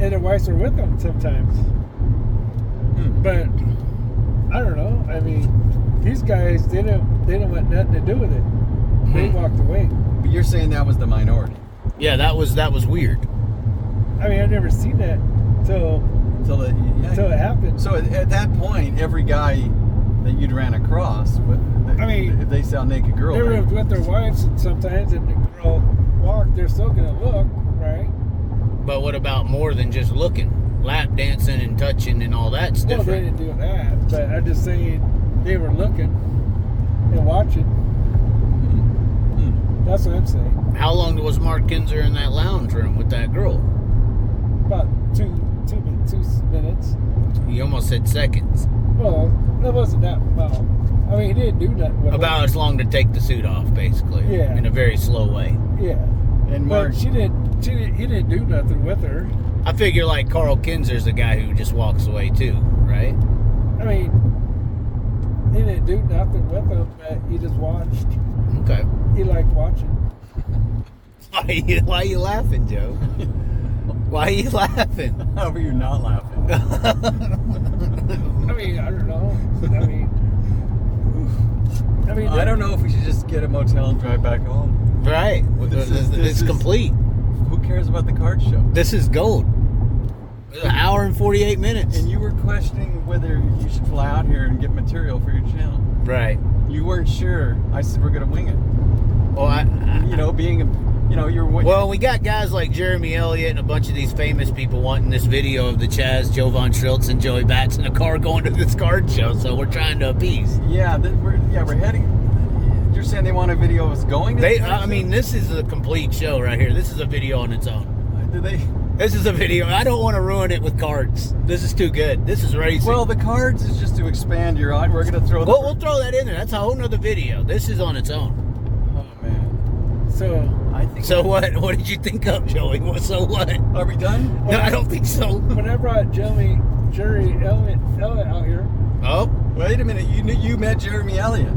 and their wives are with them sometimes. But I don't know. I mean, these guys they don't want nothing to do with it. They walked away. But you're saying that was the minority. Yeah, that was weird. I mean, I've never seen that till it happened. So at that point, every guy that you'd ran across, if they saw a naked girl, they were with their wives sometimes, and the girl walked, they're still gonna look, right? But what about more than just looking? Lap dancing and touching and all that's different. Well, they didn't do that, but I'm just saying they were looking and watching. That's what I'm saying. How long was Mark Kinzer in that lounge room with that girl? About two minutes. You almost said seconds. Well, that wasn't that well. I mean, he didn't do nothing with About her. as long to take the suit off, basically. Yeah. In a very slow way. Yeah. And Mark, But he didn't do nothing with her. I figure like Carl Kinzer's the guy who just walks away too, right? I mean, he didn't do nothing with him, but he just watched. Okay. He liked watching. Why are you laughing, Joe? Why are you laughing? how are you not laughing? I mean, I don't know. I don't know if we should just get a motel and drive back home. Right. It's complete. Who cares about the card show? This is gold. An hour and 48 minutes. And you were questioning whether you should fly out here and get material for your channel. Right. You weren't sure. I said we're gonna wing it. Well, Well, we got guys like Jeremy Elliott and a bunch of these famous people wanting this video of the Chaz, Joe Von Schriltz, and Joey Batts in a car going to this card show. So we're trying to appease. Yeah, we're heading. You're saying they want a video of us going to the card show? This is a complete show right here. This is a video on its own. Do they? This is a video. I don't want to ruin it with cards. This is too good. This is racing. Well, the cards is just to expand your audience. We're going to throw. We'll throw that in there. That's a whole nother video. This is on its own. Oh man. So I think. So what? What did you think of, Joey? So what? Are we done? No, I don't think so. when I brought Jerry Elliott out here. Oh, Wait a minute. You met Jeremy Elliott.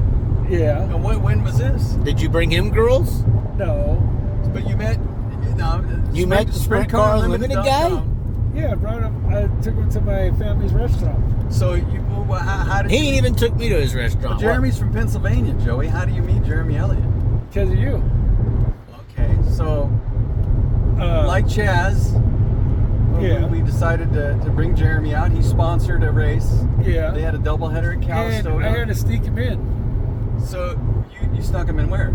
Yeah. And when was this? did you bring him girls? No. But you met. You met the Sprint Car Unlimited guy? Yeah, I brought him. I took him to my family's restaurant. So how did He ain't even took me to his restaurant. Well, Jeremy's from Pennsylvania, Joey. How do you meet Jeremy Elliott? Because of you. Okay, so like Chaz, we decided to bring Jeremy out. He sponsored a race. Yeah. They had a doubleheader at And Calistoga. I had to sneak him in. So you snuck him in where?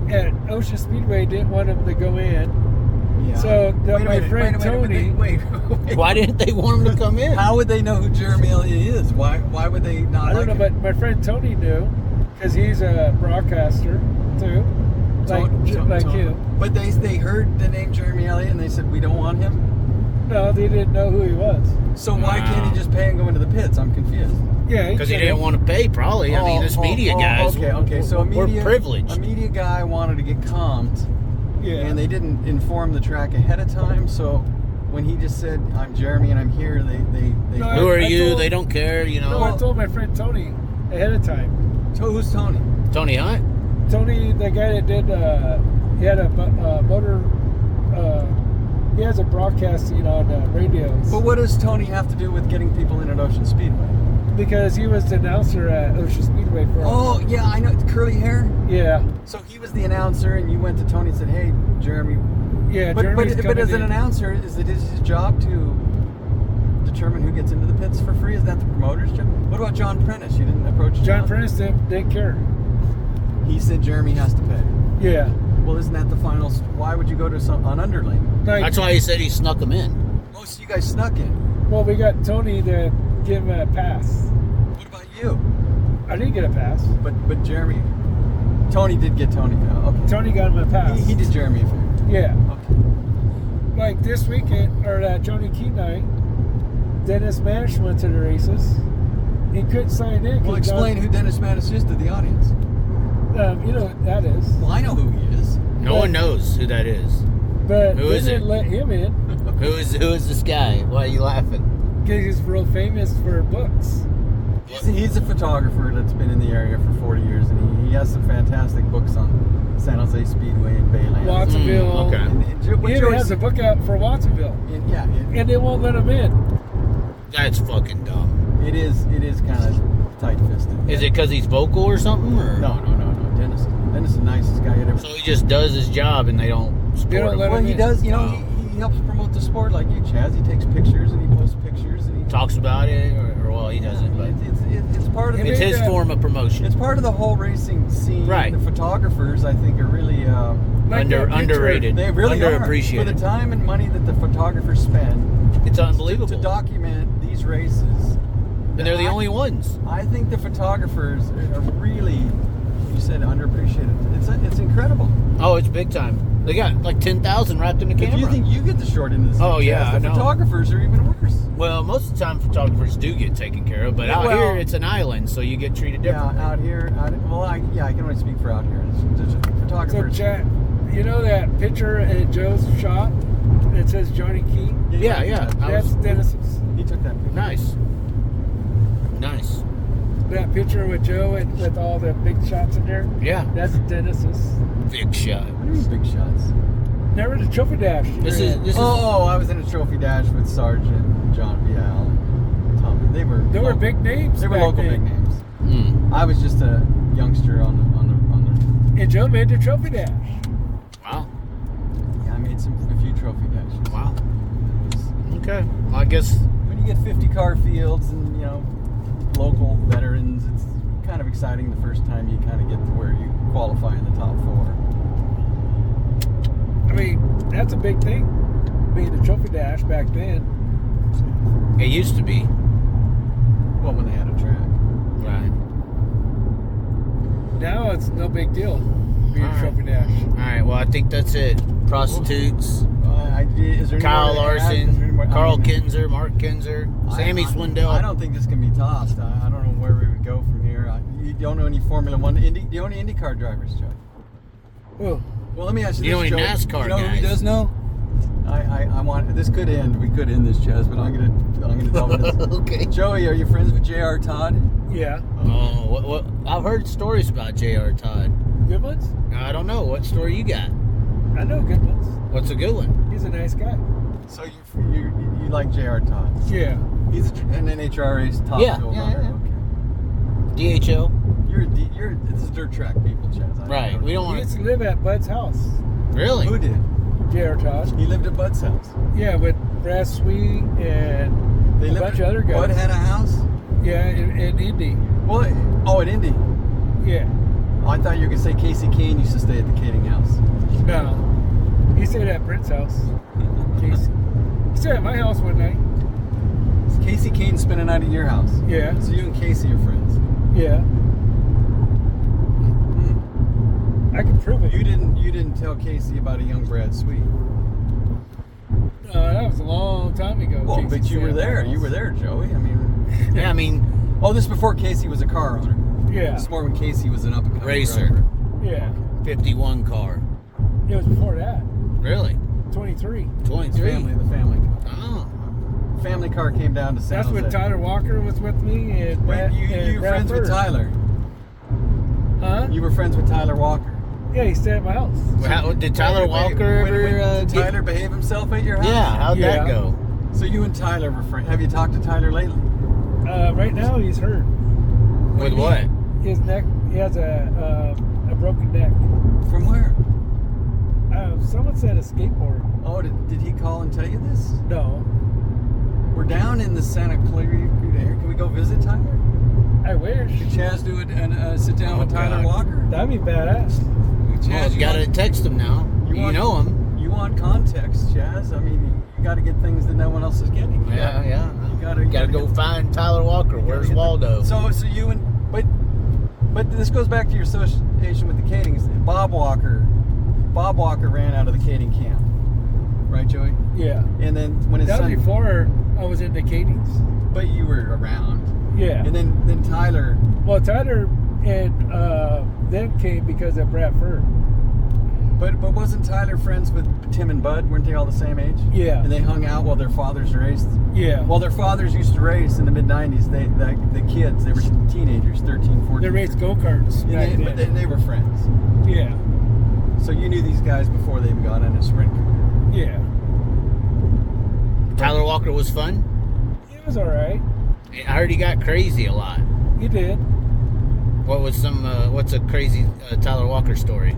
At Ocean Speedway, didn't want him to go in. Yeah. So Wait a my minute, friend wait a minute, Tony. Wait. Why didn't they want him to come in? How would they know who Jeremy Elliott is? Why would they not? I don't know, him? but my friend Tony knew because he's a broadcaster too, like you. But they heard the name Jeremy Elliott and they said we don't want him. No, they didn't know who he was. So why can't he just pay and go into the pits? I'm confused. Yeah, Because he didn't want to pay, probably. I mean, this media guys. Okay. So we're privileged. A media guy wanted to get comped, and they didn't inform the track ahead of time. So when he just said, "I'm Jeremy and I'm here," they No, Who are I you? told- They don't care, you know. No, I told my friend Tony ahead of time. So who's Tony? Tony Hunt? Tony, the guy that did, he had a motor. He has a broadcasting on radios. But what does Tony have to do with getting people in at Ocean Speedway? Because he was the announcer at Ocean Speedway for. Oh yeah, I know. Curly hair. Yeah. So he was the announcer, and you went to Tony and said, "Hey, Jeremy." Yeah, But Jeremy's as coming an in. announcer, is it his job to determine who gets into the pits for free? Is that the promoter's job? What about John Prentice? You didn't approach John Prentice didn't care. He said Jeremy has to pay. Yeah. Well, isn't that the final? Why would you go to an underling? Like, That's why he said he snuck him in. Most of you guys snuck in. well, we got Tony to give him a pass. What about you? I didn't get a pass. But Jeremy, Tony did get Tony. Okay. Tony got him a pass. He did Jeremy a favor. Yeah. Okay. Like this weekend, or that Johnny Key night, Dennis Manish went to the races. He couldn't sign in. Well, explain who Dennis Mattis is to the audience. You know what that is. Well, I know who he is. No one knows who that is. But Who they is didn't it? let him in Who is this guy? Why are you laughing? because he's real famous for books. He's a photographer that's been in the area for 40 years, and he has some fantastic books on San Jose Speedway and Bayland. Watsonville. okay. He even has a book out for Watsonville. And they won't let him in. That's fucking dumb. It is kind of tight-fisted. Is it because he's vocal or something? Or? No. Dennis is not. Dennis is the nicest guy you'd ever. So he just does his job, and they don't support They don't him. let Well, him he in. does. You know, Wow. he helps promote the sport like you, Chaz. He takes pictures and he posts pictures and he Talks about it, or well, he doesn't, but it's part of It it's made his that- form of promotion. It's part of the whole racing scene. Right. The photographers, I think, are really Like that picture. Underrated, they really underappreciated. are. For the time and money that the photographers spend It's unbelievable. to document these races. And they're the only ones. I think the photographers are really, you said underappreciated. It's incredible. Oh, it's big time. They got like 10,000 wrapped in the If camera. you think you get the short end of the stick, Oh, yeah, Chaz, I the know. photographers are even worse. Well, most of the time photographers do get taken care of, but Yeah, out well- here it's an island, so you get treated Yeah, differently. out here. I can only speak for out here. It's So, photographers. Chad, you know that picture at Joe's shop that says Johnny Key? Yeah. That's Dennis's. He took that picture. Nice. Nice. That picture with Joe and with all the big shots in there? Yeah. That's Dennis's. Big shot. What do you mean big shots? Never the trophy dash. This is I was in a trophy dash with Sergeant John Vial and Tommy. They were There were big names. They were back local then. big names. Mm. I was just a youngster on the. And Joe made the trophy dash. Wow. Yeah, I made a few trophy dashes. Wow. Okay. Well, I guess When you get 50 car fields and local veterans, it's kind of exciting the first time you kind of get to where you qualify in the top 4. I mean, that's a big thing. Being the trophy dash back then. it used to be. Well, when they had a track. Right. Now it's no big deal. Being All a right. trophy dash. All right. Well, I think that's it. Prostitutes. Is there any Kyle more to add? Is there any Larson, more- Carl I mean, Kinzer, Mark Kinzer, Sammy Swindell. I don't think this can be topped. I don't know where we would go from here. You don't know any Formula One, do you know any IndyCar drivers, Joe? Oh, Well, let me ask you You this, know any Joe. NASCAR You know who guys? he does know? I want. This could end. We could end this, Chaz, but I'm gonna tell him this. Okay. Joey, are you friends with J.R. Todd? yeah. Oh, what? I've heard stories about J.R. Todd. Good ones? I don't know. What story you got? I know good ones. What's a good one? He's a nice guy. So you like J.R. Todd? Yeah. He's an NHRA's top Yeah, fuel yeah, runner. yeah. Okay. DHL. This is dirt track people, Chaz. Right. We don't He want used to. to live at Bud's house. Really? Who did? J.R. Todd. He lived at Bud's house. Yeah, with Brad Sweet and They a lived bunch of other guys. Bud had a house. Yeah, in Indy. Well, at Indy. Yeah. Oh, I thought you were gonna say Casey Kane used to stay at the Kading house. No. He stayed at Brent's house. Casey. He stayed at my house one night. Casey Kane spent a night at your house. Yeah. So you and Casey are friends. Yeah. Hmm. I can prove it. You didn't tell Casey about a young Brad Sweet. That was a long time ago. Well, Casey but you stayed were at my there. house. You were there, Joey. I mean, Yeah, I mean, this is before Casey was a car owner. Yeah. This is more when Casey was an up and coming Racer. driver. Yeah. 51 car. It was before that. Really? 23. 23. The family car. Oh. Family car came down to San That's Jose. when Tyler Walker was with me and Wait, Brad, you and were Brad friends with Bird. Tyler. Huh? You were friends with Tyler Walker. Yeah, he stayed at my house. Did Tyler Walker Did ever Tyler behave himself at your house? Yeah, how'd Yeah. that go? So you and Tyler were friends. Have you talked to Tyler lately? Right now he's hurt. With what? His neck, he has a broken neck. From where? Someone said a skateboard. Oh, did he call and tell you this? No, We're down in the Santa Clara area. Can we go visit Tyler? I wish. Did Chaz do it and sit down with Tyler God. Walker? That'd be badass. Chaz, Well, you gotta text him now. You know him. You want context, Chaz. I mean, you got to get things that no one else is getting. You Yeah, yeah. You gotta Go get- find Tyler Walker. Where's Waldo? So you and but this goes back to your association with the Kadings. Bob Walker ran out of the Kading camp, right, Joey? Yeah. And then when his That was son, before I was into Katie's. but you were around. Yeah. And then Tyler. Well, Tyler and then came because of Brad Furr. But wasn't Tyler friends with Tim and Bud? Weren't they all the same age? Yeah. And they hung out while their fathers raced. Yeah. While their fathers used to race in the mid '90s, the kids, they were teenagers, 13, 14. They raced go-karts back And but then. they were friends. Yeah. So you knew these guys before they even got in a sprint car. Yeah. Tyler Walker was fun. It was all right. I heard he got crazy a lot. He did. What was what's a crazy Tyler Walker story?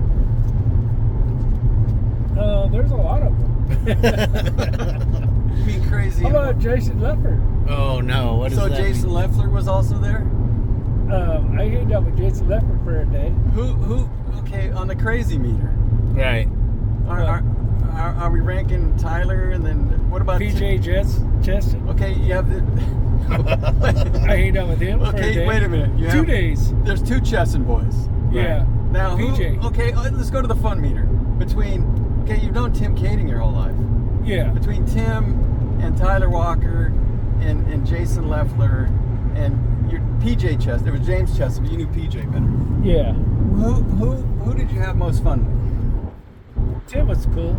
There's a lot of them. You mean crazy? How about Jason Leffert? Oh no, what is So that? Jason Leffler was also there? I hanged out with Jason Leffert for a day. Who? Okay, on the crazy meter. Right. Are we ranking Tyler and then what about PJ Cheston? Okay, you have the. I hanged out with him for a Okay, day. wait a minute. You 2 have- days. There's 2 Chesson boys. Yeah. Now, PJ. Okay, let's go to the fun meter. Okay, you've known Tim Kading your whole life. Yeah. Between Tim and Tyler Walker and Jason Leffler and your PJ Chesson, it was James Chesson, but you knew PJ better. Yeah. Who did you have most fun with? Tim was cool.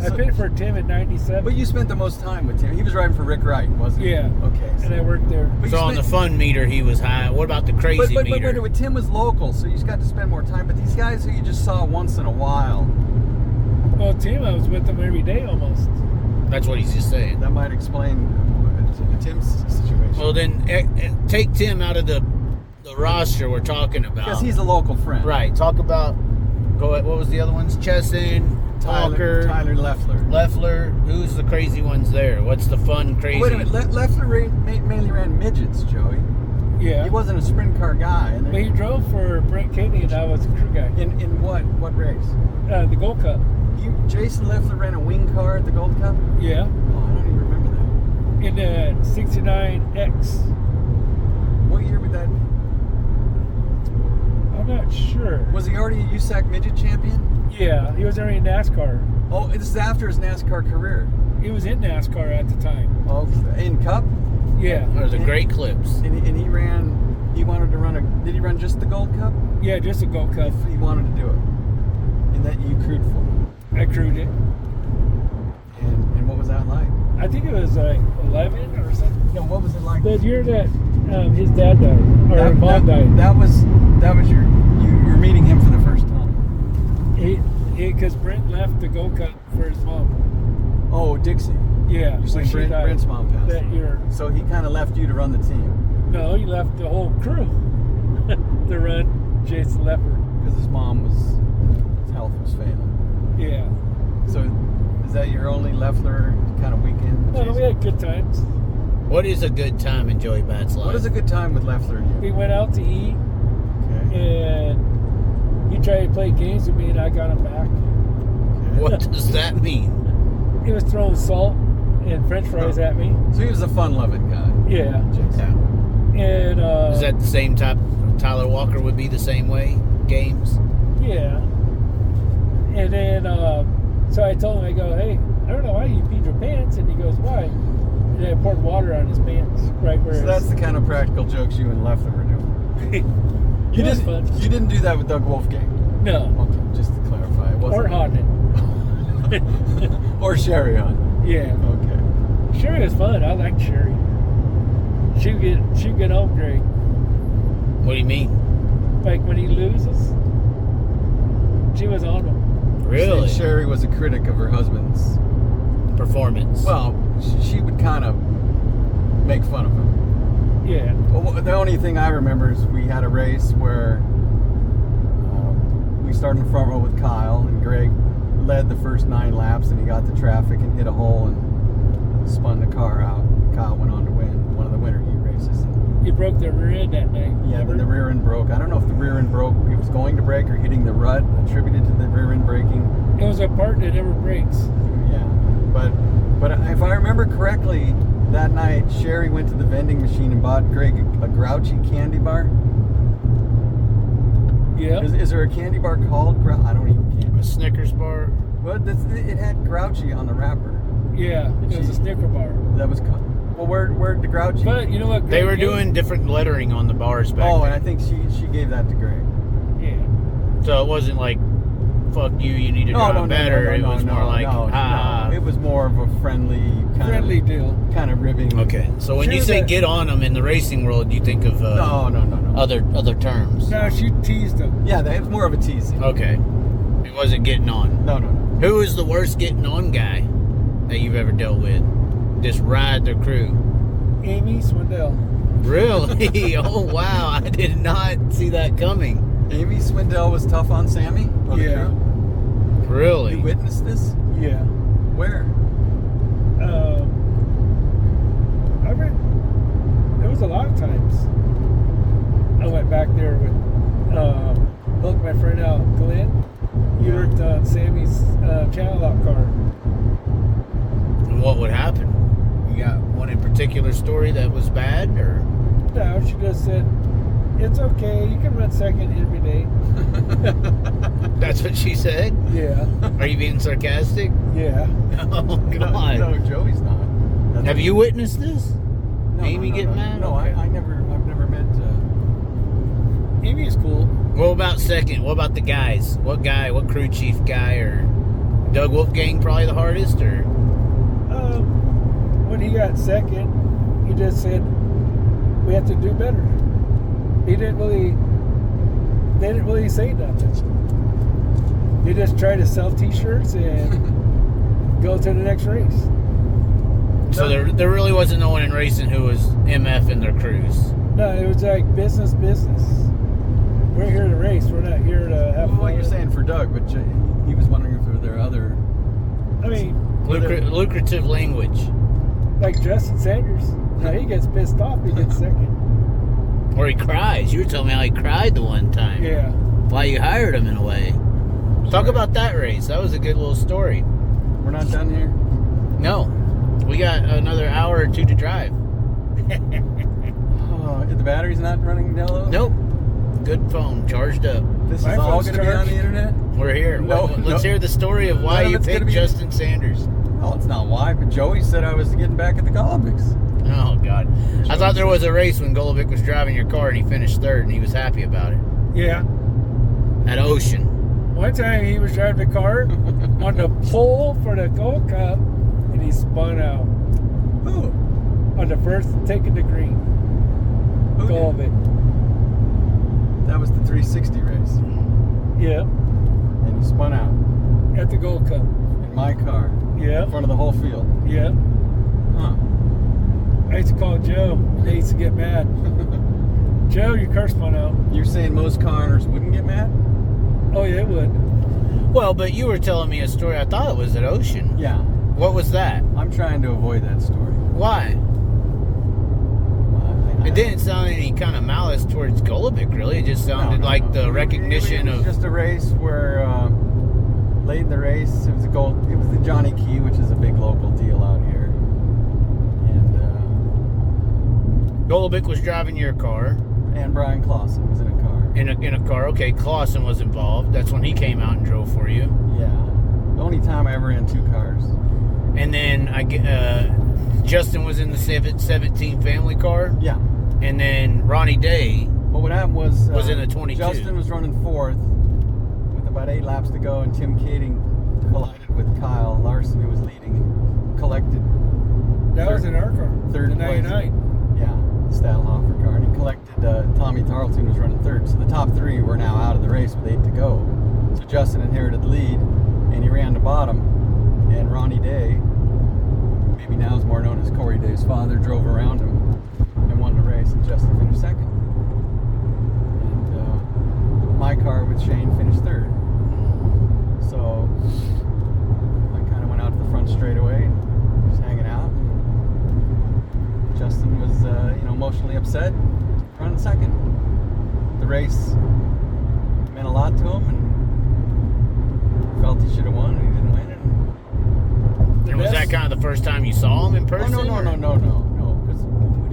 I So- bid for Tim in '97. But you spent the most time with Tim. He was riding for Rick Wright, wasn't he? Yeah. Okay. And I worked there. But you So on the spent- fun meter, he was high. What about the crazy but meter? wait, Tim was local, so you just got to spend more time. But these guys who you just saw once in a while, Well, Tim, I was with him every day almost. That's what he's just saying. that might explain Tim's situation. Well, then take Tim out of the roster we're talking about. Because he's a local friend. Right. Talk about. Go ahead. What was the other ones? Chesson, Walker, Tyler Leffler. Leffler. Who's the crazy ones there? What's the fun crazy? Wait a minute. Leffler mainly ran midgets, Joey. Yeah. He wasn't a sprint car guy. And But he drove for Brent Katie and I was a crew guy. in what race? The Gold Cup. Jason Leffler ran a wing car at the Gold Cup? Yeah. Oh, I don't even remember that. In the 69X. What year would that? I'm not sure. Was he already a USAC midget champion? Yeah, he was already in NASCAR. Oh, this is after his NASCAR career. He was in NASCAR at the time. Oh, in Cup? Yeah. There's a great clips. And he wanted to run did he run just the Gold Cup? Yeah, just a Gold Cup. He wanted to do it. And that you crewed for. I crewed it. And what was that like? I think it was like 11 or something. No, what was it like? The year that his dad died, or mom died. That was you're meeting him for the first time. Because Brent left the Gold Cup for his mom. Oh, Dixie. Yeah. You're when saying she died Brent's mom passed. that year. So he kind of left you to run the team No, he left the whole crew to run Jason Leffert. because his health was failing. Yeah. So is that your only Leffler kind of weekend? with Well, we Jason? had good times. What is a good time in Joey Batts' life? What is a good time with Leffler and you? We went out to eat, Okay. and he tried to play games with me, and I got him back. What does that mean? He was throwing salt and French fries at me. So he was a fun-loving guy. Yeah. Jason. And Is that the same type? Tyler Walker would be the same way. Games. yeah. And then so I told him, I go, hey, I don't know why you peed your pants, and he goes, why? And I poured water on his pants right where. So that's the kind of practical jokes you and Leffler were doing. It was fun. You didn't do that with Doug Wolfgang. No. Okay, just to clarify, it wasn't. Or Hodden. Or Sherry on. Yeah. Okay. Sherry was fun. I liked Sherry. She'd get on great. What do you mean? Like when he loses, she was on him. Really? Sherry was a critic of her husband's. Performance. Well, she would kind of make fun of him. Yeah. Well, the only thing I remember is we had a race where we started in the front row with Kyle, and Greg led the first 9 laps, and he got the traffic and hit a hole and spun the car out. Kyle went on to win one of the winter heat races. You broke the rear end that night. Yeah, remember? then the rear end broke. I don't know if the rear end broke. It was going to break or hitting the rut, attributed to the rear end breaking. It was a part that never breaks. Yeah, but if I remember correctly, that night Sherry went to the vending machine and bought Greg a Grouchy candy bar. Yeah. Is there a candy bar called I don't even A candy. Snickers bar. Well, it had Grouchy on the wrapper. Yeah. It was a Snicker bar. That was well. Where'd the Grouchy? But you know what? They Greg were gave? doing different lettering on the bars back Oh, then. and I think she gave that to Greg. Yeah. So it wasn't like, fuck you need to drive better. It was more like, no. It was more of a friendly Deal. kind of ribbing. Okay. So when you Sure say that- get on them in the racing world, you think of No. other terms. No, she teased him. Yeah, it was more of a teasing. Okay. It wasn't getting on. No. Who is the worst getting on guy that you've ever dealt with? Just ride the crew. Amy Swindell. Really? Oh, wow. I did not see that coming. Amy Swindell was tough on Sammy? Yeah. Really? You witnessed this? Yeah. Where? There was a lot of times. I went back there with helped my friend out, Glenn. He worked on Sammy's channel lock car. And what would happen? You got one in particular story that was bad, or? No, she just said, "It's okay. You can run second every day." That's what she said? Yeah. Are you being sarcastic? Yeah. Oh, God. No, Joey's not. Have you witnessed this? No, Amy get mad? No, Okay. I've never met. Amy is cool. What about second? What about the guys? What guy? What crew chief guy? Or Doug Wolfgang probably the hardest? Or When he got second, he just said, "We have to do better." They didn't really say nothing. They just tried to sell T-shirts and go to the next race. so there really wasn't no one in racing who was MF in their crews. No, it was like business. We're here to race. We're not here to have fun. What you're saying for Doug, but he was wondering if there are other. I mean, Lucrative language. like Justin Sanders. Now he gets pissed off. He gets second. Or he cries. You were telling me how he cried the one time. Yeah. Why you hired him in a way. Talk about that race. That was a good little story. We're not done here. No. We got another hour or two to drive. The battery's not running yellow. Nope. Good phone. Charged up. This My is all phone's going to be on charged. the internet. We're here. Let's hear the story of why None of you it's gonna picked be- Justin Sanders. Well, it's not why, but Joey said I was getting back at the Olympics. Oh, God. I thought there was a race when Golovic was driving your car and he finished third and he was happy about it. Yeah. At Ocean. One time he was driving the car on the pole for the Gold Cup, and he spun out Who? on the first taking the green. Who did? Golovic. That was the 360 race. Yeah. And he spun out At the Gold Cup. in my car Yeah. in front of the whole field. Yeah. Huh. I used to call Joe. They used to get mad. Joe, your car spun out. You're saying most car owners wouldn't get mad? Oh, yeah, it would. Well, but you were telling me a story. I thought it was at Ocean. Yeah. What was that? I'm trying to avoid that story. Why? It didn't sound any kind of malice towards Golovic, really. It just sounded like the recognition it was of... just a race where late in the race it was it was the Johnny Key, which is a big local deal out here. And Golovic was driving your car. and Brian Clausen was in a car. In a car. Okay, Clausen was involved. That's when he came out and drove for you. Yeah. The only time I ever ran two cars. And then Justin was in the 17 family car. Yeah. And then Ronnie Day But what happened was in the 22. Justin was running fourth with about 8 laps to go, and Tim Kading collided with Kyle Larson, who was leading, and collected That was in our car. third the place. 99. Yeah, the Stadelhofer car, and he collected Tommy Tarleton was running third. So the top three were now out of the race with 8 to go. So Justin inherited the lead, and he ran to bottom, and Ronnie Day, maybe now is more known as Corey Day's father, drove around him and won the race, and Justin finished second. And my car with Shane finished third. So I kind of went out to the front straight away, just hanging out. Justin was, emotionally upset, running second. The race meant a lot to him, and felt he should have won, and he didn't win it. And was that kind of the first time you saw him in person? Oh, no. Because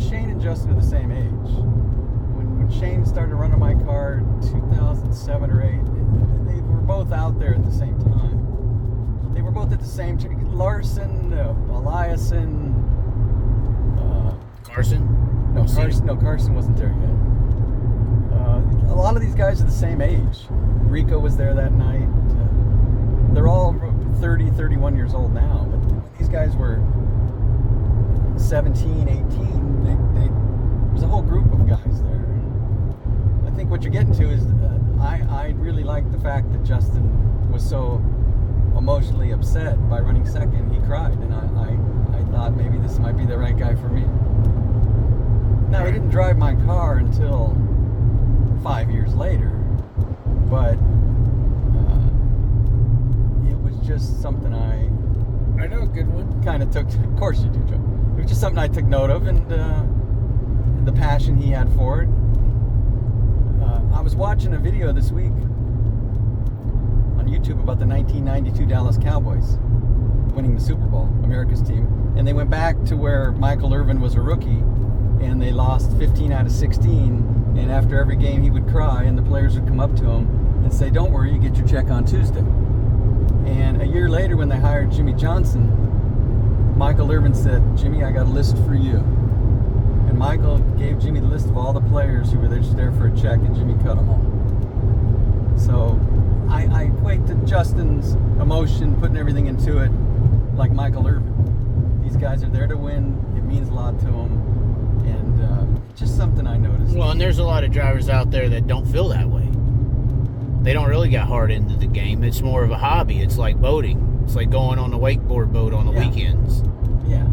Shane and Justin are the same age. When Shane started running my car, 2007 or 8, they were both out there at the same time. They were both at the same time. Larson, Eliason. Carson? Carson wasn't there yet. A lot of these guys are the same age. Rico was there that night. They're all 30, 31 years old now, but when these guys were 17, 18, there's a whole group of guys there. I think what you're getting to is I really like the fact that Justin was so emotionally upset by running second. He cried, and I thought maybe this might be the right guy for me. Now, he didn't drive my car until 5 years later, but it was just something I know a good one. kind of took. Of course you do, Joe. It was just something I took note of, and the passion he had for it. I was watching a video this week on YouTube about the 1992 Dallas Cowboys winning the Super Bowl, America's team, and they went back to where Michael Irvin was a rookie, and they lost 15 out of 16, and after every game he would cry, and the players would come up to him and say, "Don't worry, you get your check on Tuesday." And a year later, when they hired Jimmy Johnson, Michael Irvin said, "Jimmy, I got a list for you." And Michael gave Jimmy the list of all the players who were just there for a check, and Jimmy cut them all. So I equate to Justin's emotion, putting everything into it, like Michael Irvin. These guys are there to win. It means a lot to them. And just something I noticed. Well, and there's a lot of drivers out there that don't feel that way. They don't really get hard into the game. It's more of a hobby. It's like boating. It's like going on a wakeboard boat on the weekends. Yeah.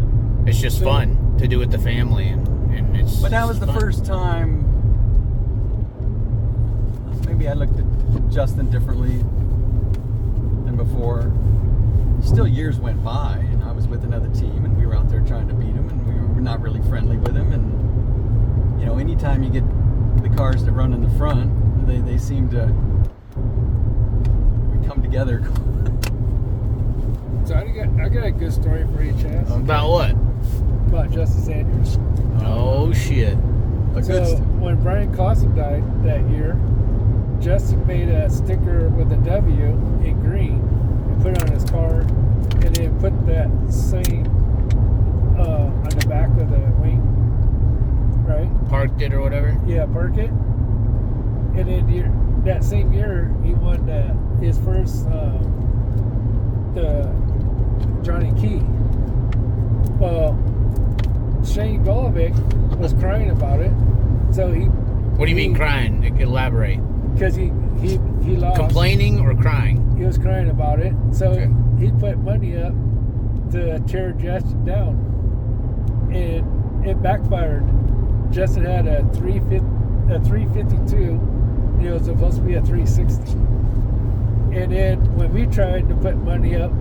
It's just fun to do with the family, and it's. But that was the fun. first time. Maybe I looked at Justin differently than before. Still, years went by, and I was with another team, and we were out there trying to beat him, and we were not really friendly with him. And you know, anytime you get the cars that run in the front, they seem to come together. So I got a good story for you, Chaz. About what? About Justin Sanders. Oh shit! So when Brian Clausen died that year, Justin made a sticker with a W in green and put it on his car, and then put that same on the back of the wing, right? Parked it or whatever. Yeah, park it. And then that same year, he won his first the Johnny Key. Well, Shane Golovic was crying about it, so he. What do you mean crying? Elaborate. Because he lost. Complaining or crying? He was crying about it, so Okay. he put money up to tear Justin down, and it backfired. Justin had a 352, and it was supposed to be a 360. And then when we tried to put money up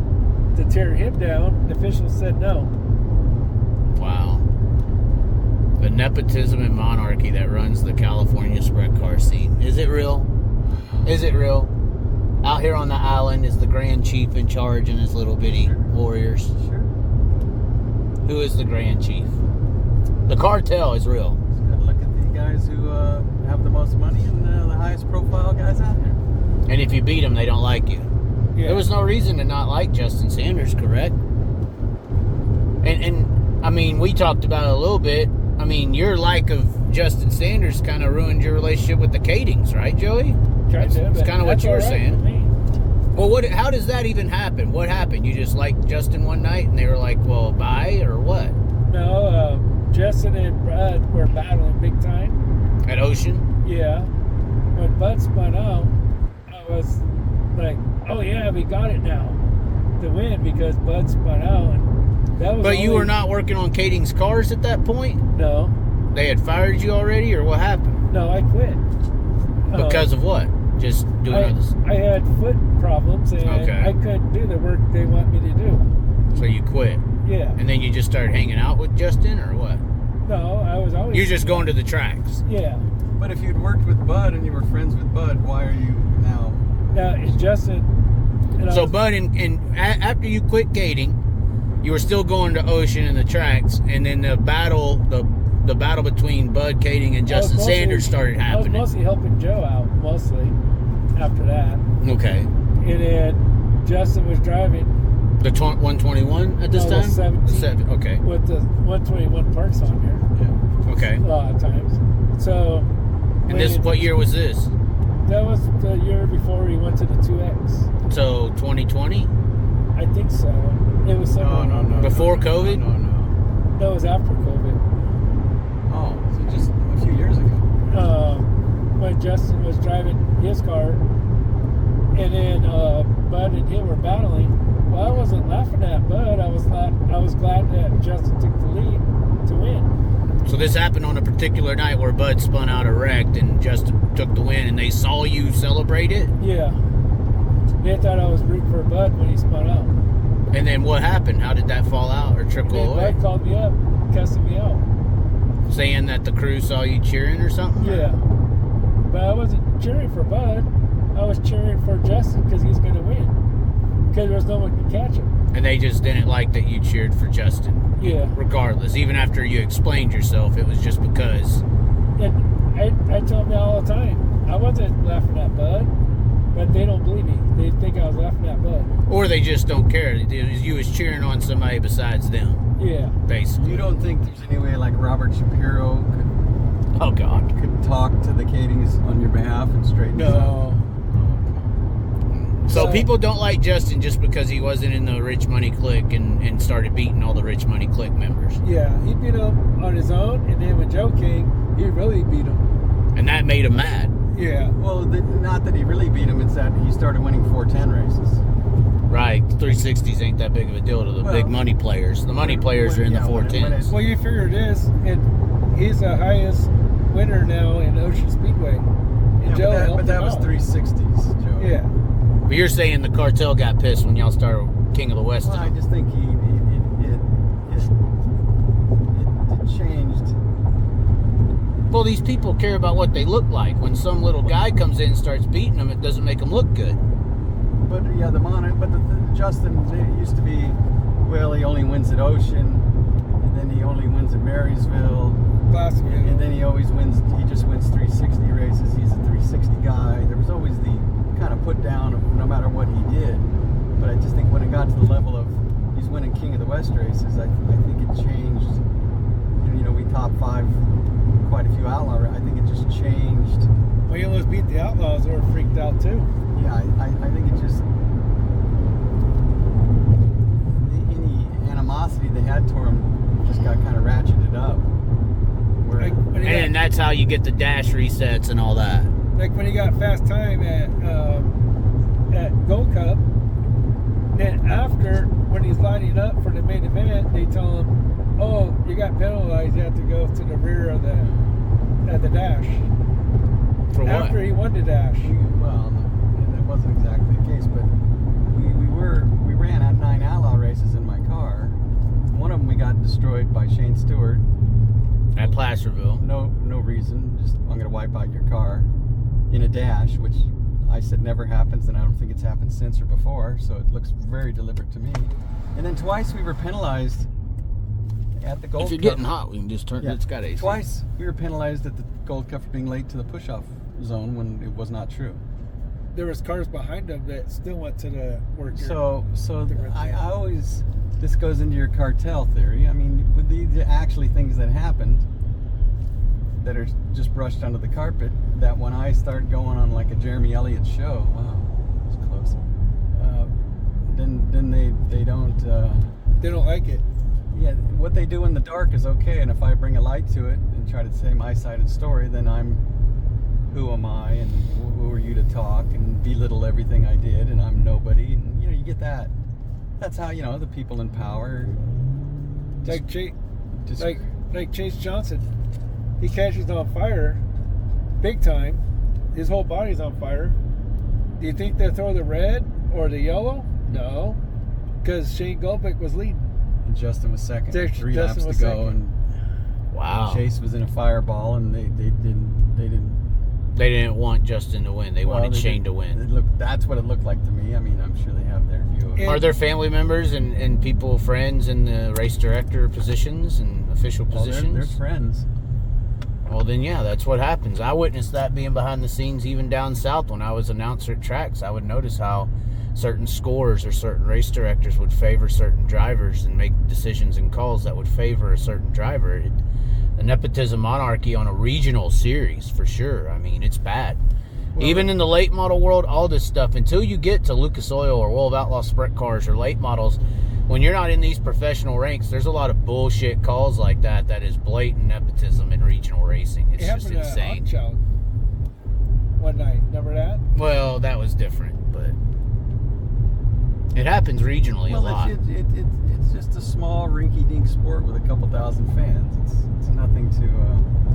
to tear him down, the officials said no. Wow. The nepotism and monarchy that runs the California sprint car scene. Is it real? Is it real? Out here on the island is the Grand Chief in charge and his little bitty warriors. Sure. Who is the Grand Chief? The cartel is real. Just gotta look at the guys who have the most money and the highest profile guys out there. And if you beat them, they don't like you. Yeah. There was no reason to not like Justin Sanders, correct? And I mean, we talked about it a little bit. I mean, your like of Justin Sanders kind of ruined your relationship with the Kadings, right, Joey? That's kind of what you were saying. Well, how does that even happen? What happened? You just liked Justin one night and they were like, well, bye, or what? No, Justin and Brad were battling big time. At Ocean? Yeah. When Bud spun out, I was like, oh yeah, we got it now to win because Bud spun out. And that was But you were not working on Kading's cars at that point? No. They had fired you already, or what happened? No, I quit. Because of what? Just doing this? I had foot problems and I couldn't do the work they want me to do. So you quit? Yeah. And then you just started hanging out with Justin, or what? No, I was always... You're just going to the tracks? Yeah. But if you'd worked with Bud and you were friends with Bud, why are you now? Now, and Justin... So Bud, after you quit Kading, you were still going to Ocean and the tracks, and then the battle between Bud Kading and Justin Sanders started happening. I was mostly helping Joe out, after that. Okay. And then Justin was driving. The 121 at this time? 17. Okay. With the 121 parks on here. Yeah. Okay. A lot of times. So. And what year was this? That was the year before we went to the 2X. So 2020? I think so. It was somewhere. No. Before COVID? No. That was after COVID. Oh, so just a few years ago. When Justin was driving his car, and then Bud and him were battling. Well, I wasn't laughing at Bud. I was glad that Justin took the lead to win. So this happened on a particular night where Bud spun out erect and Justin took the win, and they saw you celebrate it? Yeah. They thought I was rooting for Bud when he spun out. And then what happened? How did that fall out or trickle And away? Bud called me up, cussing me out. Saying that the crew saw you cheering or something? Yeah. But I wasn't cheering for Bud. I was cheering for Justin because he's going to win. Because there's no one can catch him. And they just didn't like that you cheered for Justin. Yeah. Regardless, even after you explained yourself, it was just because. And I tell them all the time, I wasn't laughing at Bud, but they don't believe me. They think I was laughing at Bud. Or they just don't care. You was cheering on somebody besides them. Yeah. Basically. You don't think there's any way like Robert Shapiro Oh, God. could talk to the Katings on your behalf and straighten this out? No. So people don't like Justin just because he wasn't in the Rich Money Clique and started beating all the Rich Money Clique members. Yeah, he beat him on his own, and then when Joe came, he really beat him. And that made him mad. Yeah. Well, not that he really beat him, it's that he started winning 410 races. Right. 360s ain't that big of a deal to the Well, big money players. The money players are in the yeah, when it- 410s. Well, you figure it is, and he's the highest winner now in Ocean Speedway. And Yeah, Joe helped but that him was out. 360s, Joe. Yeah. But you're saying the cartel got pissed when y'all started King of the West. Well, I just think it changed. Well, these people care about what they look like. When some little guy comes in and starts beating them, it doesn't make them look good. But yeah, the Justin, it used to be, well, he only wins at Ocean, and then he only wins at Marysville, Classic. and then he just wins 360 races. He's a 360 guy. There was always the kind of put down of no matter what he did. But I just think when it got to the level of he's winning King of the West races, I think it changed. You know, we top 5 quite a few outlaw. I think it just changed. Well, he almost beat the Outlaws. They were freaked out too. Yeah, I think it just any animosity they had toward him just got kind of ratcheted up. Where, Like when he And that's how you get the dash resets and all that. like when he got fast time at Gold Cup. Then after, when he's lining up for the main event, they tell him, "Oh, you got penalized. You have to go to the rear of the dash." For what? After he won the dash. well, that wasn't exactly the case, but we ran at 9 outlaw races in my car. One of them we got destroyed by Shane Stewart. At Placerville. No reason. Just I'm gonna wipe out your car in a dash, which I said never happens, and I don't think it's happened since or before. So it looks very deliberate to me. And then twice we were penalized at the Gold If you're Cup. getting hot, we can just turn. Yeah. It's got AC. Twice we were penalized at the Gold Cup for being late to the push-off zone when it was not true. There was cars behind him that still went to the work. So I always, this goes into your cartel theory. I mean, with the actually things that happened that are just brushed under the carpet, that when I start going on like a Jeremy Elliott show, wow, it's close. Then they don't. They don't like it. Yeah, what they do in the dark is okay, and if I bring a light to it and try to say my side of the story, then who am I, and who are you to talk and belittle everything I did, and I'm nobody, and you get that. That's how the people in power. Like Chase Johnson, he catches on fire, big time. His whole body's on fire. Do you think they throw the red or the yellow? No, because Shane Goldbeck was leading. And Justin was second. 3 laps Justin to was go, second. and Wow. Chase was in a fireball, and they didn't. They didn't want Justin to win. They wanted Shane to win. That's what it looked like to me. I mean, I'm sure they have their view of it. Are there family members and people, friends in the race director positions and official positions? They're friends. Well, then, yeah, that's what happens. I witnessed that being behind the scenes even down south when I was announcer at tracks. I would notice how certain scores or certain race directors would favor certain drivers and make decisions and calls that would favor a certain driver. The nepotism monarchy on a regional series, for sure. I mean, it's bad. Well, even in the late model world, all this stuff, until you get to Lucas Oil or World of Outlaw Sprint Cars or late models, when you're not in these professional ranks, there's a lot of bullshit calls like that is blatant nepotism in regional racing. It's just insane. To Hawkchild one night, remember that? Well, that was different, but It happens regionally a lot. It's just a small rinky-dink sport with a couple thousand fans. It's nothing to.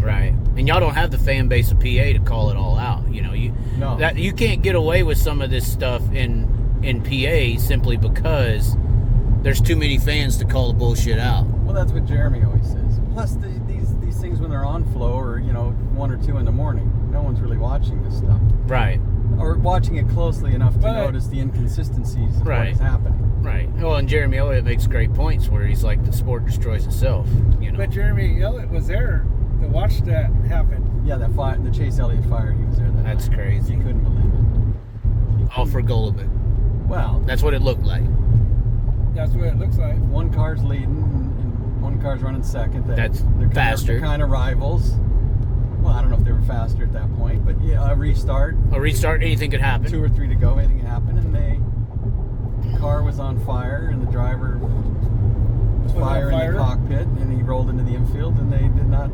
Right, and y'all don't have the fan base of PA to call it all out. You know, you can't get away with some of this stuff in PA simply because there's too many fans to call the bullshit out. Well, that's what Jeremy always says. Plus, these things when they're on flow or 1 or 2 in the morning, no one's really watching this stuff. Right. Or watching it closely enough to notice the inconsistencies of what is happening. Right. Well, and Jeremy Elliott makes great points where he's like, the sport destroys itself. You know. But Jeremy Elliott was there to watch that happen. Yeah, the Chase Elliott fire, he was there. That's crazy. He couldn't believe it. All for Gulliver. Well, that's what it looked like. That's what it looks like. One car's leading and one car's running second. That's faster. They're kind of rivals. Well, I don't know if they were faster at that point, but yeah, a restart, anything could happen. 2 or 3 to go, anything could happen, and the car was on fire, and the driver was fire in the cockpit, and he rolled into the infield, and they did not.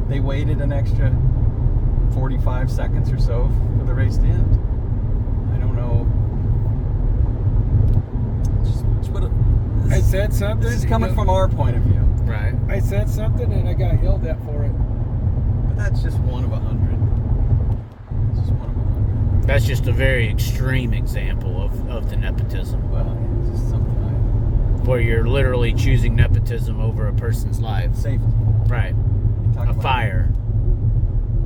They waited an extra 45 seconds or so for the race to end. I don't know. I said something. This is coming from our point of view. Right. I said something and I got yelled at for it. But that's just one of 100. It's just one of 100. That's just a very extreme example of the nepotism. Well, it's just something where you're literally choosing nepotism over a person's life. Safety. Right. A fire.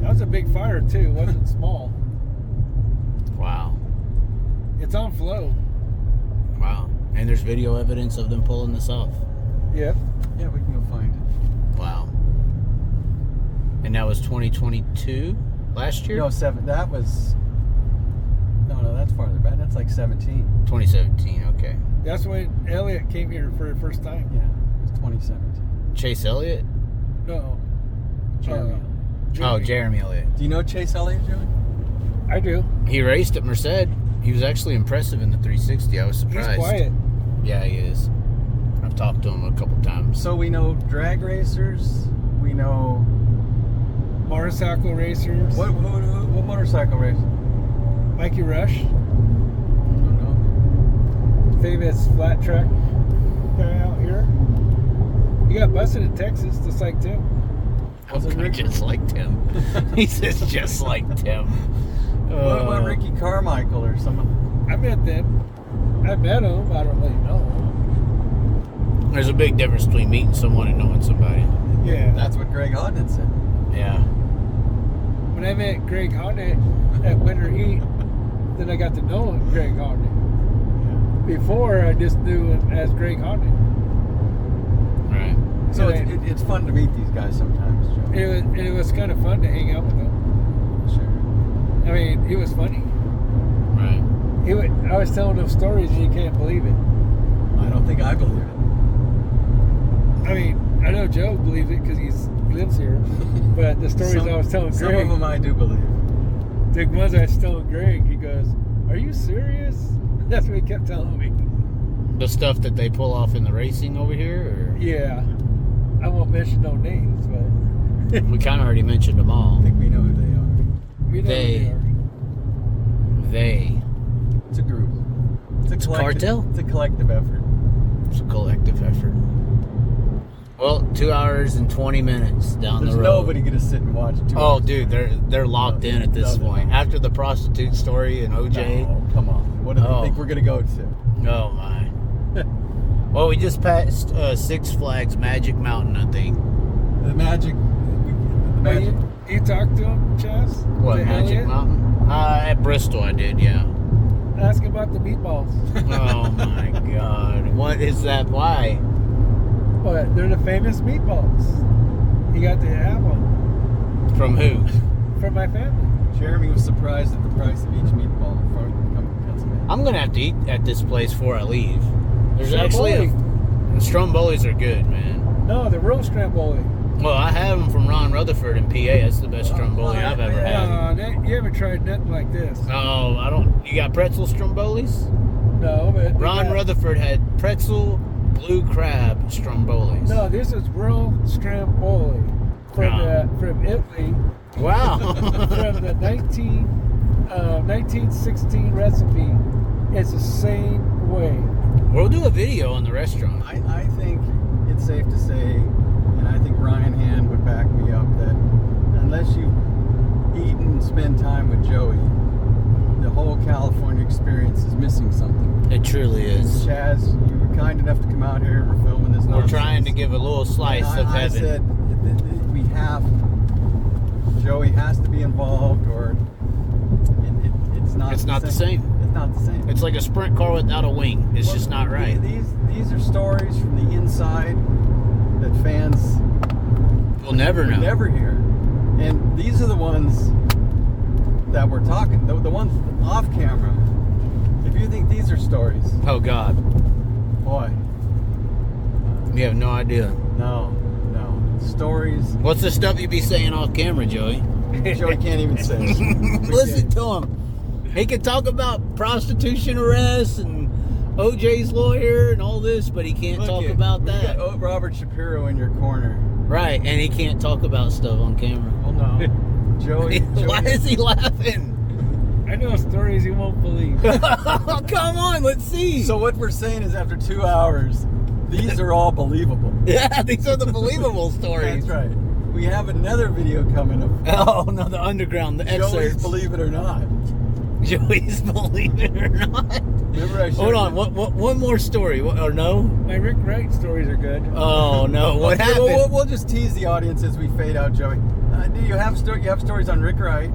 That was a big fire too. It wasn't small. Wow. It's on flow. Wow. And there's video evidence of them pulling this off. Yep. Yeah, we can go find it. Wow. And that was 2022 last year? No, that was... No, that's farther back. That's like 17. 2017, okay. That's when Elliott came here for the first time. Yeah, it was 2017. Chase Elliott? No. Jeremy. Oh, Jeremy Elliott. Do you know Chase Elliott, Joey? I do. He raced at Merced. He was actually impressive in the 360. I was surprised. He's quiet. Yeah, he is. I've talked to him a couple times. So we know drag racers. We know motorcycle racers. What motorcycle race? Mikey Rush. I don't know. Famous flat track guy out here. He got busted in Texas, just like Tim. Just like Tim. He says just like Tim. What about Ricky Carmichael or someone? I met them. I met him. I don't really know him. There's a big difference between meeting someone and knowing somebody. Yeah. That's what Greg Hodnett said. Yeah. When I met Greg Hodnett at Winter Heat, then I got to know Greg Hodnett. Yeah. Before, I just knew him as Greg Hodnett. Right. So it's fun to meet these guys sometimes, Joe. It was kind of fun to hang out with them. Sure. I mean, he was funny. Right. I was telling him stories and you can't believe it. I don't think I believe it. I mean, I know Joe believes it because he lives here. But the stories I was telling Greg. Some of them I do believe. The ones I was telling Greg, he goes, "Are you serious?" That's what he kept telling me. The stuff that they pull off in the racing over here? Or? Yeah. I won't mention no names, but... We kind of already mentioned them all. I think we know who they are. We know who they are. It's a group. It's a cartel? It's a collective effort. It's a collective effort. Well, 2 hours and 20 minutes down the road. There's nobody gonna sit and watch 2 hours. Oh, dude, they're locked in at this point. After the prostitute story and OJ. No, come on. What do you think we're gonna go to? Oh my. Well, we just passed Six Flags Magic Mountain, I think. The Magic. You talked to him, Chaz? What, Magic Mountain? At Bristol, I did, yeah. Ask him about the meatballs. Oh my God. What is that? Why? What? They're the famous meatballs. You got to have one. From who? From my family. Jeremy was surprised at the price of each meatball from Pennsylvania. I'm gonna have to eat at this place before I leave. There's actually Strombolis are good, man. No, the real Stromboli. Well, I have them from Ron Rutherford in PA. That's the best Stromboli I've ever had. You haven't tried nothing like this. Oh, I don't. You got pretzel Strombolis? No, but Ron Rutherford had pretzel blue crab Strombolis. No, this is real Stromboli from Italy. Wow. From the 1916 recipe. It's the same way. We'll do a video on the restaurant. I think it's safe to say, and I think Ryan Hand would back me up, that unless you eat and spend time with Joey, the whole California experience is missing something. It truly is. Chaz, you were kind enough to come out here and we're filming this. We're trying to give a little slice of I heaven. said we have. Joey has to be involved, or it's not. It's not the same. It's not the same. It's like a sprint car without a wing. It's just not right. These are stories from the inside that fans We'll never know. never hear, and these are the ones that we're talking. The ones off camera. If you think these are stories, Oh God, boy, you have no idea. no, stories. What's the stuff you be saying off camera, Joey? Joey can't even say it. Listen to him. He can talk about prostitution arrests and OJ's lawyer and all this, but he can't Look talk it, about we that. got Robert Shapiro in your corner. Right, and he can't talk about stuff on camera. Well, no, Joey. Why is he laughing? I know stories you won't believe. Come on, let's see. So what we're saying is, after 2 hours, these are all believable. Yeah, these are the believable stories. That's right. We have another video coming up. Oh no, the underground, the Joey's excerpts. Believe It or Not. Joey's Believe It or Not. Remember I showed Hold on, you- one more story, or no? My Rick Wright stories are good. Oh no, what Okay, happened? well, we'll just tease the audience as we fade out, Joey. Do you have stories on Rick Wright?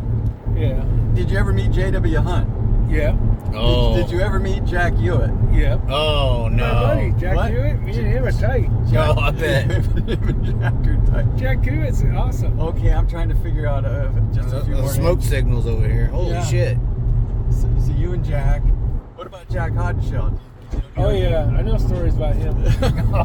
Yeah. Did you ever meet J.W. Hunt? Yeah. Oh. Did you ever meet Jack Hewitt? Yeah. Oh no. My buddy, Jack What? Hewitt, me and him are tight. Oh, I bet. Jack are tight. Jack Hewitt's awesome. Okay, I'm trying to figure out just a few The more smoke names. signals over here. Holy Yeah. shit. So you and Jack. What about Jack Hodgeshell? Oh yeah, I know stories about him.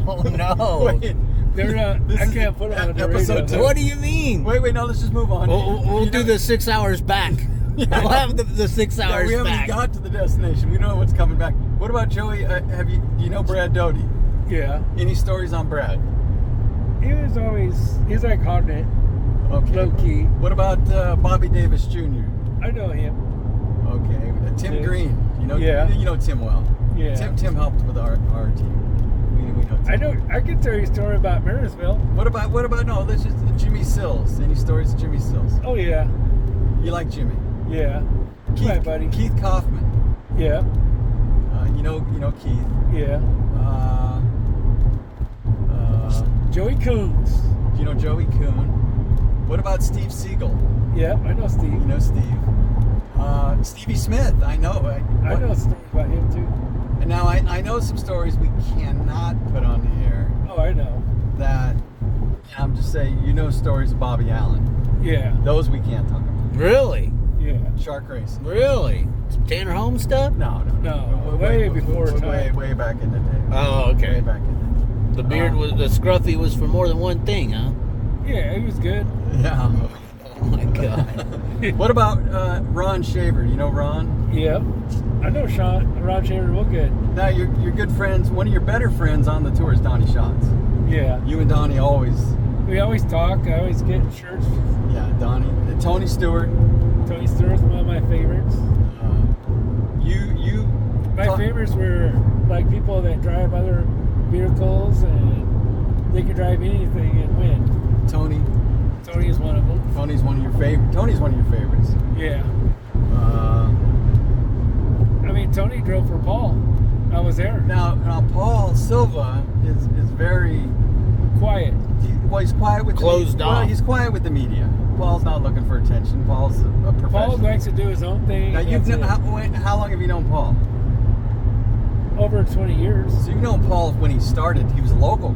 Oh no. Wait, They're this I is can't put them on the episode radio. two. What do you mean? wait, no, let's just move on. We'll You do know- the 6 hours back. Yeah. We'll have the 6 Yeah, hours we haven't back. got to the destination. We don't know what's coming back. What about Joey? Do you know Brad Doty? Yeah. Any stories on Brad? He's like Hardnet, Okay. low key. What about Bobby Davis Jr.? I know him. Okay. Tim Yeah. Green. Yeah. You know Tim well. Yeah. Tim helped with our team. We know Tim. I can tell you a story about Marysville. What about no? Let's just Jimmy Sills. Any stories of Jimmy Sills? Oh yeah. You like Jimmy? Yeah. Hi, buddy. Keith Kaufman. Yeah. You know Keith. Yeah. Joey Coons. Do you know Joey Kuhn? What about Steve Siegel? Yeah, I know Steve. You know Steve. Stevie Smith. I know. I know stories about him too. And now I know some stories we cannot put on the air. Oh, I know. That I'm just saying. You know stories of Bobby Allen. Yeah. Those we can't talk about. Really? Yeah. Shark racing. Really? Some Tanner Holmes stuff? No. No, way before time. Way back in the day. Oh, okay. Way back in the day. The beard was the scruffy was for more than one thing, huh? Yeah, he was good. Yeah. Oh my god. What about Ron Shaver? You know Ron? Yeah. I know Ron Shaver real good. Now your good friends. One of your better friends on the tour is Donnie Schatz. Yeah. You and Donnie always. We always talk. I always get shirts. Yeah, Donnie. Tony Stewart. Tony Stewart's one of my favorites. My favorites were like people that drive other vehicles and they can drive anything and win. Tony. Tony is one of them. Tony's one of your favorites. Yeah. I mean, Tony drove for Paul. I was there. Now Paul Silva is very Quiet. he's quiet with Closed the, off. Well, he's quiet with the media. Paul's not looking for attention. Paul's a professional. Paul likes to do his own thing. Now That's it. how long have you known Paul? Over 20 years. So you've known Paul when he started. He was local.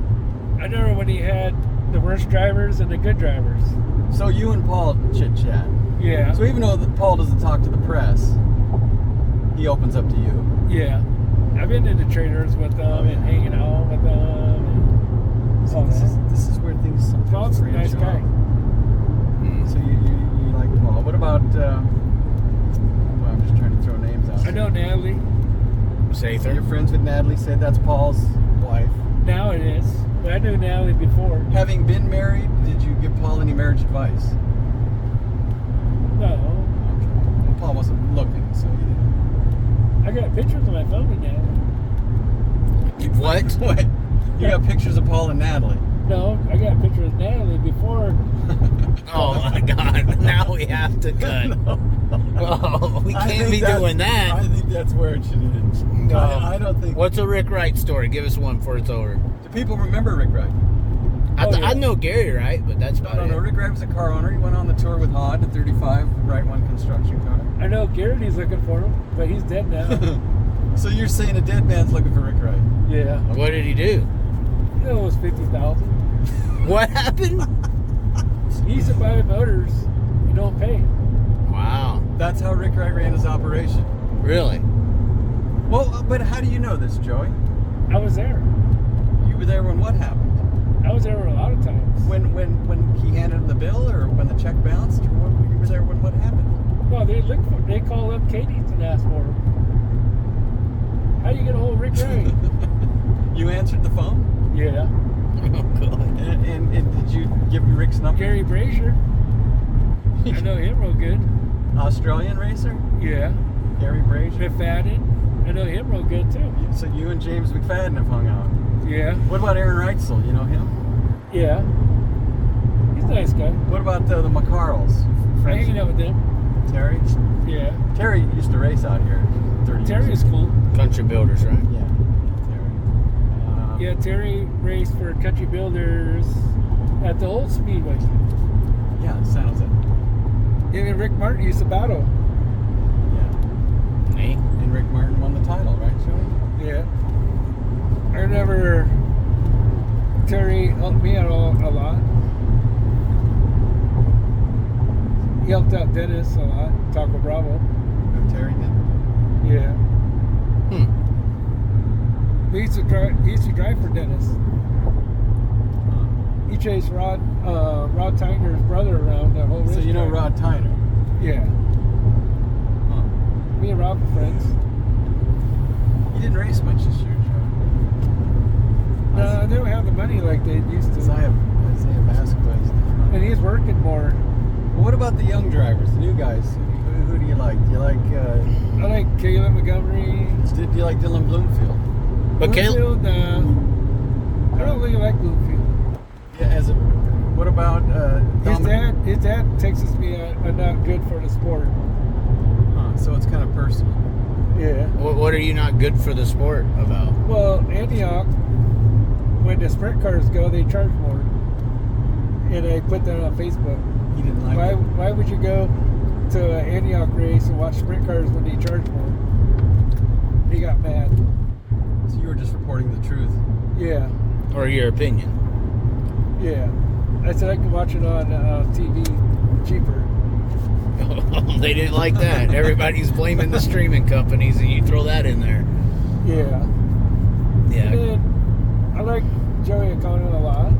I know when he had the worst drivers and the good drivers. So you and Paul chit chat. Yeah. So even though Paul doesn't talk to the press, he opens up to you. Yeah. I've been into traders with them Oh, yeah. and hanging out with them. And So all this that. is where things sometimes Paul's a branch nice guy. off. So you like Paul. What about well, I'm just trying to throw names out. I know Natalie. Sather. You're friends with Natalie, said that's Paul's wife. Now it is. But I knew Natalie before. Having been married, did you give Paul any marriage advice? No. Okay. Well, Paul wasn't looking, so you didn't. I got pictures of my phone with Natalie. What? What? You got pictures of Paul and Natalie. No, I got a picture of Natalie before. Oh my God! Now we have to cut. No. Oh, we I can't think be that's- doing that. I think that's where it should end. No. I don't think. What's a Rick Wright story? Give us one before it's over. Do people remember Rick Wright? I know Gary Wright, but that's about No. it. Rick Wright was a car owner. He went on the tour with Hod, the 35 Wright 1 construction car. I know Garrity's looking for him, but he's dead now. So you're saying a dead man's looking for Rick Wright? Yeah. What did he do? It was 50,000. What happened? He used to buy motors. You don't pay. Wow. That's how Rick Wright ran his operation. Really? Well, but how do you know this, Joey? I was there. You were there when what happened? I was there a lot of times. When he handed him the bill, or when the check bounced, or when you were there when what happened? No, they call up Katie's and ask for him. How you get a hold of Rick Wright? You answered the phone? Yeah. Oh God. And did you give him Rick's number? Gary Brazier. I know him real good. Australian racer? Yeah. Gary Brazier? McFadden. I know him real good too. So you and James McFadden have hung out. Yeah. What about Aaron Reitzel? You know him? Yeah. He's a nice guy. What about the McCarls? I hanging out with them. Terry? Yeah. Terry used to race out here 30 Terry years is cool. Country Builders, right? Yeah, Terry. Yeah, Terry raced for Country Builders at the old Speedway. Yeah, San Jose. Him and Rick Martin used to battle. Yeah. Me? And Rick Martin won the title, right, Joey? Yeah. I remember Terry helped me out a lot. He helped out Dennis a lot, Taco Bravo. Who Terry did? Yeah. He used to drive for Dennis. He chased Rod Tyner's brother around the whole race. So you know Rod Tyner? Yeah. Huh. Me and Rod were friends. You didn't race much this year, Joey. No, they don't have the money like they used to. Isaiah Vasquez. And he's working more. Well, what about the young drivers, the new guys? Who do you like? Do you like? I like Caleb Montgomery. Do you like Dylan Bloomfield? But Bloomfield, I don't really like Bloomfield. Yeah. What about His dad texts me I'm not good for the sport. So it's kind of personal. Yeah. What are you not good for the sport about? Well, Antioch, when the sprint cars go, they charge more. And I put that on Facebook. He didn't like it. Why would you go to an Antioch race and watch sprint cars when they charge more? He got mad. So you were just reporting the truth. Yeah. Or your opinion? Yeah. I said I could watch it on TV cheaper. They didn't like that. Everybody's blaming the streaming companies, and you throw that in there. Yeah. Yeah. And then I like Joey O'Connor a lot.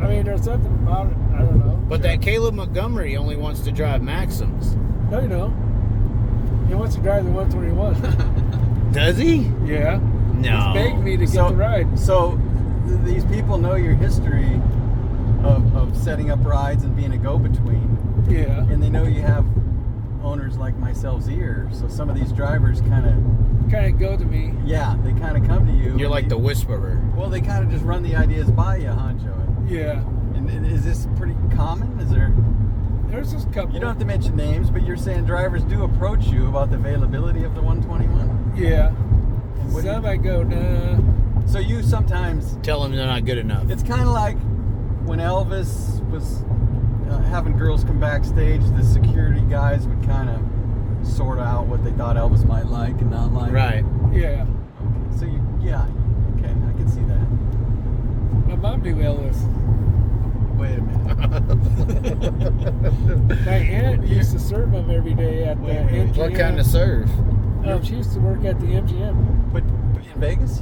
I mean, there's something about it. I don't know. But that Caleb Montgomery only wants to drive Maxims. No, you know. He wants to drive the 121. Does he? Yeah. No. He's begged me to get the ride. So these people know your history of setting up rides and being a go-between. Yeah. And they know you have owners like myself's ear. So some of these drivers kind of go to me. Yeah, they kind of come to you. You're like the whisperer. Well, they kind of just run the ideas by you, huh, Joey? Yeah. And is this pretty common? Is there? There's just a couple. You don't have to mention names, but you're saying drivers do approach you about the availability of the 121. Yeah. What do Some you- I go, nah. So you sometimes. Tell them they're not good enough. It's kind of like when Elvis was having girls come backstage. The security guys would kind of sort out what they thought Elvis might like and not like. Right. Yeah. Okay. So okay, I can see that. My mom knew Elvis. Wait a minute. My aunt used to serve him every day at the MGM. What kind of serve? She used to work at the MGM. But in Vegas?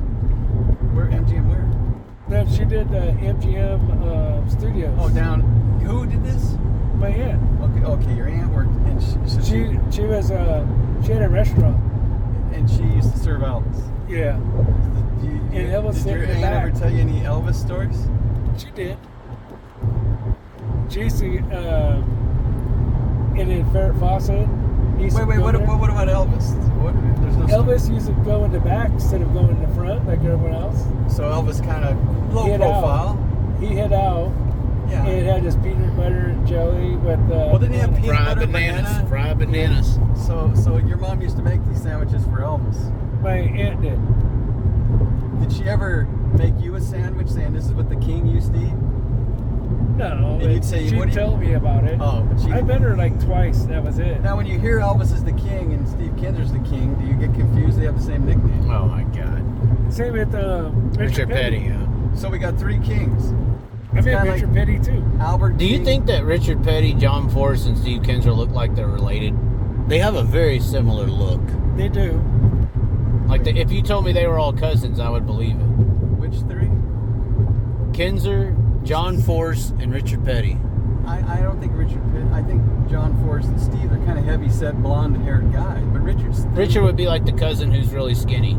Where MGM? Where? No, she did the MGM studios. Oh, down. Who did this? My aunt. Okay. Your aunt worked, and She was she had a restaurant. and she used to serve Elvis. Yeah. And Elvis Did sat your in the aunt back. ever tell you any Elvis stories? She did. She used to, and then Farrah Fawcett, He used to Wait, go what there. about Elvis? There's no Elvis used to go in the back instead of going in the front like everyone else. So Elvis kind of low Hid profile. out. He hid out. Yeah. And it had his peanut butter and jelly with. Well, didn't he have peanut Fried butter, bananas. banana? Fried bananas. So your mom used to make these sandwiches for Elvis. My aunt did. Did she ever make you a sandwich saying this is what the king used to eat? No, And you'd say, she'd what do you- tell me about it. Oh, but she. I met her like twice. That was it. Now, when you hear Elvis is the king and Steve Kinser's the king, do you get confused? They have the same nickname. Oh my God. Same with Richard Petty. Yeah. So we got three kings. I met kinda Richard like Petty too. Albert. Do you King. think that Richard Petty, John Forrest, and Steve Kinser look like they're related? They have a very similar look. They do. Like if you told me they were all cousins, I would believe it. Which three? Kinser, John Forrest, and Richard Petty. I don't think Richard Pitt. I think John Forrest and Steve are kind of heavy-set, blonde-haired guys. But Richard would be like the cousin who's really skinny.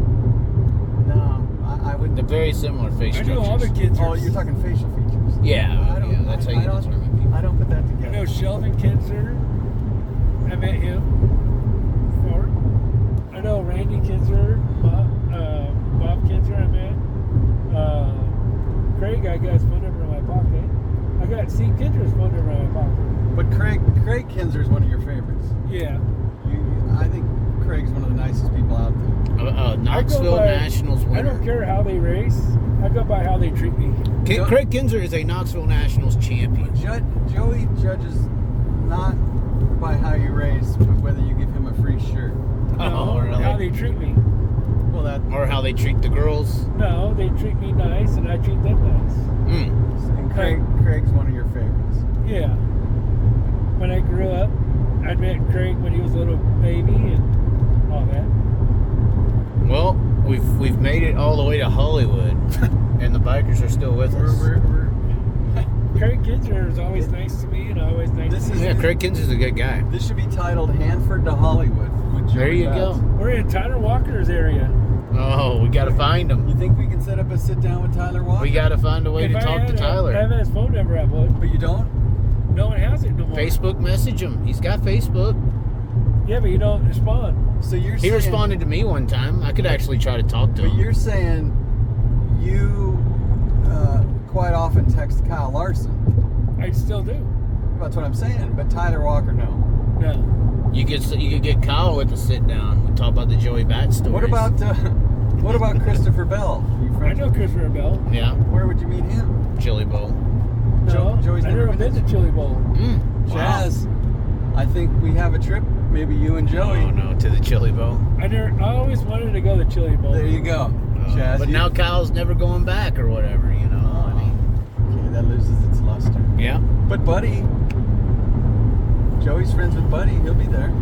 No, I wouldn't. The very similar face I structures. know all the kids. Oh, you're talking facial features. Yeah, I don't- yeah, that's how you determine people. I don't put that I together. know Sheldon Kinzer. I met him before. I know Randy Kinzer, Bob Kinzer. I met. Craig, I got his phone number in my pocket. I got Steve Kinzer's phone number in my pocket. But Craig Kinser's one of your favorites. Yeah. I think Craig's one of the nicest people out there. Knoxville Nationals winner. I don't care how they race. I go by how they treat me. Craig Kinser is a Knoxville Nationals champion. Joey judges not by how you race, but whether you give him a free shirt. Oh, really? How they treat me. Well, Or how they treat the girls. No, they treat me nice and I treat them nice. And Craig's one of your favorites. Yeah. When I grew up, I met Craig when he was a little baby and all that. Well, we've made it all the way to Hollywood, and the bikers are still with us. Craig Kinzer is always nice to me and always nice to me. Yeah, Craig Kinser's a good guy. This should be titled Hanford to Hollywood. With There Joey you go. Batts. We're in Tyler Walker's area. Oh, we got to find You him. think we can set up a sit down with Tyler Walker? We got to find a way If to I talk to had Tyler. I have his phone number, I would. But you don't? No one has it no more. Facebook message him. He's got Facebook. Yeah, but you don't respond. So you're He saying, responded to me one time. I could actually try to talk to But him. you're saying you quite often text Kyle Larson. I still do. That's what I'm saying. But Tyler Walker, no. No. You could get Kyle with a sit down. We talk about the Joey Batts stories. What about Christopher Bell? You I friends know with- Christopher Bell. Yeah, Where would you meet him? Chili Bowl. No, Joey's I never never been been to Chili Bowl. Chaz, I think we have a trip. Maybe you and Joey. Oh no, to the Chili Bowl. I always wanted to go to Chili Bowl. There you go, Chaz. But now Kyle's never going back or whatever, you know. I mean, okay, that loses its luster. yeah. But Buddy, Joey's friends with Buddy. He'll be there.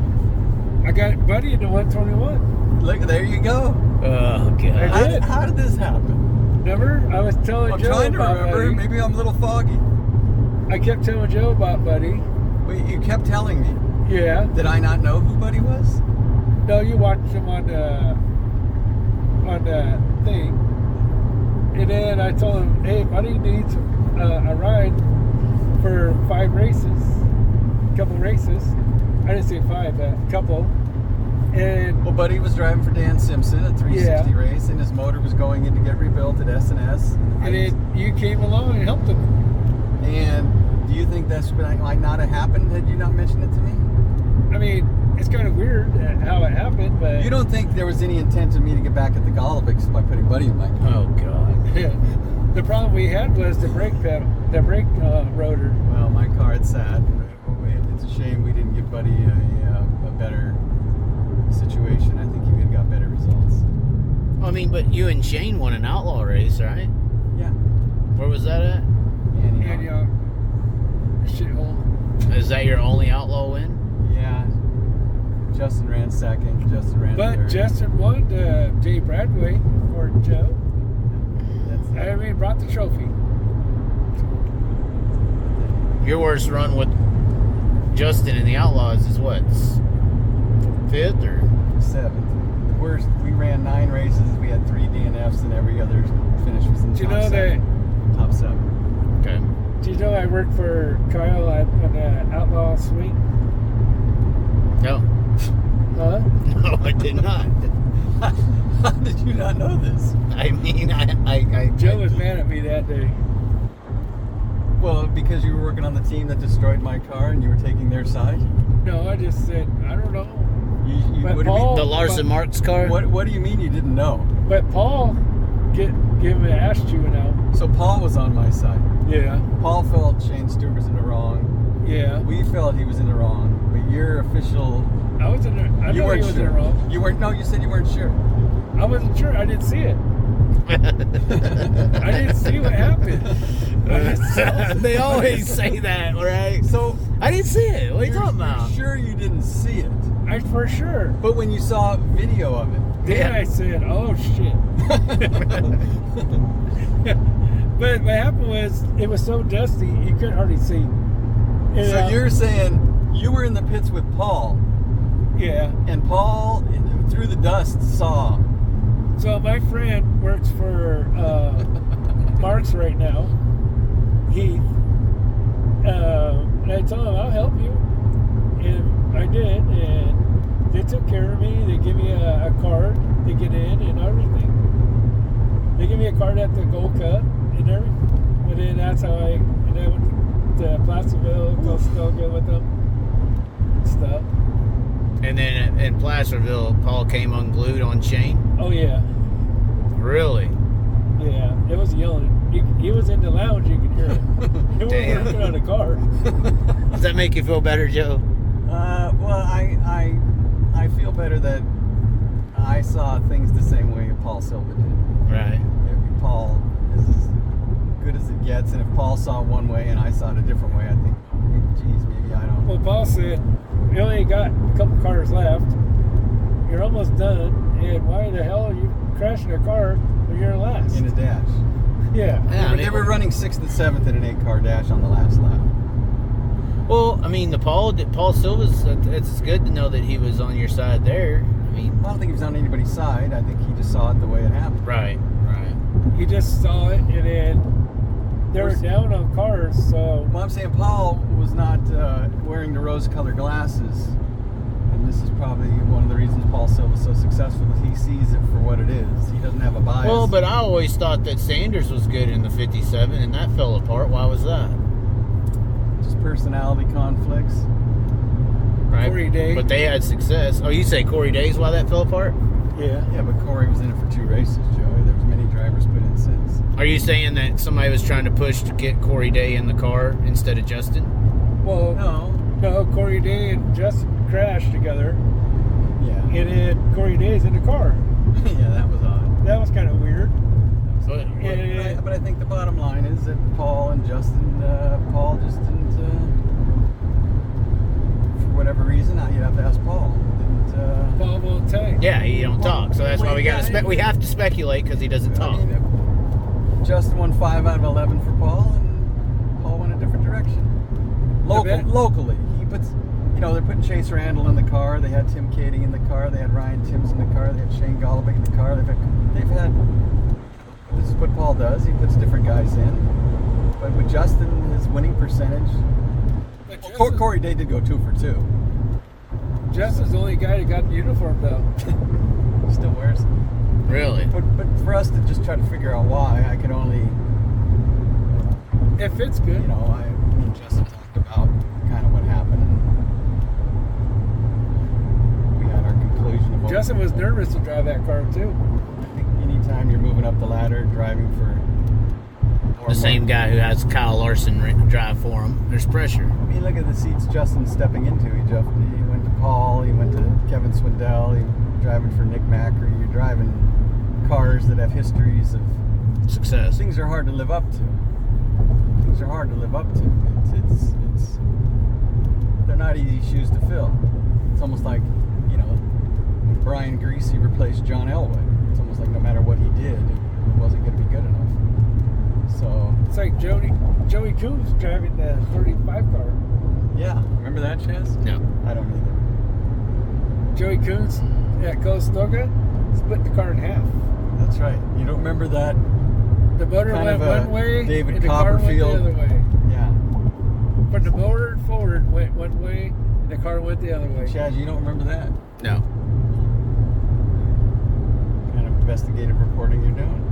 I got Buddy in the 121. Look, there you go. Oh god. I did. How did this happen? Never? I was telling I'm Joe trying to about remember. Buddy. Maybe I'm a little foggy. I kept telling Joe about Buddy. Wait, you kept telling me. Yeah. Did I not know who Buddy was? No, you watched him on the thing. And then I told him, hey, Buddy needs a ride for 5 races. Couple races. I didn't say 5, but a couple. And Well, Buddy was driving for Dan Simpson at 360 race, and his motor was going in to get rebuilt at S&S. and then you came along and helped him. And do you think that's might not have happened had you not mentioned it to me? I mean, it's kind of weird how it happened, but You don't think there was any intent of me to get back at the Golovics by putting Buddy in my car? Oh god. the problem we had was the brake rotor. Well, my car, it's sad. It's a shame we didn't give Buddy a better situation. I think he would have got better results. I mean, but you and Shane won an outlaw race, right? Yeah. Where was that at? Antioch. Shithole. Is that your only outlaw win? Yeah. Justin ran second. Justin ran But third. Justin won Jay Bradway for Joe. That's it. I mean, brought the trophy. Your worst run with Justin and the Outlaws is what? 5th or? 7th. The worst. We ran 9 races. We had 3 DNFs, and every other finish was in the Do you top know 7. Top 7. Okay. Do you know I worked for Kyle on the Outlaw Suite? No. Huh? No, I did not. How did you not know this? I mean, Joe was mad at me that day. Well, because you were working on the team that destroyed my car and you were taking their side? No, I just said, I don't know. But what, Paul- the Larson Marks car. what do you mean you didn't know? But Paul asked you now. So Paul was on my side. Yeah. Paul felt Shane Stewart was in the wrong. Yeah. We felt he was in the wrong. But your official... I was in there. I you know weren't he was sure. in the wrong. You weren't. No, you said you weren't sure. I wasn't sure. I didn't see it. I didn't see what happened. They always say that, right? So I didn't see it. What are you you're, talking about? you're sure you didn't see it. I for sure. But when you saw video of it, Then I said, "Oh shit." But what happened was it was so dusty you couldn't hardly see. And, so you're saying you were in the pits with Paul, yeah. and Paul through the dust saw. So my friend works for Marks right now, Heath. And I told him I'll help you, and I did, and they took care of me. They give me a card to get in and everything. They give me a card at the Gold Cup and everything. But then that's how I went to Placerville, Costa with them and stuff. And then in Placerville, Paul came unglued on Shane. Oh yeah, Really? yeah. It was yelling. He was in the lounge. You could hear it. It wasn't Damn. working on the car. Does that make you feel better, Joe? Well, I feel better that I saw things the same way Paul Silva did. Right. Paul is as good as it gets, and if Paul saw it one way and I saw it a different way, I think, geez, maybe I don't. Well, Paul said, "We only got a couple cars left. You're almost done, and why the hell are you crashing a car when you're last?" In a dash. Yeah. Yeah, They were running 6th and 7th in an 8-car dash on the last lap. Well, I mean, Paul Silva's. It's good to know that he was on your side there. I mean, I don't think he was on anybody's side. I think he just saw it the way it happened. right. He just saw it, and then they were down on cars, so Well, I'm saying Paul was not wearing the rose-colored glasses, and this is probably one of the reasons Paul Silva's so successful. Is he sees it for what it is. He doesn't have a bias. Well, but I always thought that Sanders was good in the 57, and that fell apart. Why was that? just personality conflicts. Right. Corey Day. But they had success. Oh, you say Corey Day's why that fell apart? yeah. Yeah, but Corey was in it for 2 races, Joey. There was many drivers put in since. Are you saying that somebody was trying to push to get Corey Day in the car instead of Justin? Well, no, Corey Day and Justin crashed together, Yeah. and then Corey Day's in the car. Yeah, that was odd. That was kind of weird. But, But I think the bottom line is that Paul and Justin, Paul just didn't, for whatever reason, you'd have to ask Paul. Didn't, Paul won't tell you. yeah, he don't talk, so that's why we got to yeah, we have to speculate because he doesn't talk. I mean, Justin won 5 out of 11 for Paul, and Paul went a different direction. Locally, he puts, they're putting Chase Randall in the car. They had Tim Katie in the car. They had Ryan Timms in the car. They had Shane Golovic in the car. They've had. This is what Paul does. He puts different guys in. But with Justin, his winning percentage. Corey Day did go 2 for 2. Justin's the only guy that got the uniform though. Still wears it. Really? But for us to just try to figure out why, I can only. It fits good. Me and Justin talked about kind of what happened. And we had our conclusion of what Justin was nervous to drive that car too. I think anytime you're moving up the ladder, driving for The same guy who has Kyle Larson drive for him. There's pressure. I mean, look at the seats Justin's stepping into. He went to Paul. He went to Kevin Swindell. He's driving for Nick Macri. You're driving cars that have histories of Success. things are hard to live up to. Things are hard to live up to. It's they're not easy shoes to fill. It's almost like, when Brian Greasy replaced John Elway. It's almost like no matter what he did, it wasn't going to be good enough. So It's like Joey Coombs driving the 35 car. yeah, remember that, Chaz? No. I don't either. Joey Coombs at Costoga split the car in half. That's right. You don't remember that? The motor Kind went of a one way, David and the car went the Copperfield. other way. Yeah. But the motor forward went one way, and the car went the other way. Chaz, you don't remember that? No. What kind of investigative reporting you're doing?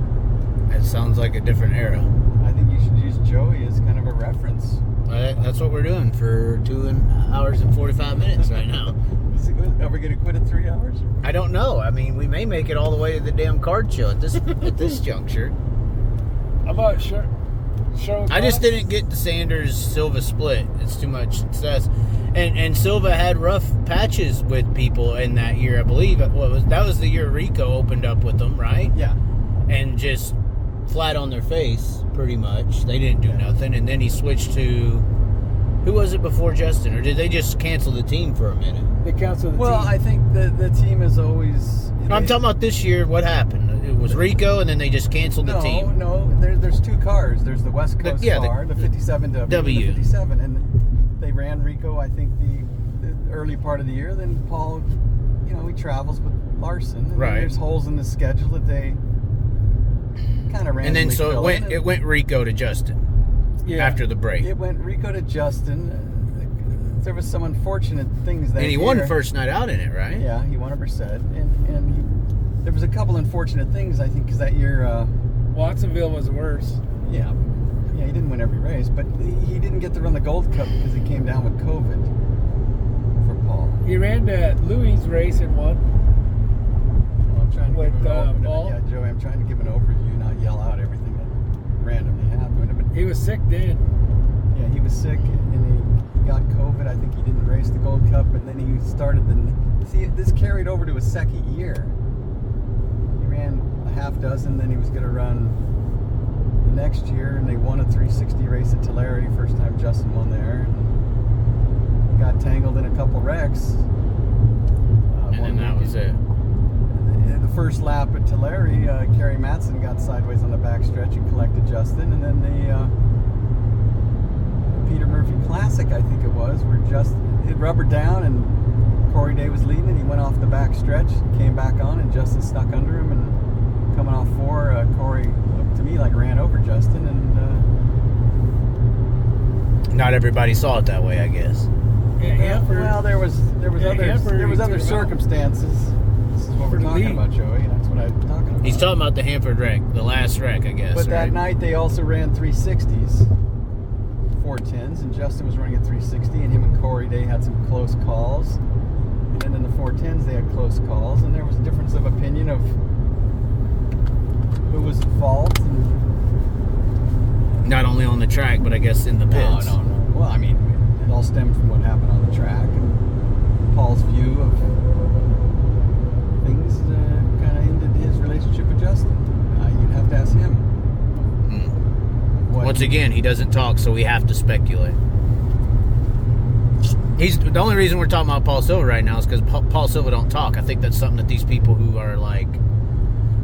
It sounds like a different era. I think you should use Joey as kind of a reference. That's what we're doing for 2 hours and 45 minutes right now. Are we going to quit at 3 hours? I don't know. I mean, we may make it all the way to the damn card show at this juncture. How about show? I just didn't get the Sanders Silva split. It's too much success. And Silva had rough patches with people in that year, I believe. That was the year Rico opened up with them, right? Yeah. And just flat on their face, pretty much. They didn't do nothing. And then he switched to, who was it before Justin? Or did they just cancel the team for a minute? They canceled the team. Well, I think the team is always... I'm talking about this year. What happened? It was Rico, and then they just canceled the team. No, there's 2 cars. There's the West Coast car, the 57 W, and the 57, and they ran Rico, I think, the early part of the year. Then Paul, he travels with Larson. And right. There's holes in the schedule that they kind of ran. And then so it went Rico to Justin. Yeah. After the break. It went Rico to Justin. There was some unfortunate things that year. And he won first night out in it, right? Yeah, he won 100%. And there was a couple unfortunate things, I think, because that year... Watsonville was worse. Yeah, he didn't win every race, but he didn't get to run the Gold Cup because he came down with COVID for Paul. He ran that Louis race and won. Well, I'm trying to give Paul? Yeah, Joey, I'm trying to give an overview, not yell out everything that randomly happened. But he was sick then. Yeah, he was sick, and he got COVID. I think he didn't race the Gold Cup, and then he started this carried over to his second year. He ran a half dozen, then he was going to run the next year, and they won a 360 race at Tulare. First time Justin won there. And got tangled in a couple wrecks. And then that was it. The first lap at Tulare, Kerry Matson got sideways on the backstretch and collected Justin, and then the Peter Murphy Classic, I think it was, where it rubbered down and Corey Day was leading, and he went off the back stretch, came back on, and Justin stuck under him, and coming off 4, Corey looked to me like ran over Justin, and not everybody saw it that way, I guess. Well, there was other circumstances. This is what we're talking about, Joey. That's what I'm talking about. He's talking about the Hanford wreck, the last wreck, I guess. But that night they also ran 360s. 410s, and Justin was running a 360, and him and Corey Day had some close calls, and then in the 410s they had close calls, and there was a difference of opinion of who was at fault. And not only on the track, but I guess in the pits. No. Well, I mean, it all stemmed from what happened on the track, and Paul's view of things kind of ended his relationship with Justin. You'd have to ask him. Once again, he doesn't talk, so we have to speculate. The only reason we're talking about Paul Silva right now is because Paul Silva don't talk. I think that's something that these people who are like,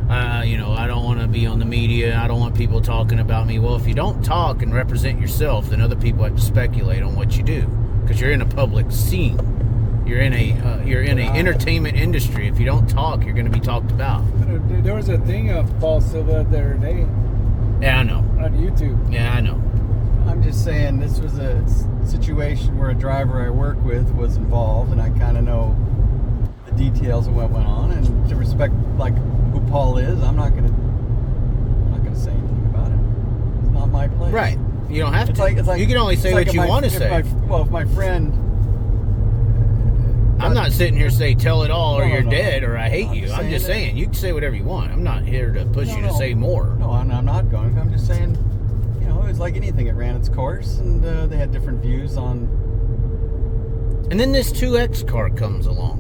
I don't want to be on the media. I don't want people talking about me. Well, if you don't talk and represent yourself, then other people have to speculate on what you do because you're in a public scene. You're in a entertainment industry. If you don't talk, you're going to be talked about. There was a thing of Paul Silva the other day. Yeah, I know. On YouTube. Yeah, I know. I'm just saying this was a situation where a driver I work with was involved, and I kind of know the details of what went on. And to respect who Paul is, I'm not gonna say anything about it. It's not my place. Right. You don't have to. It's like you can only say what you want to say. If my friend. I'm not sitting here saying tell it all or you're dead or I hate you. I'm just saying you can say whatever you want. I'm not here to push you to say more. No, I'm not going. I'm just saying, it was like anything. It ran its course, and they had different views on. And then this 2X car comes along.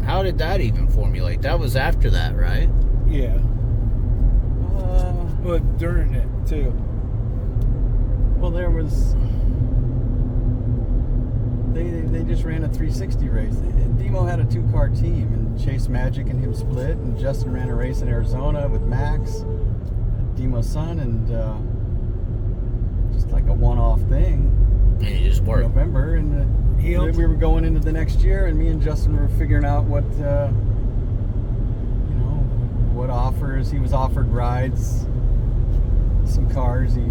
How did that even formulate? That was after that, right? Yeah. But during it too. Well, there was. They just ran a 360 race. And Demo had a 2-car team, and Chase Magic and him split, and Justin ran a race in Arizona with Max, Demo's son, and just like a one-off thing. And it just worked. November, and we were going into the next year, and me and Justin were figuring out what offers. He was offered rides, some cars. He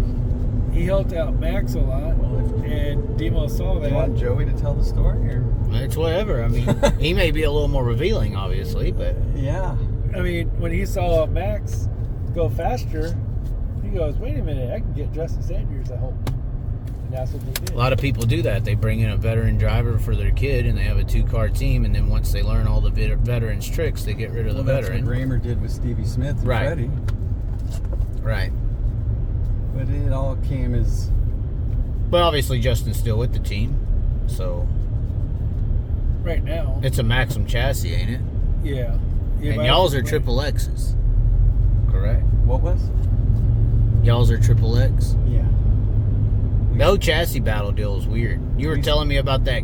he helped out Max a lot, and Demo saw Do that. you want Joey to tell the story? Or? It's whatever. I mean, he may be a little more revealing, obviously, but Yeah. I mean, when he saw Max go faster, he goes, "Wait a minute, I can get Justin Sanders at home." And that's what they did. a lot of people do that. They bring in a veteran driver for their kid, and they have a 2-car team, and then once they learn all the veterans' tricks, they get rid of the veteran. That's what Raymer did with Stevie Smith and Right. Freddie. Right. But it all came as... But obviously Justin's still with the team, so Right now, it's a Maxim chassis, ain't it? yeah. And y'all's are triple X's, correct? What was? Y'all's are triple X. Yeah. No chassis battle deal is weird. You were telling me about that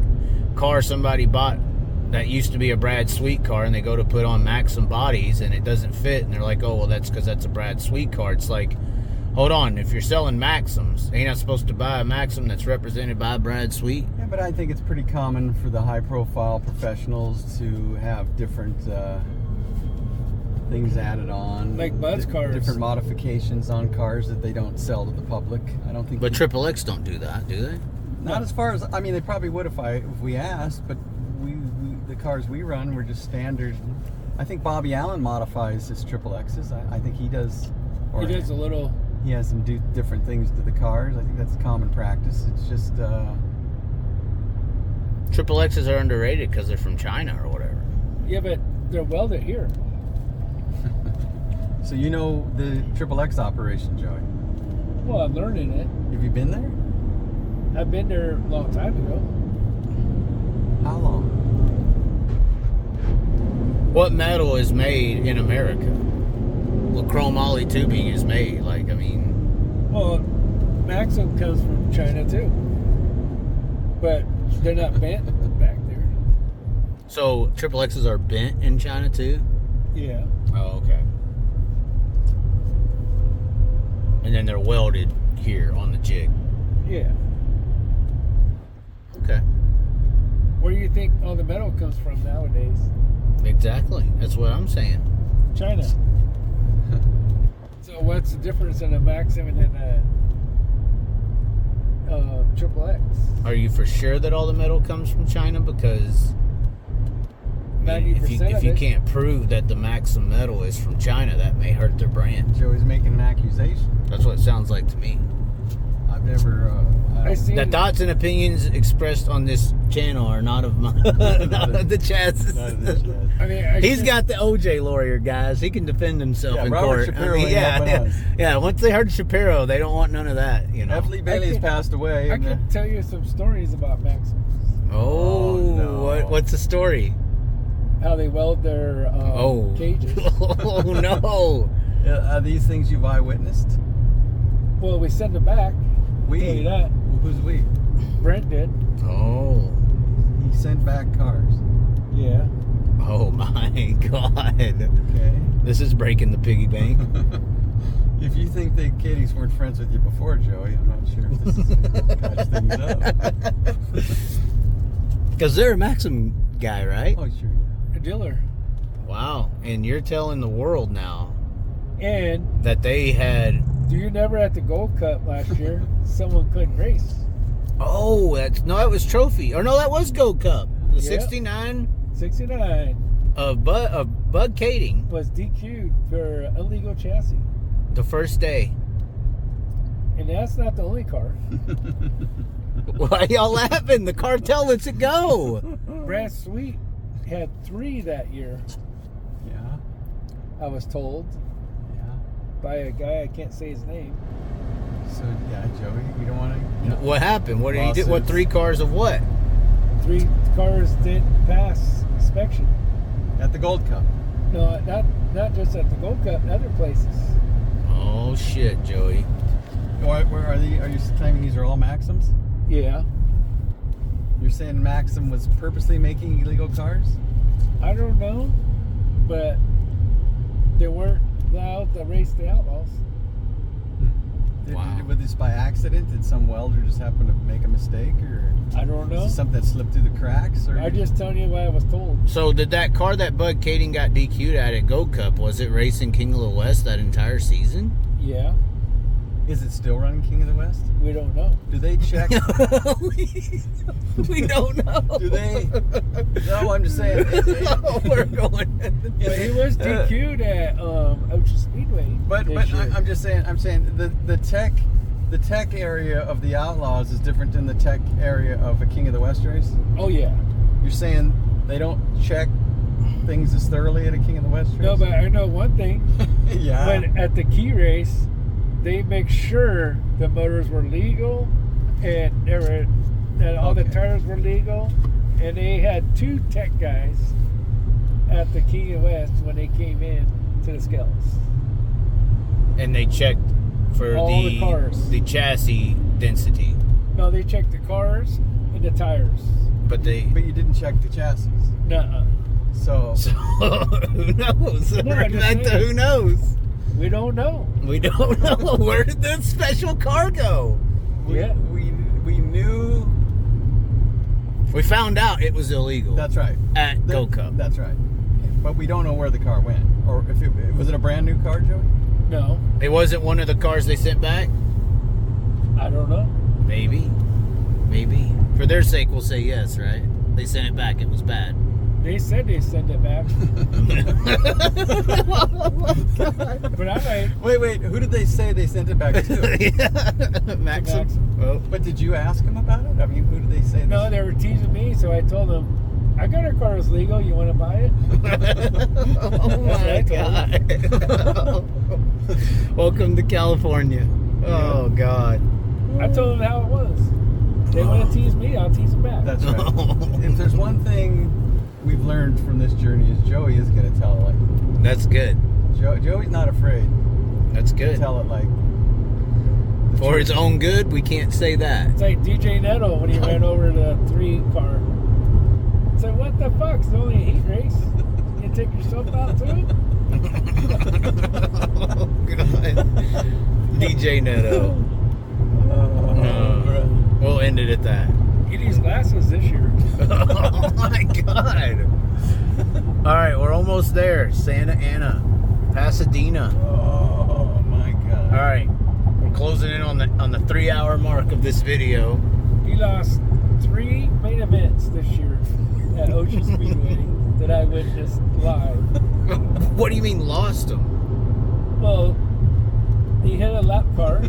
car somebody bought that used to be a Brad Sweet car, and they go to put on Maxim bodies, and it doesn't fit, and they're like, "Oh, well, that's because that's a Brad Sweet car." It's like, hold on, if you're selling Maxims, ain't not supposed to buy a Maxim that's represented by Brad Sweet? Yeah, but I think it's pretty common for the high-profile professionals to have different things added on. Like BATTS cars. Different modifications on cars that they don't sell to the public. I don't think... But Triple X don't do that, do they? Not as far as... I mean, they probably would if we asked, but the cars we run were just standard. I think Bobby Allen modifies his Triple X's. I think he does... He does a little... He has them do different things to the cars. I think that's common practice. It's just... Triple X's are underrated because they're from China or whatever. Yeah, but they're welded here. So you know the Triple X operation, Joey? Well, I'm learning it. Have you been there? I've been there a long time ago. How long? What metal is made in America? What chromoly tubing is made? Like, I mean... Well, Maxim comes from China too. But they're not bent back there. So, Triple X's are bent in China too? Yeah. Oh, okay. And then they're welded here on the jig. Yeah. Okay. Where do you think all the metal comes from nowadays? Exactly. That's what I'm saying. China. So what's the difference in a Maxim and a Triple X? Are you for sure that all the metal comes from China? Because I mean, 90% if of you it. can't prove that the Maxim metal is from China, that may hurt their brand. Joey's making an accusation. That's what it sounds like to me. I've never... I seen The thoughts and opinions expressed on this channel are not of my, not of the Chaz's. I mean, He's got the OJ lawyer, guys. He can defend himself Yeah, in Robert court. Shapiro ain't helping us. yeah. Once they heard Shapiro, they don't want none of that. You know. F. Lee Bailey's can- passed away. I and, can tell you some stories about Maxim. Oh, no. what's the story? How they weld their cages. Oh no. are these things you've eyewitnessed? Well, we send them back. We? Tell you that. Who's we? Brent did. Oh. He sent back cars. Yeah. Oh my God. Okay. This is breaking the piggy bank. If you think the kiddies weren't friends with you before, Joey, I'm not sure if this is going to catch things up. Because they're a Maxim guy, right? Oh, sure. A dealer. Wow. And you're telling the world now And that they had... do you remember at the Gold Cup last year, someone couldn't race? Oh, that was Trophy. Or no, that was Gold Cup. The Yep. 69 69 of Bud Kading, was DQ'd for illegal chassis. the first day. And that's not the only car. Why are y'all laughing? The cartel lets it go. Brad Sweet had 3 that year, Yeah. I was told, Yeah. by a guy, I can't say his name. So, yeah, Joey, we don't want to... What happened? What did he do? Lawsuits. What 3 cars of what? 3 cars didn't pass inspection. At the Gold Cup. No, not just at the Gold Cup, other places. Oh shit, Joey. Where are you claiming these are all Maxims? Yeah. You're saying Maxim was purposely making illegal cars? I don't know, but they weren't allowed to race the Outlaws. Wow. Was this by accident? Did some welder just happen to make a mistake, or I don't is know. this something that slipped through the cracks? Or I'm just telling you what I was told. So did that car that Bud Kading got DQ'd at Gold Cup, was it racing King of the West that entire season? Yeah. Is it still running King of the West? We don't know. Do they check? We don't know. Do they? No, I'm just saying. We're going. But he was DQ'd at Ocean Speedway. But I'm just saying. I'm saying the tech area of the Outlaws is different than the tech area of a King of the West race. Oh yeah. You're saying they don't check things as thoroughly at a King of the West race? No, but I know one thing. Yeah. When at the key race, they make sure the motors were legal and all the tires were legal, and they had 2 tech guys at the King of the West when they came in to the scales. And they checked for All the cars. the chassis density. No, they checked the cars and the tires. But you didn't check the chassis. Nuh-uh. So who knows? No, I'm just saying. Who knows? We don't know. We don't know. Where did the special car go? we knew. We found out it was illegal. That's right. At Go Cup. That's right. But we don't know where the car went, or if it was a brand new car, Joey. No. It wasn't one of the cars they sent back? I don't know. Maybe. For their sake, we'll say yes, right? They sent it back. It was bad. They said they sent it back. But I Wait. Who did they say they sent it back to? Maxim. Oh. But did you ask them about it? I mean, who did they say? No, they were teasing me, so I told them, I got our car is legal. You want to buy it? Oh my God. Welcome to California. Oh God. I told them how it was. They want to tease me, I'll tease them back. That's right. If there's one thing we've learned from this journey is Joey is going to tell it like. That's good. Joey's not afraid That's to good. tell it like. For his own good, we can't say that. It's like DJ Netto when he ran over the 3 car. It's like, what the fuck? It's only a heat race. You take yourself out too? Oh, God. DJ Netto. We'll end it at that. Get these glasses this year. Oh my God. All right, we're almost there. Santa Ana, Pasadena. Oh my God. All right, we're closing in on the 3-hour mark of this video. He lost 3 main events this year at Ocean Speedway that I witnessed live. What do you mean lost them? Well, he hit a lap car.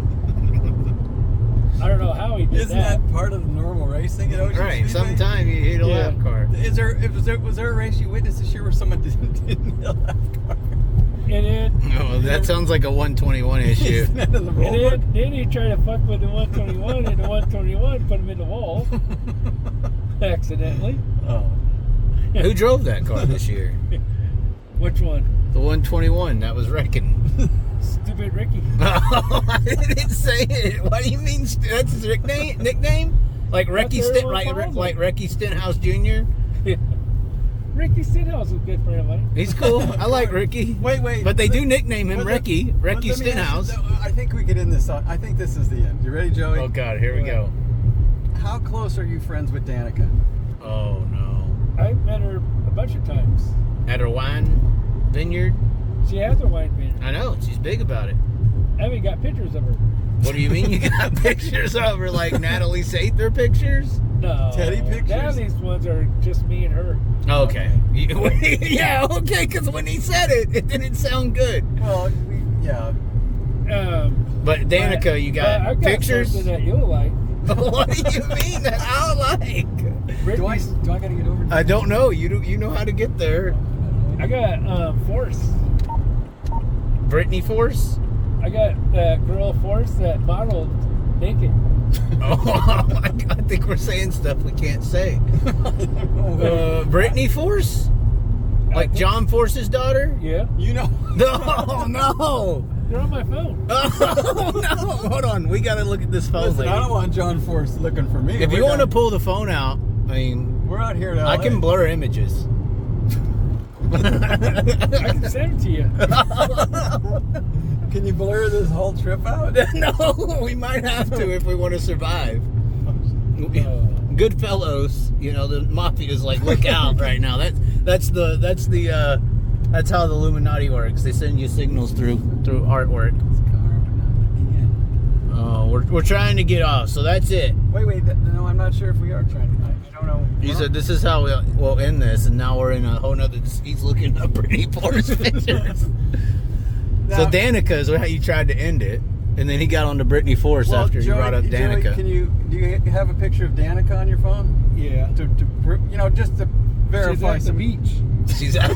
I don't know how he did Isn't that part of the normal racing at Ocean Right, Speedway? sometime you hit a Yeah. lap car. Was there a race you witnessed this year where someone didn't hit a lap car? And Oh, that sounds like a 121 issue. then he tried to fuck with the 121, and the 121 put him in the wall accidentally. Oh. Who drove that car this year? Which one? The 121 that was wrecking. Stupid Ricky. Oh, I didn't say it. What do you mean? That's his nickname? Like Ricky That's Stint, what everyone calls like him. Ricky Stenhouse Jr. Ricky Stenhouse was a good friend of mine. He's cool. I like Ricky. Wait. But they do nickname him Ricky Ricky Stenhouse. I think we could end this on. I think this is the end. You ready, Joey? Oh God, here we go. How close are you friends with Danica? Oh no. I've met her a bunch of times. At her wine vineyard. She has a wine vineyard. I know. She's big about it. I haven't got pictures of her. What do you mean you got pictures of her? Like Natalie Sather pictures? No. Teddy pictures? Natalie's ones are just me and her. Okay. Yeah, okay, because when he said it, it didn't sound good. Well, yeah. But Danica, you got I've pictures? something that you'll like. What do you mean that I like? Do I gotta get over? I don't know. You know how to get there. I got Force. Brittany Force? I got that girl Force that modeled naked. Oh my God! I think we're saying stuff we can't say. Brittany Force? Like John Force's daughter? Yeah. You know. No. They're on my phone. Oh no! Hold on, we gotta look at this phone. Listen, lady. I don't want John Force looking for me. If you want to pull the phone out, I mean, we're out here now. I can blur images. I can send them to you. Can you blur this whole trip out? No, we might have to if we want to survive. Good fellows, you know, the mafia's like, look out right now. That's how the Illuminati works. They send you signals through artwork. Oh, we're trying to get off, so that's it. Wait. No, I'm not sure if we are trying to. I don't know. You said this is how we'll end this, and now we're in a whole nother. He's looking up Brittany Ford's pictures. So Danica is how you tried to end it, and then he got on to Brittany Force after you brought up Danica. Joey, do you have a picture of Danica on your phone? Yeah. Just to verify She's at the beach. She's at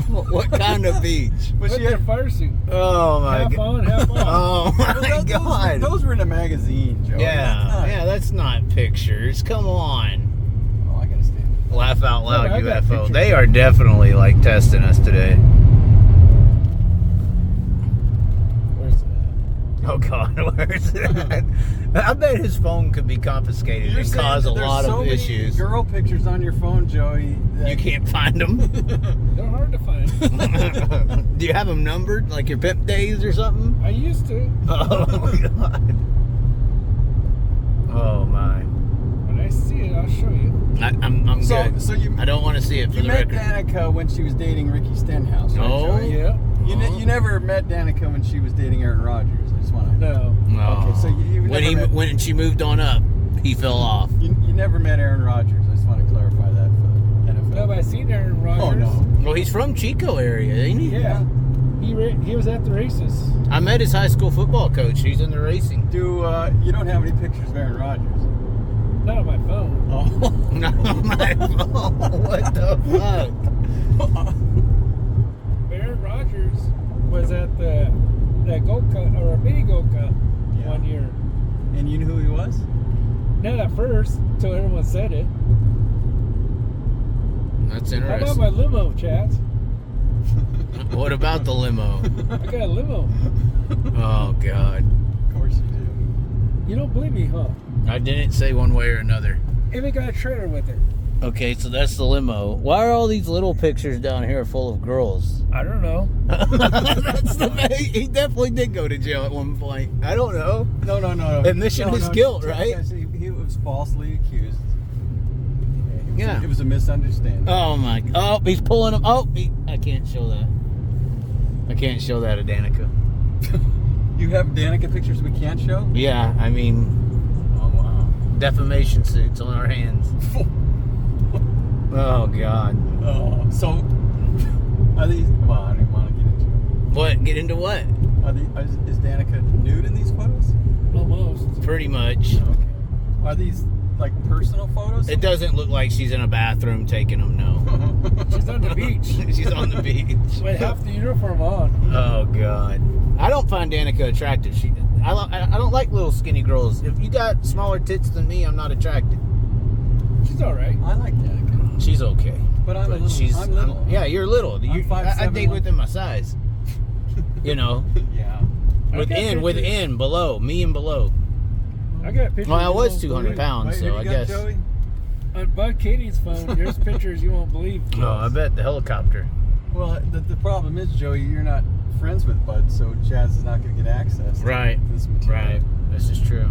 what kind of beach? Was With she her fire suit. Oh my Half god! on, half off. Oh my god! Those were in a magazine, Joey. That's not pictures. Come on. Oh, I gotta stand. Laugh out loud, I got UFO. pictures. They are definitely like testing us today. Where's that? Oh God, where's that? I bet his phone could be confiscated and cause a lot of issues. Girl pictures on your phone, Joey. You can't find them. They're hard to find. Do you have them numbered, like your pimp days or something? I used to. Oh God. Oh my. When I see it, I'll show you. I'm good. So I don't want to see it for you the met record. Danica when she was dating Ricky Stenhouse, right, Oh. Joey? Yeah. You never met Danica when she was dating Aaron Rodgers. I just want to. No. No. Okay, so you never met, when she moved on up, he fell off. you never met Aaron Rodgers. I just want to clarify that for the NFL. No, but I seen Aaron Rodgers. Oh no. Well, he's from Chico area, ain't he? Yeah. He was at the races. I met his high school football coach. He's in the racing. You don't have any pictures of Aaron Rodgers? Not on my phone. Oh. No, my phone. What the fuck? Aaron Rodgers was at that Gold Cup or a mini Gold Cup one year. And you knew who he was? Not at first, until everyone said it. That's How about interesting. my limo, Chaz? What about the limo? I got a limo. Oh God. Of course you do. You don't believe me, huh? I didn't say one way or another. Even got a trailer with it. Okay, so that's the limo. Why are all these little pictures down here full of girls? I don't know. That's the he definitely did go to jail at one point. I don't know. No. Admission is guilt, right? He was falsely accused. Yeah. It was a misunderstanding. Oh my! Oh, he's pulling them. Oh, I can't show that. I can't show that to Danica. You have Danica pictures we can't show? Yeah, I mean, Oh wow. defamation suits on our hands. Oh God! Oh, so are these? Well, I don't want to get into it. What? Get into what? Is Danica nude in these photos? Almost. Pretty much. Okay. Are these like personal photos? It doesn't look like she's in a bathroom taking them. No. She's on the beach She's on the beach. with half the uniform on. Oh God! I don't find Danica attractive. I don't like little skinny girls. If you got smaller tits than me, I'm not attracted. She's all right. I like Danica. She's okay. But I'm little. Yeah, you're little. I 5'7", date within my size. You know, Yeah. within, below, me and below. I got pictures. Well, I you was won't 200 believe. pounds, Wait, so who I you got, guess. Joey? On Bud Katie's phone, there's pictures you won't believe. Oh, I bet the helicopter. Well, the problem is, Joey, you're not friends with Bud, so Chaz is not going to get access to Right. this material. Right. This is true.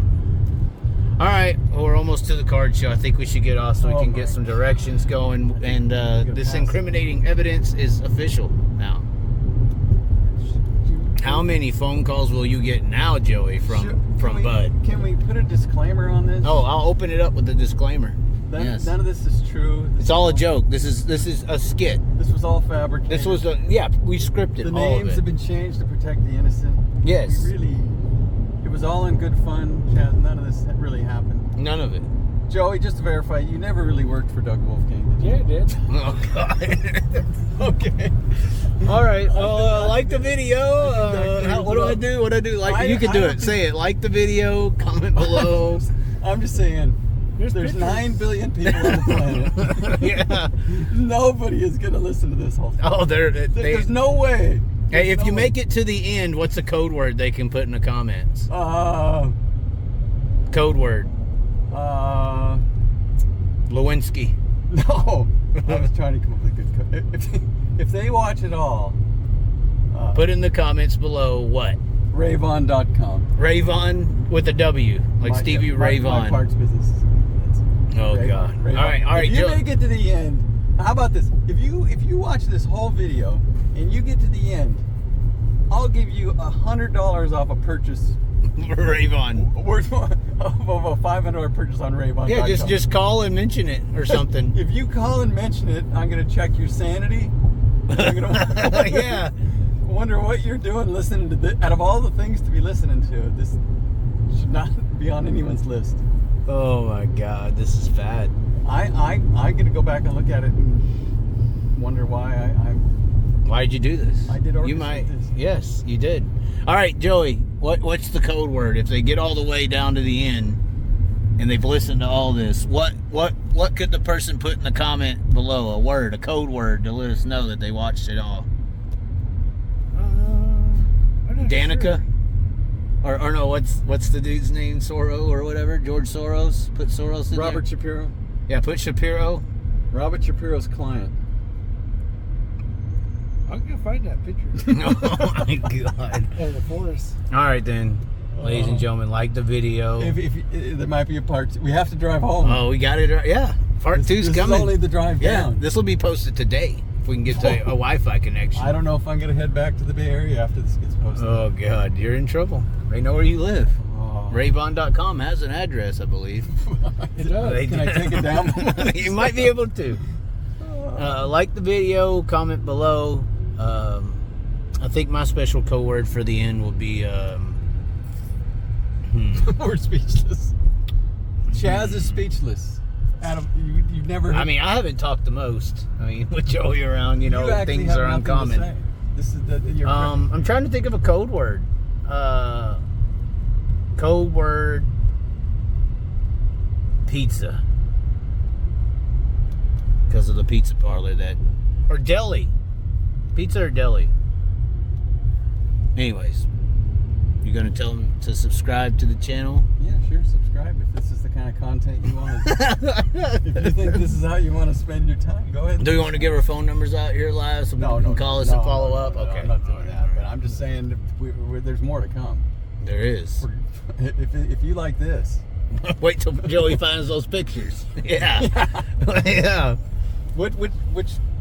All right, well, we're almost to the card show. I think we should get off so we can get some directions going. And this incriminating evidence is official now. How many phone calls will you get now, Joey, from Bud? Can we put a disclaimer on this? Oh, I'll open it up with a disclaimer. Yes. None of this is true. It's all a joke. This is a skit. This was all fabricated. This was we scripted The all of names it. have been changed to protect the innocent. Yes. It was all in good fun, Chaz. None of this really happened. None of it. Joey, just to verify, you never really worked for Doug Wolfgang, did you? Yeah, it did. Oh God. Okay. All right. Well, like the video. What do I do? What do I do? Like you can do it. Say it. Like the video. Comment below. I'm just saying. There's pictures. 9 billion people on the planet. Yeah. Nobody is going to listen to this whole thing. Oh, There's no way. Hey, if you make it to the end, what's a code word they can put in the comments? Code word. Lewinsky. No. I was trying to come up with a good code. If they watch it all, Put in the comments below what? RAYVON.com. RAYVON with a W, like Stevie Ray My Vaughan. Parks business. Oh RAYVON. God! RAYVON. All right, If you Joe. make it to the end, how about this? If you watch this whole video and you get to the end, I'll give you $100 off a purchase RAYVON. worth of a $500 purchase on RAYVON. Yeah, just call and mention it or something. If you call and mention it, I'm gonna check your sanity. I'm gonna Yeah. wonder what you're doing listening to this. Out of all the things to be listening to, this should not be on anyone's list. Oh my God, this is bad. I'm gonna go back and look at it and wonder why Why did you do this? I did orchestrate You might. this. Yes, you did. All right, Joey. What's the code word? If they get all the way down to the end and they've listened to all this, what could the person put in the comment below? A word, a code word to let us know that they watched it all. I'm not Danica? sure. Or no, what's the dude's name? Soros or whatever? George Soros? Put Soros in Robert there? Shapiro. Yeah, put Shapiro. Robert Shapiro's client. I'm gonna find that picture Oh my God. of the forest. All right then, ladies and gentlemen, like the video. If there might be a part two. We have to drive home. Oh, we got it. Yeah, part two's this coming. is only the drive Yeah, down. this will be posted today if we can get to a Wi-Fi connection. I don't know if I'm gonna head back to the Bay Area after this gets posted. Oh God, you're in trouble. They know where you live. Oh. RAYVON.com has an address, I believe. It does. Can I take it down? You might be able to. Like the video, comment below. I think my special code word for the end will be We're speechless. Chaz is speechless. Adam, you've never. I mean, I haven't talked the most. I mean, with Joey around, you know, actually things have are nothing to uncommon. say. This is your I'm trying to think of a code word. Code word pizza. Because of the pizza parlor or deli. Pizza or deli. Anyways, you gonna tell them to subscribe to the channel? Yeah, sure. Subscribe if this is the kind of content you want to. If you think this is how you want to spend your time, go ahead. Do you want to give our phone numbers out here live so people can call us and follow up? Okay. I'm not doing that, but I'm just saying there's more to come. There is. If you like this, Wait till Joey finds those pictures. Yeah. Yeah. which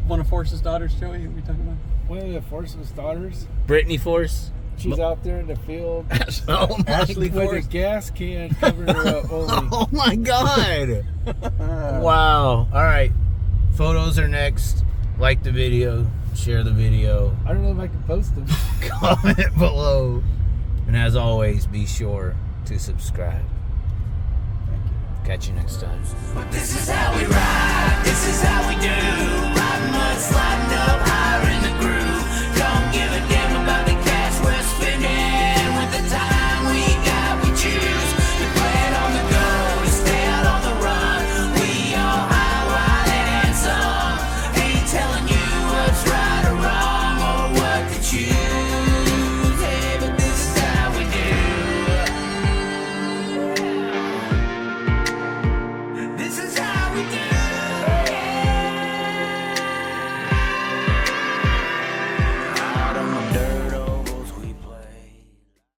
one of Force's daughters, Joey? Are we talking about? One of the Force's daughters. Brittany Force. She's out there in the field Oh my Ashley with Force. a gas can covering her up only. Oh my God. Wow. All right. Photos are next. Like the video. Share the video. I don't know if I can post them. Comment below. And as always, be sure to subscribe. Thank you. Catch you next time. But this is how we ride.